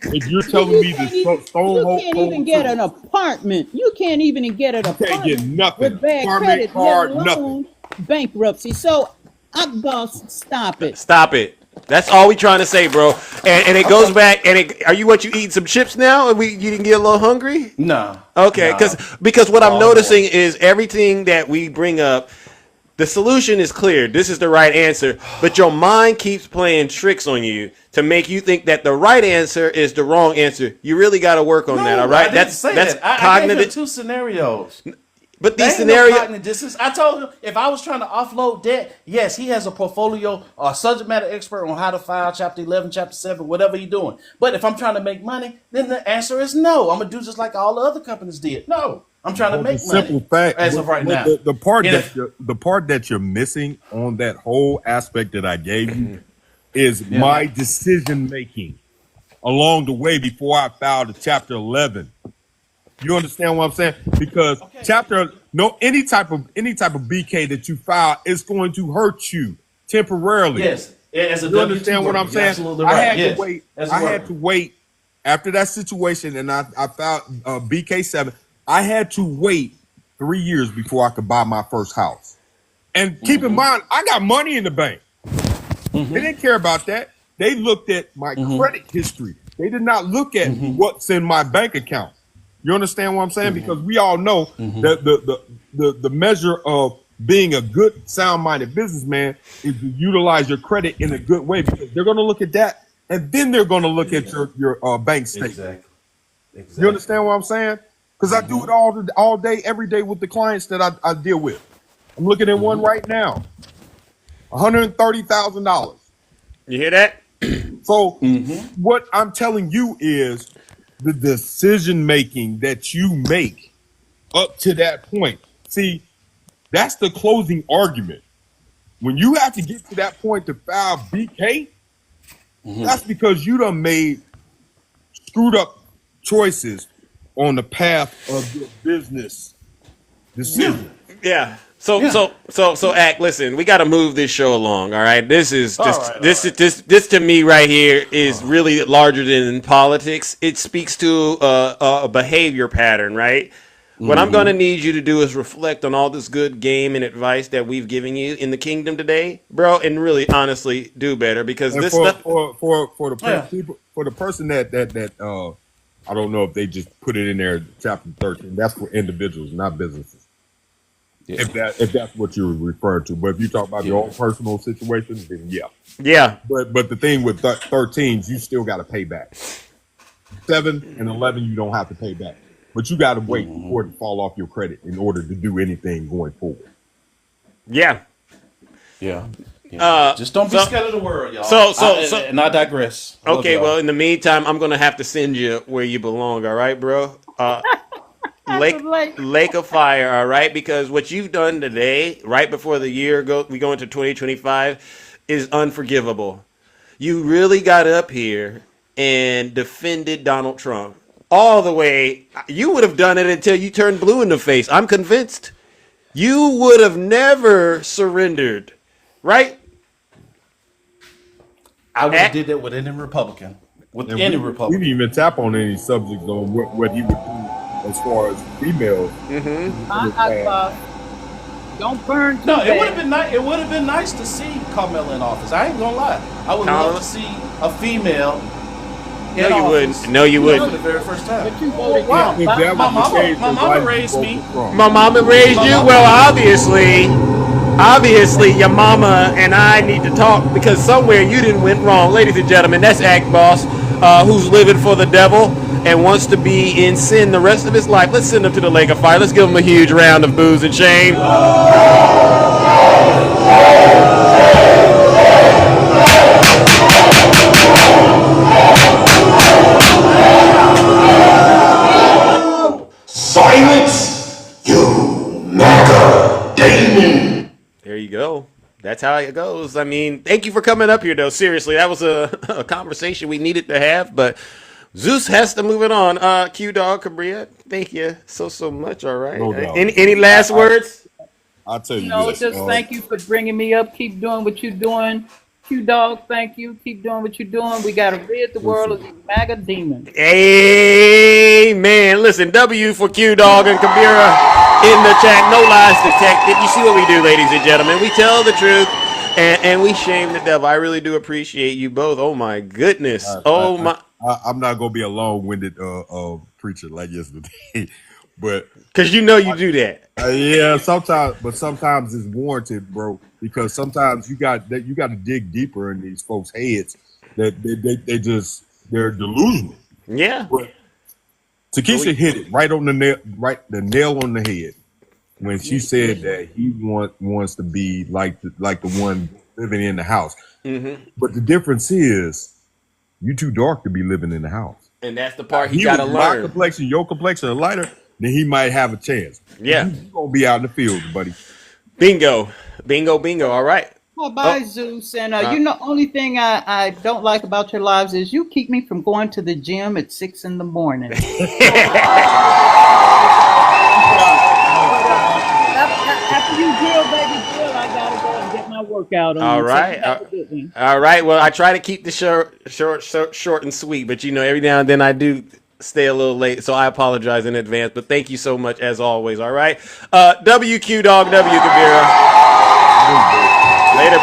If you're telling me this you can't even get an apartment. You can't even get an apartment. Can't get nothing. With bad credit, let alone bankruptcy. So, Akboss, stop it. Stop it. That's all we trying to say, bro. And it goes back. And are you eating some chips now? And you didn't get a little hungry? No. Okay, because what I'm noticing is everything that we bring up, the solution is clear. This is the right answer, but your mind keeps playing tricks on you to make you think that the right answer is the wrong answer. You really got to work on that. All right, that's cognitive. I gave you 2 scenarios. But There these ain't no scenarios. cognitive dissonance. I told him if I was trying to offload debt, yes, he has a portfolio or a subject matter expert on how to file Chapter 11, Chapter 7, whatever he's doing. But if I'm trying to make money, then the answer is no. I'm going to do just like all the other companies did. No, I'm trying to The make simple money fact, as of right now. the part And that if, the part that you're missing on that whole aspect that I gave you is my decision making along the way before I filed the Chapter 11. You understand what I'm saying? Because any type of BK that you file is going to hurt you temporarily. yes, as a You W2 understand what worker, I'm you're saying? absolutely I right. had Yes, to wait. as a I worker. had to wait after that situation, and I filed BK7. I had to wait 3 years before I could buy my first house. And keep in mind, I got money in the bank. They didn't care about that. They looked at my credit history. They did not look at what's in my bank account. You understand what I'm saying? Because we all know that the measure of being a good, sound-minded businessman is to utilize your credit in a good way, because they're going to look at that, and then they're going to look at your bank statement. Exactly. You understand what I'm saying? Because I do it all day, every day with the clients that I deal with. I'm looking at one right now, $130,000. You hear that? So what I'm telling you is the decision making that you make up to that point. See, that's the closing argument. When you have to get to that point to file BK, that's because you done made screwed up choices on the path of your business decision. Yeah. So, Act. Listen, we got to move this show along. All right. This is just this to me right here is really larger than politics. It speaks to a behavior pattern, right? What I'm going to need you to do is reflect on all this good game and advice that we've given you in the kingdom today, bro, and really, honestly, do better, because And this stuff. for the people, for the person that I don't know if they just put it in there, chapter 13. That's for individuals, not businesses. Yeah. If that's what you're referring to, but if you talk about your own personal situations, then yeah. Yeah. But the thing with 13s, you still got to pay back. 7 and 11, you don't have to pay back, but you got to wait for it to fall off your credit in order to do anything going forward. Yeah. Yeah. Just don't be scared of the world, y'all. And I digress. Okay, well, in the meantime, I'm gonna have to send you where you belong. All right, bro. Lake of Fire. All right, because what you've done today, right before the year we go into 2025, is unforgivable. You really got up here and defended Donald Trump all the way. You would have done it until you turned blue in the face. I'm convinced. You would have never surrendered, right? I would have did that with any Republican. We didn't even tap on any subjects on what he would do as far as females. Don't burn too No, bad. it would have been nice. It would have been nice to see Carmela in office. I ain't gonna lie. I would love to see a female. No, you wouldn't. No, you wouldn't. For the very first time. But you voted Wow. yes. My mama raised me. My mama raised you? Well, obviously, your mama and I need to talk, because somewhere you didn't went wrong. Ladies and gentlemen, that's Act Boss, who's living for the devil and wants to be in sin the rest of his life. Let's send him to the lake of fire. Let's give him a huge round of booze and shame. Silence, you MAGA demon! There you go. That's how it goes. I mean, thank you for coming up here, though. Seriously, that was a conversation we needed to have, but Zeus has to move it on. Q Dog, Cabria, thank you so much. All right. No doubt. Any last words? I'll tell you No, this. just thank you for bringing me up. Keep doing what you're doing. Q-Dog, thank you. Keep doing what you're doing. We got to rid the world of these MAGA demons. Amen. Listen, W for Q Dog and Kabira in the chat. No lies detected. You see what we do, ladies and gentlemen. We tell the truth and we shame the devil. I really do appreciate you both. Oh, my goodness. I'm not going to be a long-winded preacher like yesterday, but because you know you do that. Yeah, sometimes it's warranted, bro. Because sometimes you got to dig deeper in these folks' heads that they're delusional. Yeah. But Takesha hit it right on the nail on the head. when she said that he wants to be like the one living in the house. Mm-hmm. But the difference is, you too dark to be living in the house. And that's the part he He got to was my learn. complexion, your complexion, or lighter, then he might have a chance. Yeah. You gonna be out in the field, buddy. Bingo. Bingo, bingo. All right. Well, bye, Zeus. And you know, only thing I don't like about your lives is you keep me from going to the gym at 6 in the morning. After you drill, baby, drill, I gotta go and get my workout on. All right. All right. Well, I try to keep the short and sweet, but you know, every now and then I do stay a little late, so I apologize in advance. But thank you so much as always. All right. WQ Dog W Kabira. Later.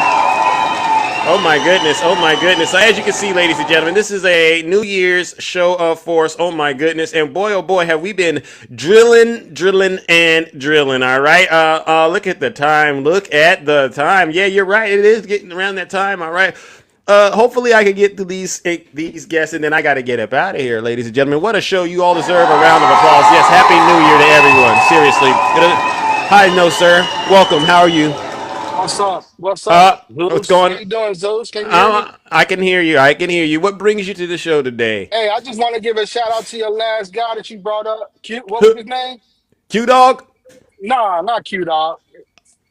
Oh my goodness. Oh my goodness. So as you can see, ladies and gentlemen, this is a New Year's show of force. Oh my goodness. And boy, oh boy, have we been drilling. All right. Look at the time. Look at the time. Yeah, you're right. It is getting around that time. All right. Hopefully I can get to these guests, and then I got to get up out of here, ladies and gentlemen. What a show. You all deserve a round of applause. Yes, Happy New Year to everyone. Seriously. Hi, no, sir. Welcome. How are you? What's up? What's up? What's Zeus? going How you doing, Zeus? Can you hear me? I can hear you. I can hear you. What brings you to the show today? Hey, I just want to give a shout out to your last guy that you brought up. Q, what was his name? Q Dog? Nah, not Q Dog.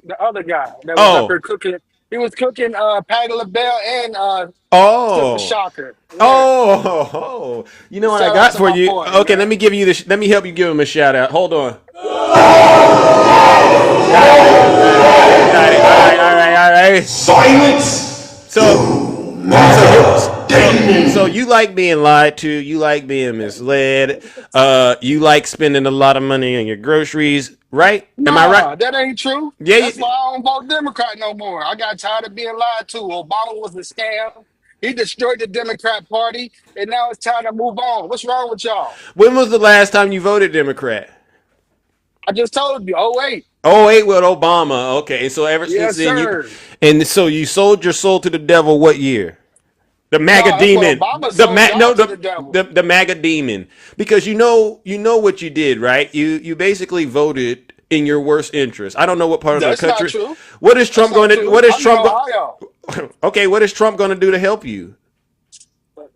The other guy that was up Oh. here cooking. He was cooking Patti LaBelle and Silver Oh. Shocker. Yeah. Oh. You know what I Shout out got to for my you? boy, Okay, let man. me give you this. Let me help you give him a shout out. Hold on. All right. Silence. So you like being lied to, you like being misled, you like spending a lot of money on your groceries, right? Am I right? Nah, that ain't true. Yeah. That's why I don't vote Democrat no more. I got tired of being lied to. Obama was a scam. He destroyed the Democrat Party, and now it's time to move on. What's wrong with y'all? When was the last time you voted Democrat? I just told you. Oh wait. Oh, 08 with Obama. Okay, so ever since Yes, then sir. you sold your soul to the devil. What year? The No, MAGA that's what demon. Obama sold y'all to the devil. The MAGA demon. Because you know what you did, right? You basically voted in your worst interest. I don't know what part of the That's not country. true. What is That's Trump going not to? true. What is I'm in Trump? Ohio. Okay, what is Trump going to do to help you?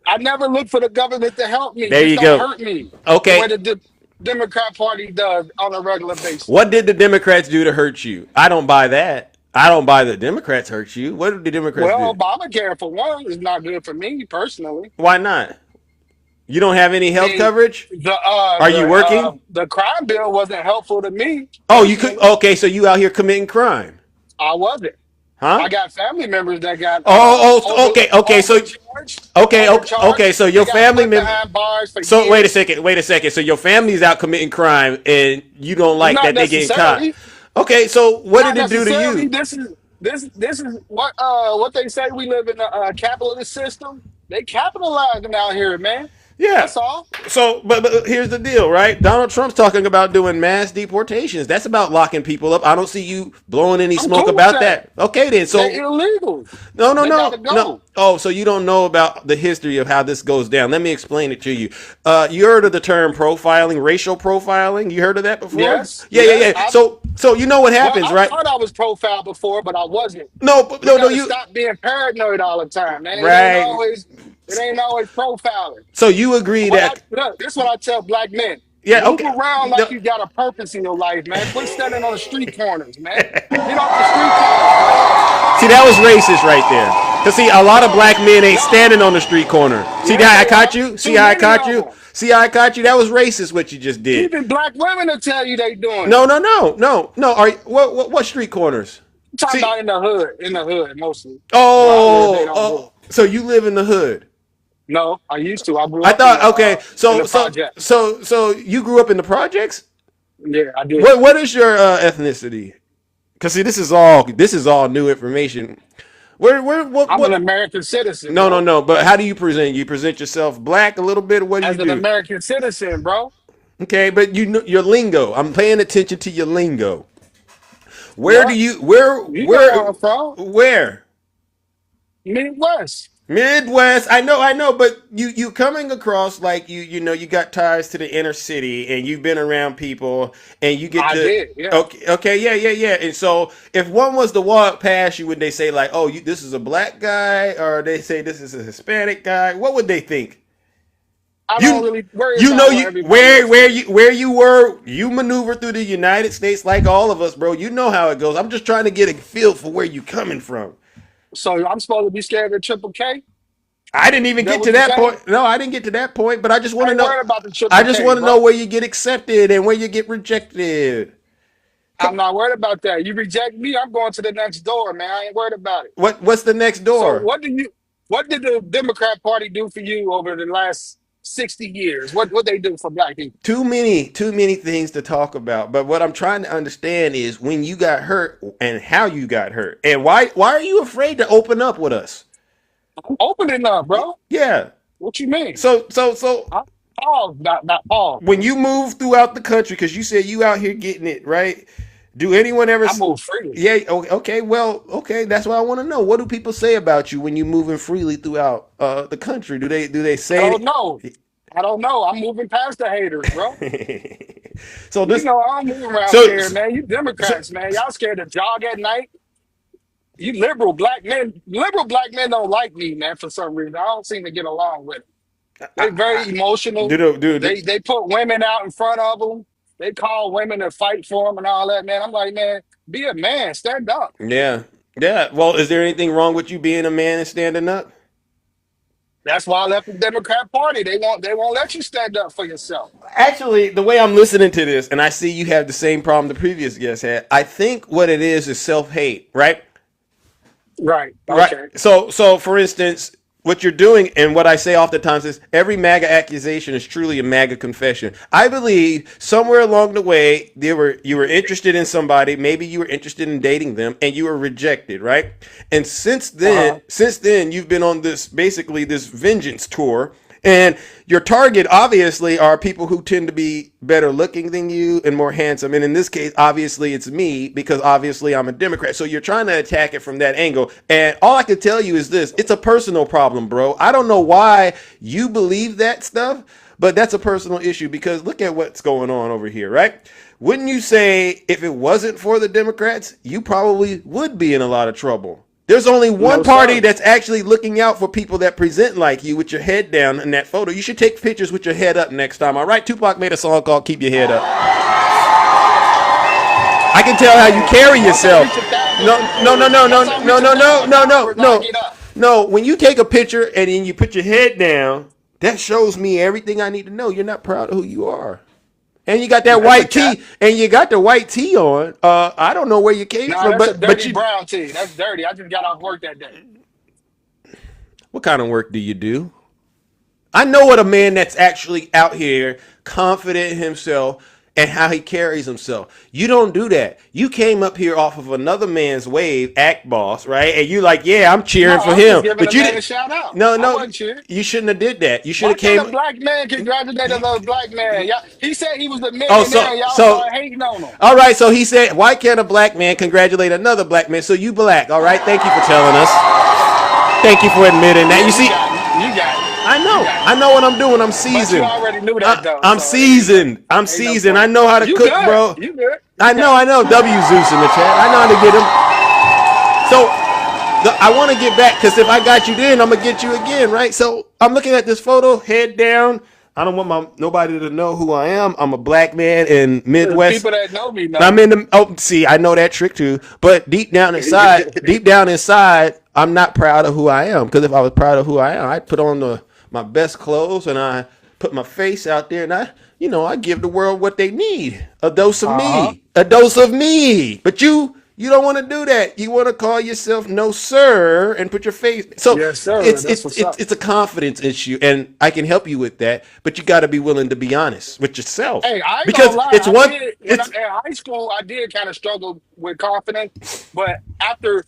I never look for the government to help me. There Just you don't go. hurt me the way Okay, the Democrat Party does on a regular basis. what did the Democrats do to hurt you? I don't buy that. I don't buy the Democrats hurt you. What did the Democrats Well, do? Obamacare for one is not good for me personally. Why not? You don't have any I health mean, coverage? Are you working? the crime bill wasn't helpful to me Oh, you could. personally. Okay, so you out here committing crime, I wasn't. I huh? got family members that got Okay. Okay. overcharged. So They your got family put member. behind bars for So years. wait a second. So your family's out committing crime, and you don't like Not that they getting caught. necessarily. Okay, so what Not did it do to necessarily. you? This is what they say. We live in a capitalist system. They capitalizing out here, man. Yeah. That's all. So, but here's the deal, right? Donald Trump's talking about doing mass deportations. That's about locking people up. I don't see you blowing any I'm smoke cool with about that. that. Okay, then. They So illegals. They No. gotta No. go. Oh, so you don't know about the history of how this goes down. Let me explain it to you. You heard of the term profiling, racial profiling? You heard of that before? Yes, yes. Yeah. So you know what Well, happens, I right? thought I was profiled before, but I wasn't. No, We gotta you stop being paranoid all the time, man. right. It ain't always profiling. So you agree that Look, this is what I tell black men. yeah, Move okay. around like you got a purpose in your life, man. Quit standing on the street corners, man. Get off the street corners, man. See, that was racist right there. Cause see, a lot of black No, men ain't no. standing on the street corner. See Yes, how I they caught are. you? See Too how I many caught of you? them. See how I caught you? That was racist what you just did. Even black women will tell you they doing it. No. Are what street corners? I'm talking See, about in the hood mostly. Where I live, they don't do it. so you live in the hood. No, I used to. I grew I up in thought okay. the projects. So you grew up in the projects. Yeah, I did. What is your ethnicity? Cause see, this is all new information. Where I'm an what? American citizen, No. bro. But how do you present? You present yourself black a little bit. What do you As an do? American citizen, bro. Okay, but you know your lingo. I'm paying attention to your lingo. Where do What? you where You know where I'm from. where? Midwest. Midwest, I know, but you coming across like you got ties to the inner city, and you've been around people, and you get I to did, yeah. okay, yeah. And so, if one was to walk past you, would they say like, "Oh, this is a black guy," or they say this is a Hispanic guy? What would they think? I don't You really worry you know about what you everybody else thinks. where you were, you maneuver through the United States like all of us, bro. You know how it goes. I'm just trying to get a feel for where you coming from. So I'm supposed to be scared of Triple K? I didn't even Is that get to what you're that saying? point. No, I didn't get to that point, but I just want I to ain't know. worried about the I Triple just K, want to know bro. where you get accepted and where you get rejected. I'm not worried about that. You reject me, I'm going to the next door, man. I ain't worried about it. What's the next So door? what did the Democrat Party do for you over the last 60 years? What they do for black people? Too many things to talk about. But what I'm trying to understand is when you got hurt and how you got hurt, and why are you afraid to open up with us? I'm opening up, bro. Yeah. What you mean? So I, pause, not pause. when you move throughout the country, because you said you out here getting it right, do anyone ever? I move freely. Yeah. Okay. Well. Okay. That's what I want to know. What do people say about you when you're moving freely throughout the country? Do they I say don't know. I don't know. I'm moving past the haters, bro. it? so You this. know, I don't move around So, scared, man. You so Democrats, man. Y'all scared to jog at night. You liberal black men don't like me, man, for some reason. I don't seem to get along with them. They very do emotional. the do the, They put women out in front of them. They call women to fight for them and all that, man. I'm like, man, be a man, stand up. yeah, yeah. Well, is there anything wrong with you being a man and standing up? That's why I left the Democrat Party. They won't let you stand up for yourself. Actually, the way I'm listening to this, and I see you have the same problem the previous guest had. I think what it is self hate, right? Right. Right. Okay. So for instance, what you're doing and what I say oftentimes is every MAGA accusation is truly a MAGA confession. I believe somewhere along the way you were interested in somebody, maybe you were interested in dating them, and you were rejected, right? And Uh-huh. since then you've been on this basically this vengeance tour. And your target obviously are people who tend to be better looking than you and more handsome. And in this case, obviously it's me because obviously I'm a Democrat. So you're trying to attack it from that angle. And all I can tell you is this, it's a personal problem, bro. I don't know why you believe that stuff, but that's a personal issue because look at what's going on over here, right? Wouldn't you say if it wasn't for the Democrats, you probably would be in a lot of trouble? There's only one No, party sir. that's actually looking out for people that present like you with your head down in that photo. You should take pictures with your head up next time. All right, Tupac made a song called "Keep Your Head Up." I can tell how you Hey, carry once I yourself. reach 1,000 No, no, no, no, no, once I no, reach no, no, no, no, followers, I no, get up. no. When you take a picture and then you put your head down, that shows me everything I need to know. You're not proud of who you are. And you got that That's a white cat. tee, and you got the white tee on. I don't know where you came Nah, from, that's a but dirty you. brown tee. That's dirty. I just got off work that day. What kind of work do you do? I know what a man that's actually out here, confident in himself and how he carries himself. You don't do that. You came up here off of another man's wave, act boss, right? And you like, yeah, I'm No, cheering for I was just him. giving But a you man a didn't. shout out. No, I no, wasn't cheering. you shouldn't have did that. You should Why have can't came. a black man congratulate another black man? Y'all, he said he was a Oh, millionaire. Y'all so, started hating on him. all right. So he said, why can't a black man congratulate another black man? So you black, all right? Thank you for telling us. Thank you for admitting that. Yeah, You you see, got it. You got it. I You know. got it. I know what I'm doing. I'm But you seasoned. already knew that though, I'm so it ain't seasoned. I'm ain't no seasoned. I point. know how to You cook, good? bro. You good? You I know. got I it. know. W Zeus in the chat. I know how to get him. So I want to get back because if I got you then, I'm gonna get you again, right? So I'm looking at this photo, head down. I don't want nobody to know who I am. I'm a black man in The Midwest. people that know me I'm know. in the see, I know that trick too. But deep down inside, I'm not proud of who I am. Because if I was proud of who I am, I'd put on my best clothes and I put my face out there and I give the world what they need. A dose of Uh-huh. me. A dose of me. But you don't want to do that. You want to call yourself no sir and put your face. So Yes, sir. it's That's it's what's it's up. it's a confidence issue, and I can help you with that. But you got to be willing to be honest with yourself Hey, I ain't because gonna lie. it's I one. did when I It's in high school. I did kind of struggle with confidence, but after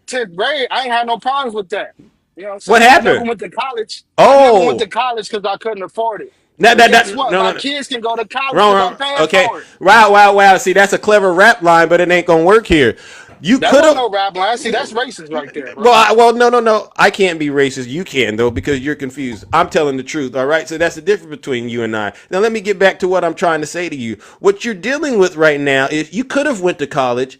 10th grade, I ain't had no problems with that. You know what I'm what saying? I never happened. went to college. I never went to Oh, college because I couldn't afford it. that, But that, guess that, what? no, My no, no. kids can go to college Wrong, because I'm wrong. paying Okay. for it. Wow, wow, wow. See, that's a clever rap line, but it ain't gonna work here. You That could wasn't have. no rap line. See, that's racist right there, bro. Well, no. I can't be racist. You can though because you're confused. I'm telling the truth. All right. So that's the difference between you and I. Now let me get back to what I'm trying to say to you. What you're dealing with right now is you could have went to college.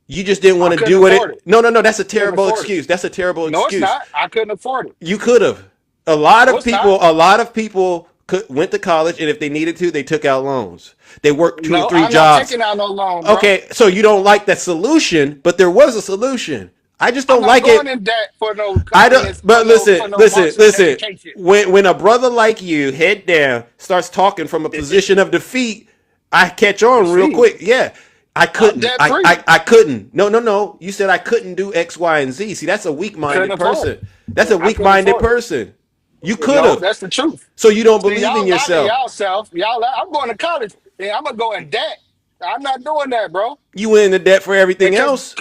You just didn't want I to couldn't do what afford it. it. No. That's a Couldn't terrible afford it. excuse. That's a terrible No, it's excuse. not. I couldn't afford it. You could have. A lot No, of it's not. people. A lot of people went to college, and if they needed to, they took out loans. They worked two or No, three I'm not jobs. taking out no loan, bro. Okay, so you don't like that solution, but there was a solution. I just I'm don't not like going it. in debt for no I don't. comprehensive But for listen, no listen, marks listen. education. When a brother like you, head down, starts talking from a position of defeat, I catch on real Defeat. quick. Yeah, I I'm couldn't. debt free. I couldn't. No. You said I couldn't do X, Y, and Z. See, that's a Couldn't weak-minded afford person. it. That's a I couldn't weak-minded afford it. person. You could No, have. that's the truth. So you don't See, believe in y'all lie to yourself. y'all self. I'm going to college and I'm gonna go in debt. I'm not doing that, bro. You went into debt for everything Because else.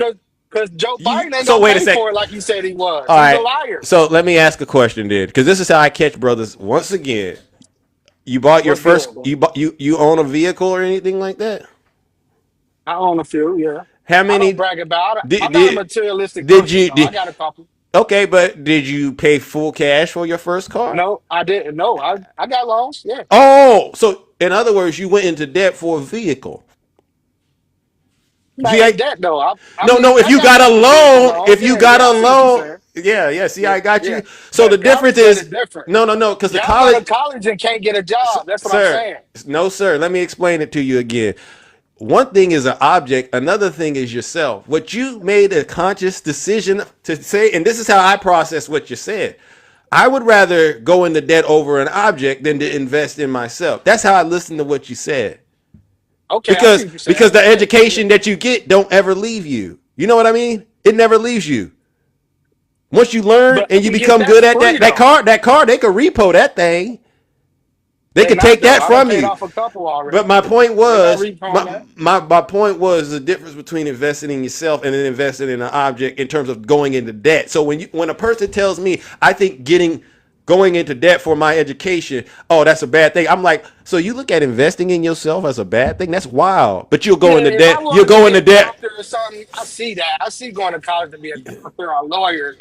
because Joe Biden ain't So gonna wait a pay sec. for it like he said he was. All He's a right. liar. So let me ask a question, then, because this is how I catch brothers. Once again, you bought your What's first. good, bro? You own a vehicle or anything like that? I own a few, yeah. How I don't many brag about it. did I'm not a did materialistic did person, you though. I did? got a couple. Okay, but did you pay full cash for your first car? No, I didn't. No, I got loans. Yeah. Oh, so in other words, you went into debt for a vehicle. Not See, in debt though. I no, mean, no. If I you got got a a vehicle loan, loan. if you Yeah, got yeah. a I see what you're loan, saying. yeah. See, Yeah, I got yeah. you. So the But difference college is is, different. no, because the Y'all go college, to college and can't get a job. That's what I'm sir, saying. no, sir. Let me explain it to you again. One thing is an object, another thing is yourself. What you made a conscious decision to say, and this is how I process what you said. I would rather go into debt over an object than to invest in myself. That's how I listened to what you said. Okay, I see Because what you're because saying. the Yeah, yeah. education that you get don't ever leave you. You know what I mean? It never leaves you. Once you learn But I and you can get become that good at free that though. car, they could repo that thing. They They could not take though. that I done from paid you. off a couple But already. my point They not was, repoing that. my point was the difference between investing in yourself and then investing in an object in terms of going into debt. So when a person tells me, I think going into debt for my education, oh, that's a bad thing. I'm like, so you look at investing in yourself as a bad thing? That's wild. But you'll go Yeah, into if I debt. You'll wanted to go be into a debt. doctor or something, I see that. I see going to college to be a doctor or a lawyer.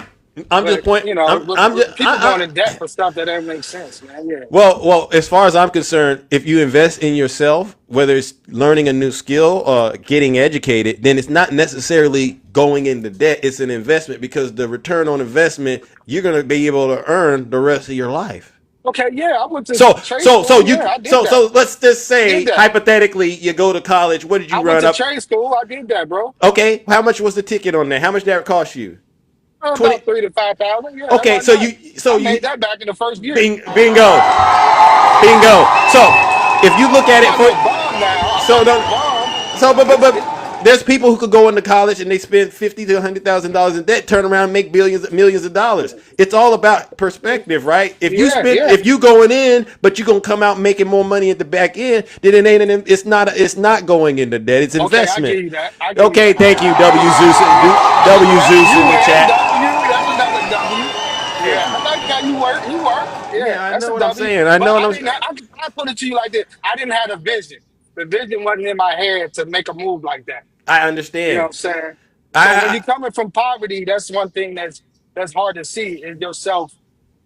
I'm just But point. you know, I'm just. people going in debt for stuff that don't make sense, man. Yeah. Well, as far as I'm concerned, if you invest in yourself, whether it's learning a new skill or getting educated, then it's not necessarily going into debt. It's an investment because the return on investment you're going to be able to earn the rest of your life. Okay, yeah, I went to So, trade so, so school. you, Yeah, I did that. so let's just I did say that. hypothetically, you go to college. What did you I went run to up? trade school. I did that, bro. Okay, how much was the ticket on that? How much did that cost you? About 20. 3 to 5 thousand. Yeah, Okay, why so not? you, I made that back in the first year. bingo, bingo. So if you look at I'm it not for, no bum now. I'm so not no don't, bum. so but It, there's people who could go into college and they spend $50,000 to $100,000 in debt, turn around and make millions of dollars. It's all about perspective, right? yeah, yeah. If you going in, but you gonna come out making more money at the back end, then it ain't it's not going into debt. It's Okay, I give investment. you that. I give you Okay, that. thank you, W I, Zeus, I give you W that. Zeus You in the win. chat. W. That's another W. Yeah, Yeah, I like how you work. You work. Yeah, yeah, I that's know a what I'm W. saying. I But know what I I'm. didn't. I put it to you like this. I didn't have a vision. The vision wasn't in my head to make a move like that. I You know what understand. I'm saying? So when I you're coming from poverty, that's one thing that's hard to see in yourself,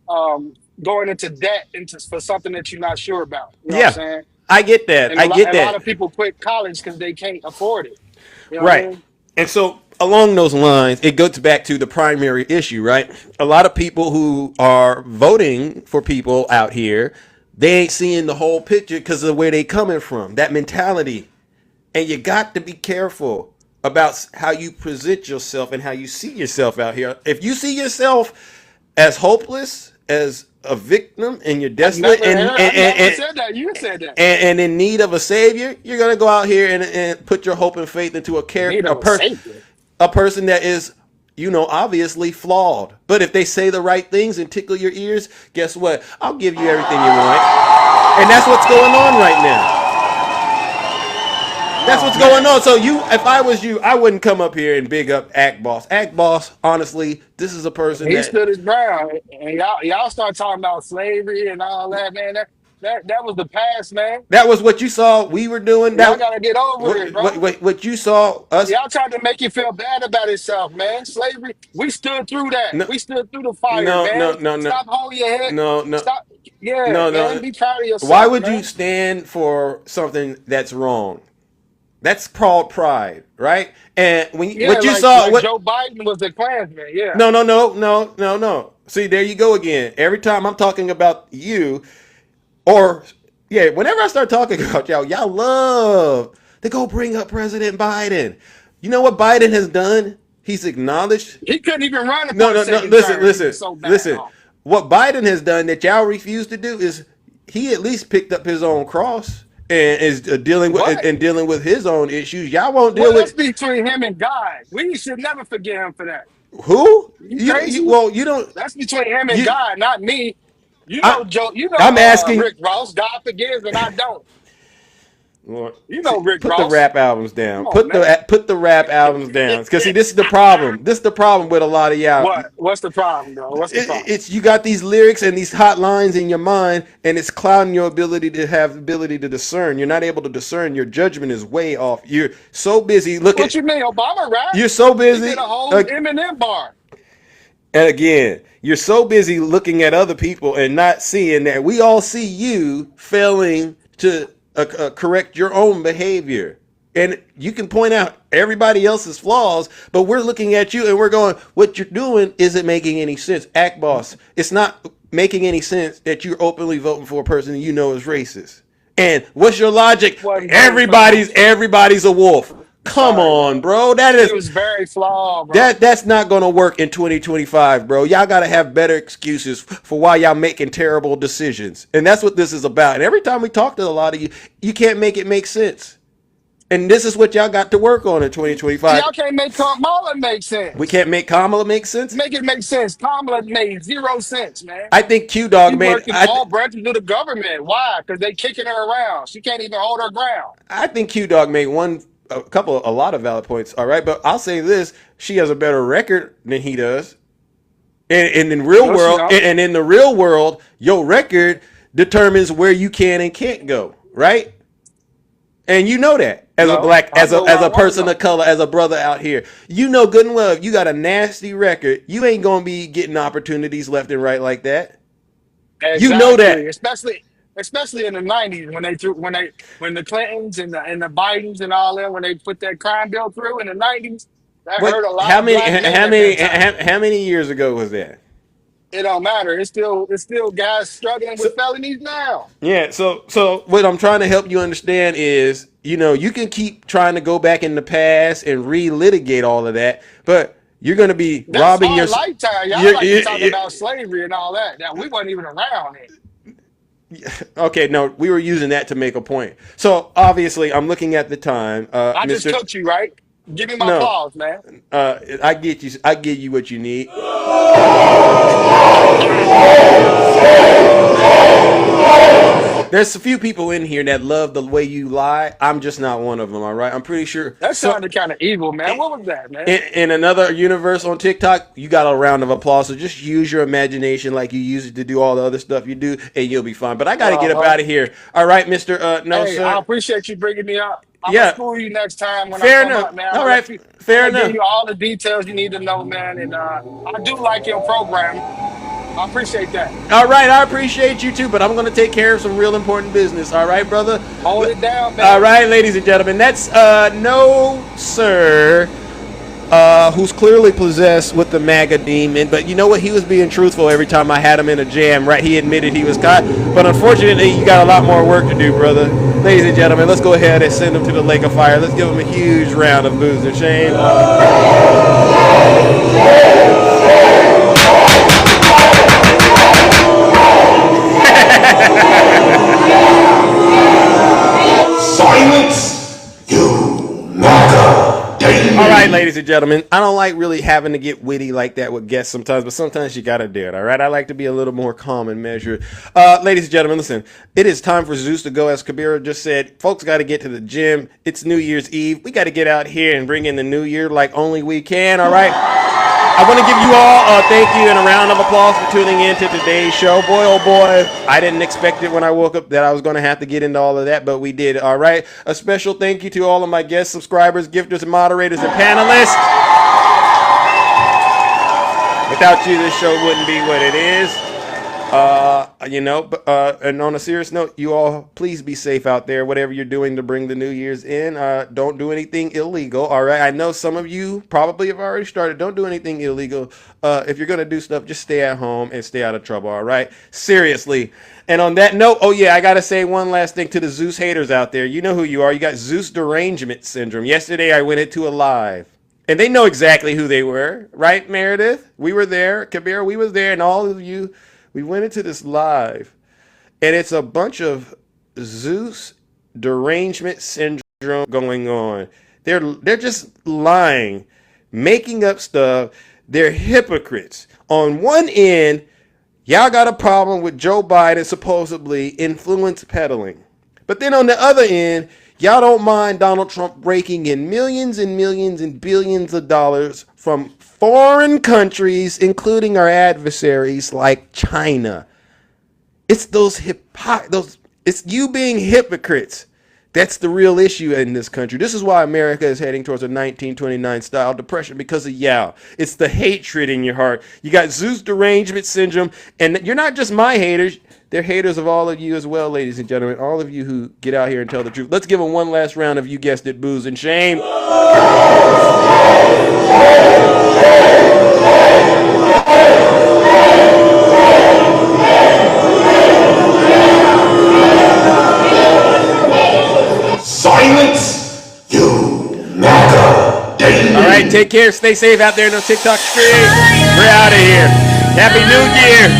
um, going into debt into for something that you're not sure about. You know what I'm yeah, saying? I get that. And I get a lot that. of people quit college because they can't afford it. You know what I Right. mean? And so along those lines, it goes back to the primary issue, right? A lot of people who are voting for people out here, they ain't seeing the whole picture because of where they coming from, that mentality. And you got to be careful about how you present yourself and how you see yourself out here. If you see yourself as hopeless, as a victim, and you're desolate I never said that. You said that. and in need of a savior, you're gonna go out here and put your hope and faith into Need of a savior. a person that is, obviously flawed. But if they say the right things and tickle your ears, guess what? I'll give you everything you want, and that's what's going on right now. That's Oh what's going man. on. So if I was you, I wouldn't come up here and big up Act Boss. Act Boss, honestly, this is a person He that stood his ground. And y'all start talking about slavery and all that, man. That was the past, man. That was what you saw we were doing. Y'all gotta get over it, bro. What you saw us. Y'all tried to make you feel bad about itself, man. Slavery, we stood through that. No, We stood through the fire, no, no, man. no, no, Stop holding your head. no, no, Stop. Yeah, no, man. no. Be proud of Why yourself, would you man. stand for something that's wrong? That's called pride, right? And Yeah, what you saw, like what? Joe Biden was a Klansman. Yeah. No, no, no, no, no, no. See, there you go again. Every time I'm talking about you, or yeah, whenever I start talking about y'all love to go bring up President Biden. You know what Biden has done? He's acknowledged. He couldn't even run No, for a no, no. second Listen, term. He listen, was so bad listen. off. What Biden has done that y'all refuse to do is he at least picked up his own cross and is What? dealing with his own issues. Y'all won't Well, deal that's with between him and God. We should never forgive him for that. who? You crazy? Well, you don't. That's between him and You, God, not me. You I, know, Joe. You know, I'm asking. Rick Ross. God forgives, and I don't. Lord, You see, know, Rick put the Ross. rap albums down. Come on, man. Put the rap albums down. Because see, this is the problem. This is the problem with a lot of y'all. What? What's the problem, though? What's the problem? It's you got these lyrics and these hot lines in your mind, and it's clouding your ability to have the ability to discern. You're not able to discern. Your judgment is way off. You're so busy looking. What you mean, Obama rap? You're so He did busy. a whole Eminem bar. And again, you're so busy looking at other people and not seeing that we all see you failing to correct your own behavior. And you can point out everybody else's flaws, but we're looking at you and we're going, what you're doing isn't making any sense. Act boss, it's not making any sense that you're openly voting for a person you know is racist. And what's your logic? Wasn't voting for them. Everybody's a wolf. Come Sorry, on, man. bro. It was very flawed, bro. That's not gonna work in 2025, bro. Y'all gotta have better excuses for why y'all making terrible decisions, and that's what this is about. And every time we talk to a lot of you, you can't make it make sense. And this is what y'all got to work on in Y'all 2025. can't make Kamala make We sense. can't make Kamala make sense. Make it make sense. Kamala made 0 sense, man. I think Q She Dog made. working all branches of the government. Why? Because they kicking her around. She can't even hold her ground. I think Q Dog made a lot of valid points. All right, but I'll say this: she has a better record than he does. And in real No, she world, don't. and in the real world, your record determines where you can and can't go, right? And you know that as a No, black, I go where as I a want to person go. of color, as a brother out here, you know good and well if you got a nasty record, you ain't gonna be getting opportunities left and right like that. You know Exactly. that. Especially in the '90s when when the Clintons and the Bidens and all that when they put that crime bill through in the '90s, that What? hurt a lot of black men at that time. How many years ago was that? It don't matter. It's still guys struggling So with felonies now. yeah, so what I'm trying to help you understand is, you can keep trying to go back in the past and relitigate all of that, but you're going to be That's robbing our your. lifetime. Y'all You're, like to talk you about slavery and all that. Now we wasn't even around then. okay, no, we were using that to make a point. So obviously, I'm looking at the time, I just Mister. cooked you, right? Give me my No, applause, man. I get you. I give you what you need. There's a few people in here that love the way you lie. I'm just not one of them. All right. I'm pretty sure. That So sounded kind of evil, man. What was that, man? in another universe on TikTok, you got a round of applause. So just use your imagination like you use it to do all the other stuff you do, and you'll be fine. But I got to get up Uh-huh. out of here. All right, Mister. No, Hey, I sir. appreciate you bringing me up. I'm gonna Yeah. school you next time when I Fair come enough. up, man. All right. I'm Fair gonna give enough. you all the details you need to know, man. And I do like your program. I appreciate that. All right, I appreciate you too, but I'm going to take care of some real important business. All right, brother. Hold it down, All man. right, ladies and gentlemen, that's no sir, who's clearly possessed with the MAGA demon. But you know what? He was being truthful every time I had him in a jam. Right? He admitted he was caught, but unfortunately, you got a lot more work to do, brother. Ladies and gentlemen, let's go ahead and send him to the lake of fire. Let's give him a huge round of booze and shame. Silence, you MAGA demon. All right, ladies and gentlemen, I don't like really having to get witty like that with guests sometimes, but sometimes you got to do it, all right? I like to be a little more calm and measured. Ladies and gentlemen, listen, it is time for Zeus to go, as Kabira just said. Folks got to get to the gym. It's New Year's Eve. We got to get out here and bring in the new year like only we can, all right? I want to give you all a thank you and a round of applause for tuning in to today's show. Boy, oh boy, I didn't expect it when I woke up that I was going to have to get into all of that, but we did. All right. A special thank you to all of my guest subscribers, gifters, and moderators and panelists. Without you, this show wouldn't be what it is. And on a serious note, you all please be safe out there. Whatever you're doing to bring the New Year's in, don't do anything illegal. All right. I know some of you probably have already started. Don't do anything illegal. If you're gonna do stuff, just stay at home and stay out of trouble. All right. Seriously. And on that note, oh yeah, I gotta say one last thing to the Zeus haters out there. You know who you are. You got Zeus derangement syndrome. Yesterday, I went into a live. And they know exactly who they were, right, Meredith? We were there. Kabir, we were there. And all of you, we went into this live. And it's a bunch of Zeus derangement syndrome going on. They're just lying, making up stuff. They're hypocrites. On one end, y'all got a problem with Joe Biden supposedly influence peddling. But then on the other end, y'all don't mind Donald Trump raking in millions and millions and billions of dollars from foreign countries, including our adversaries like China. It's it's you being hypocrites. That's the real issue in this country. This is why America is heading towards a 1929 style depression, because of y'all. It's the hatred in your heart. You got Zeus derangement syndrome, and you're not just my haters. They're haters of all of you as well, ladies and gentlemen. All of you who get out here and tell the truth. Let's give them one last round of, you guessed it, booze and shame. Silence, you MAGA daily. All right, take care. Stay safe out there in the TikTok street. We're out of here. Happy New Year.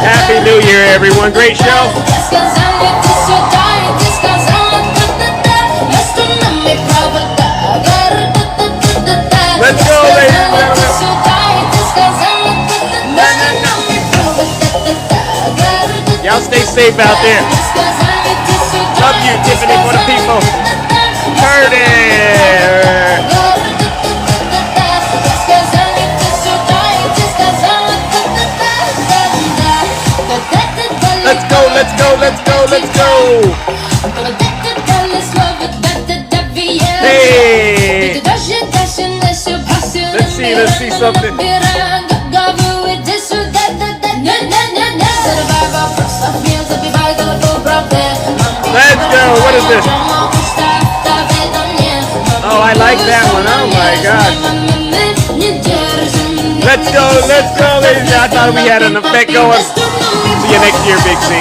Happy New Year, everyone. Great show. Let's go, ladies and gentlemen. Y'all stay safe out there. Love you, Tiffany, for the people. Heard it. Let's go, let's go, let's go, let's go. Hey. Let's see something. Let's go. What is this? Oh, I like that one. Oh my God. Let's go, ladies. I thought we had an effect going. See you next year, Big C.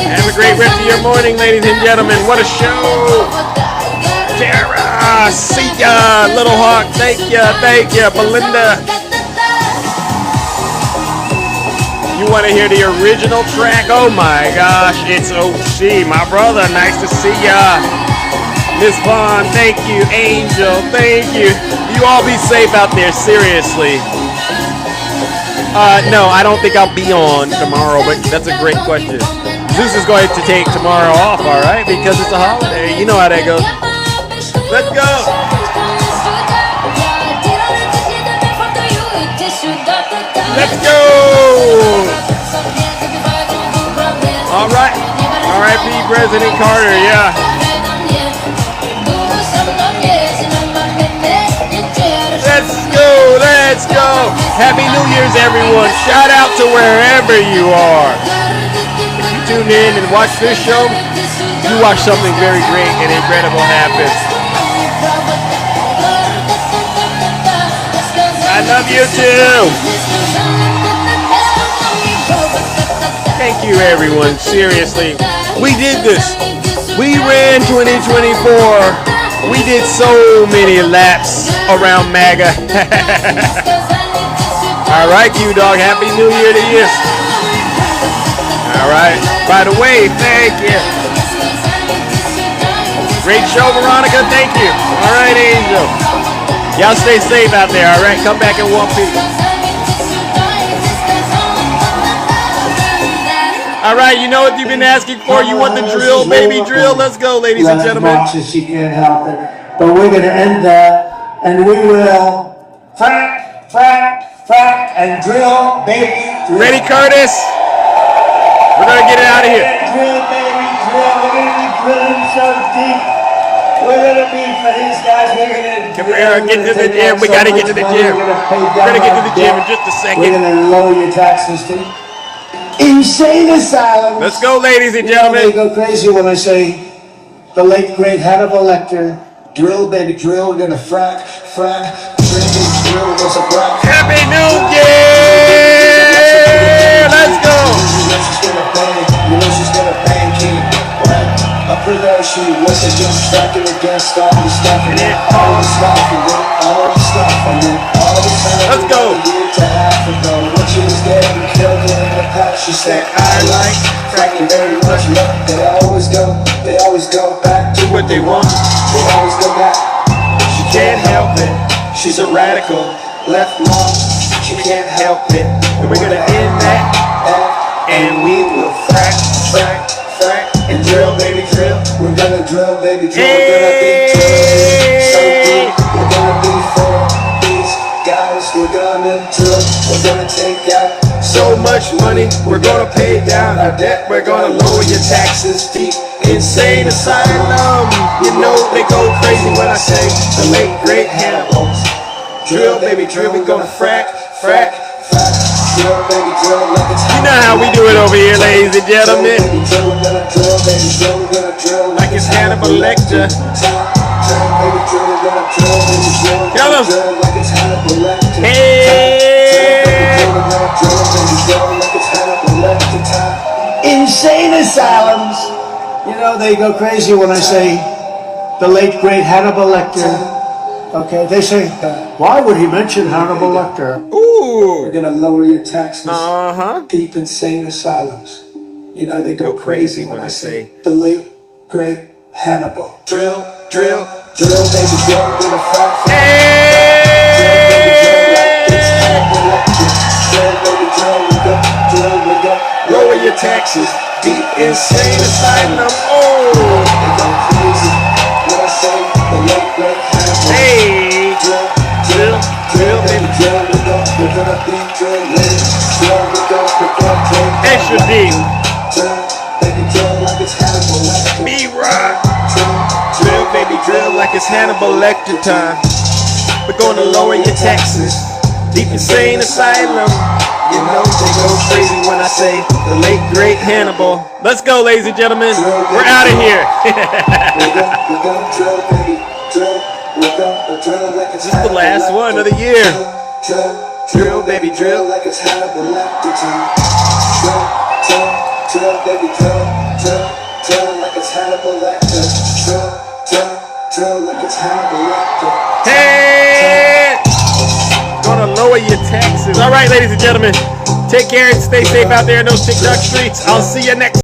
Have a great rest of your morning, ladies and gentlemen. What a show. Tara, see ya. Little Hawk, thank ya. Belinda. You want to hear the original track? Oh my gosh, it's OC, my brother. Nice to see ya. Miss Vaughn, thank you. Angel, thank you. You all be safe out there, seriously. No, I don't think I'll be on tomorrow, but that's a great question. Zeus is going to take tomorrow off, all right, because it's a holiday. You know how that goes. Let's go. Let's go! All right. R.I.P. President Carter, yeah. Let's go. Happy New Year's, everyone. Shout out to wherever you are. If you tune in and watch this show, you watch something very great and incredible happen. I love you too. Thank you, everyone. Seriously, we did this. We ran 2024. We did so many laps around MAGA. All right, Q-Dog. Happy New Year to you. All right. By the way, thank you. Great show, Veronica. Thank you. All right, Angel. Y'all stay safe out there. All right. Come back in one piece. All right, you know what you've been asking for. You want the drill, baby, drill. Let's go, ladies and gentlemen. She can't help it. But we're going to end that, and we will frack, frack, frack, and drill, baby, drill. Ready, Curtis? We're going to get it out of here. Drill, baby, drill. We're going to be drilling so deep. We're going to be, for these guys, we're going to get to the gym. We got to get to the gym. We're going to get to the gym in just a second. We're going to lower your taxes to insane asylums. Let's go, ladies and gentlemen. They go crazy when I say the late, great Hannibal Lecter. Drill, baby, drill. We're going to frack, frack. Drill, what's a frack? Happy New Year! Let's go. You know she's gonna bang, king. Up for that she was just stacking against all the stuff and then all the stuff and then all the stuff and then all the time. Let's go. To Africa, when she was getting killed in the past, she said, I like fracking very much. Look, they always go back to what they want. They always go back. She can't help it. She's a radical, left long. She can't help it. And we're gonna end that, and we will frack, frack, frack, and drill, baby, drill. We're gonna drill, baby, drill. We're gonna be drilling so deep. We're gonna be for these guys. We're gonna drill. We're gonna take out so much money. We're gonna pay down our debt. We're gonna lower your taxes deep. Insane asylum. You know they go crazy when I say the late great Hannibal. Drill, baby, drill. We're gonna frack, frack, frack. Drill, baby, drill. Like it's you know how we do it over here, ladies and gentlemen. Like it's Hannibal Lecter. Tell them. Hey. Insane asylums. You know, they go crazy when I say the late, great Hannibal Lecter. Okay, they say, why would he mention Hannibal Lecter? Ooh. We're going to lower your taxes. Uh-huh. Deep insane asylums. You know, they go crazy when I say the late, great Hannibal. Drill, drill, drill, baby, drill. We're going to frack, frack. Drill, baby, drill. We go, lower your taxes. Deep insane asylum. Oh. They go crazy when I say the late, great Hannibal. Hey. Drill, drill, drill, baby, drill. We're gonna be drilling. Drill, we go, extra deep. Drill, baby, drill like it's Hannibal Lecter. B-Rock. Drill, baby, drill like it's Hannibal Lecter time. We're gonna lower your taxes. Deep insane asylum. You know they go crazy when I say the late great Hannibal. Let's go, ladies and gentlemen. We're out of here. This is the last one of the year. Drill, baby, drill like it's Hannibal Lecter time. Drill, baby, drill like it's Hannibal Lecter. Drill like it's Hannibal Lecter. Hey! Gonna lower your taxes. All right, ladies and gentlemen, take care and stay safe out there in those TikTok streets. I'll see you next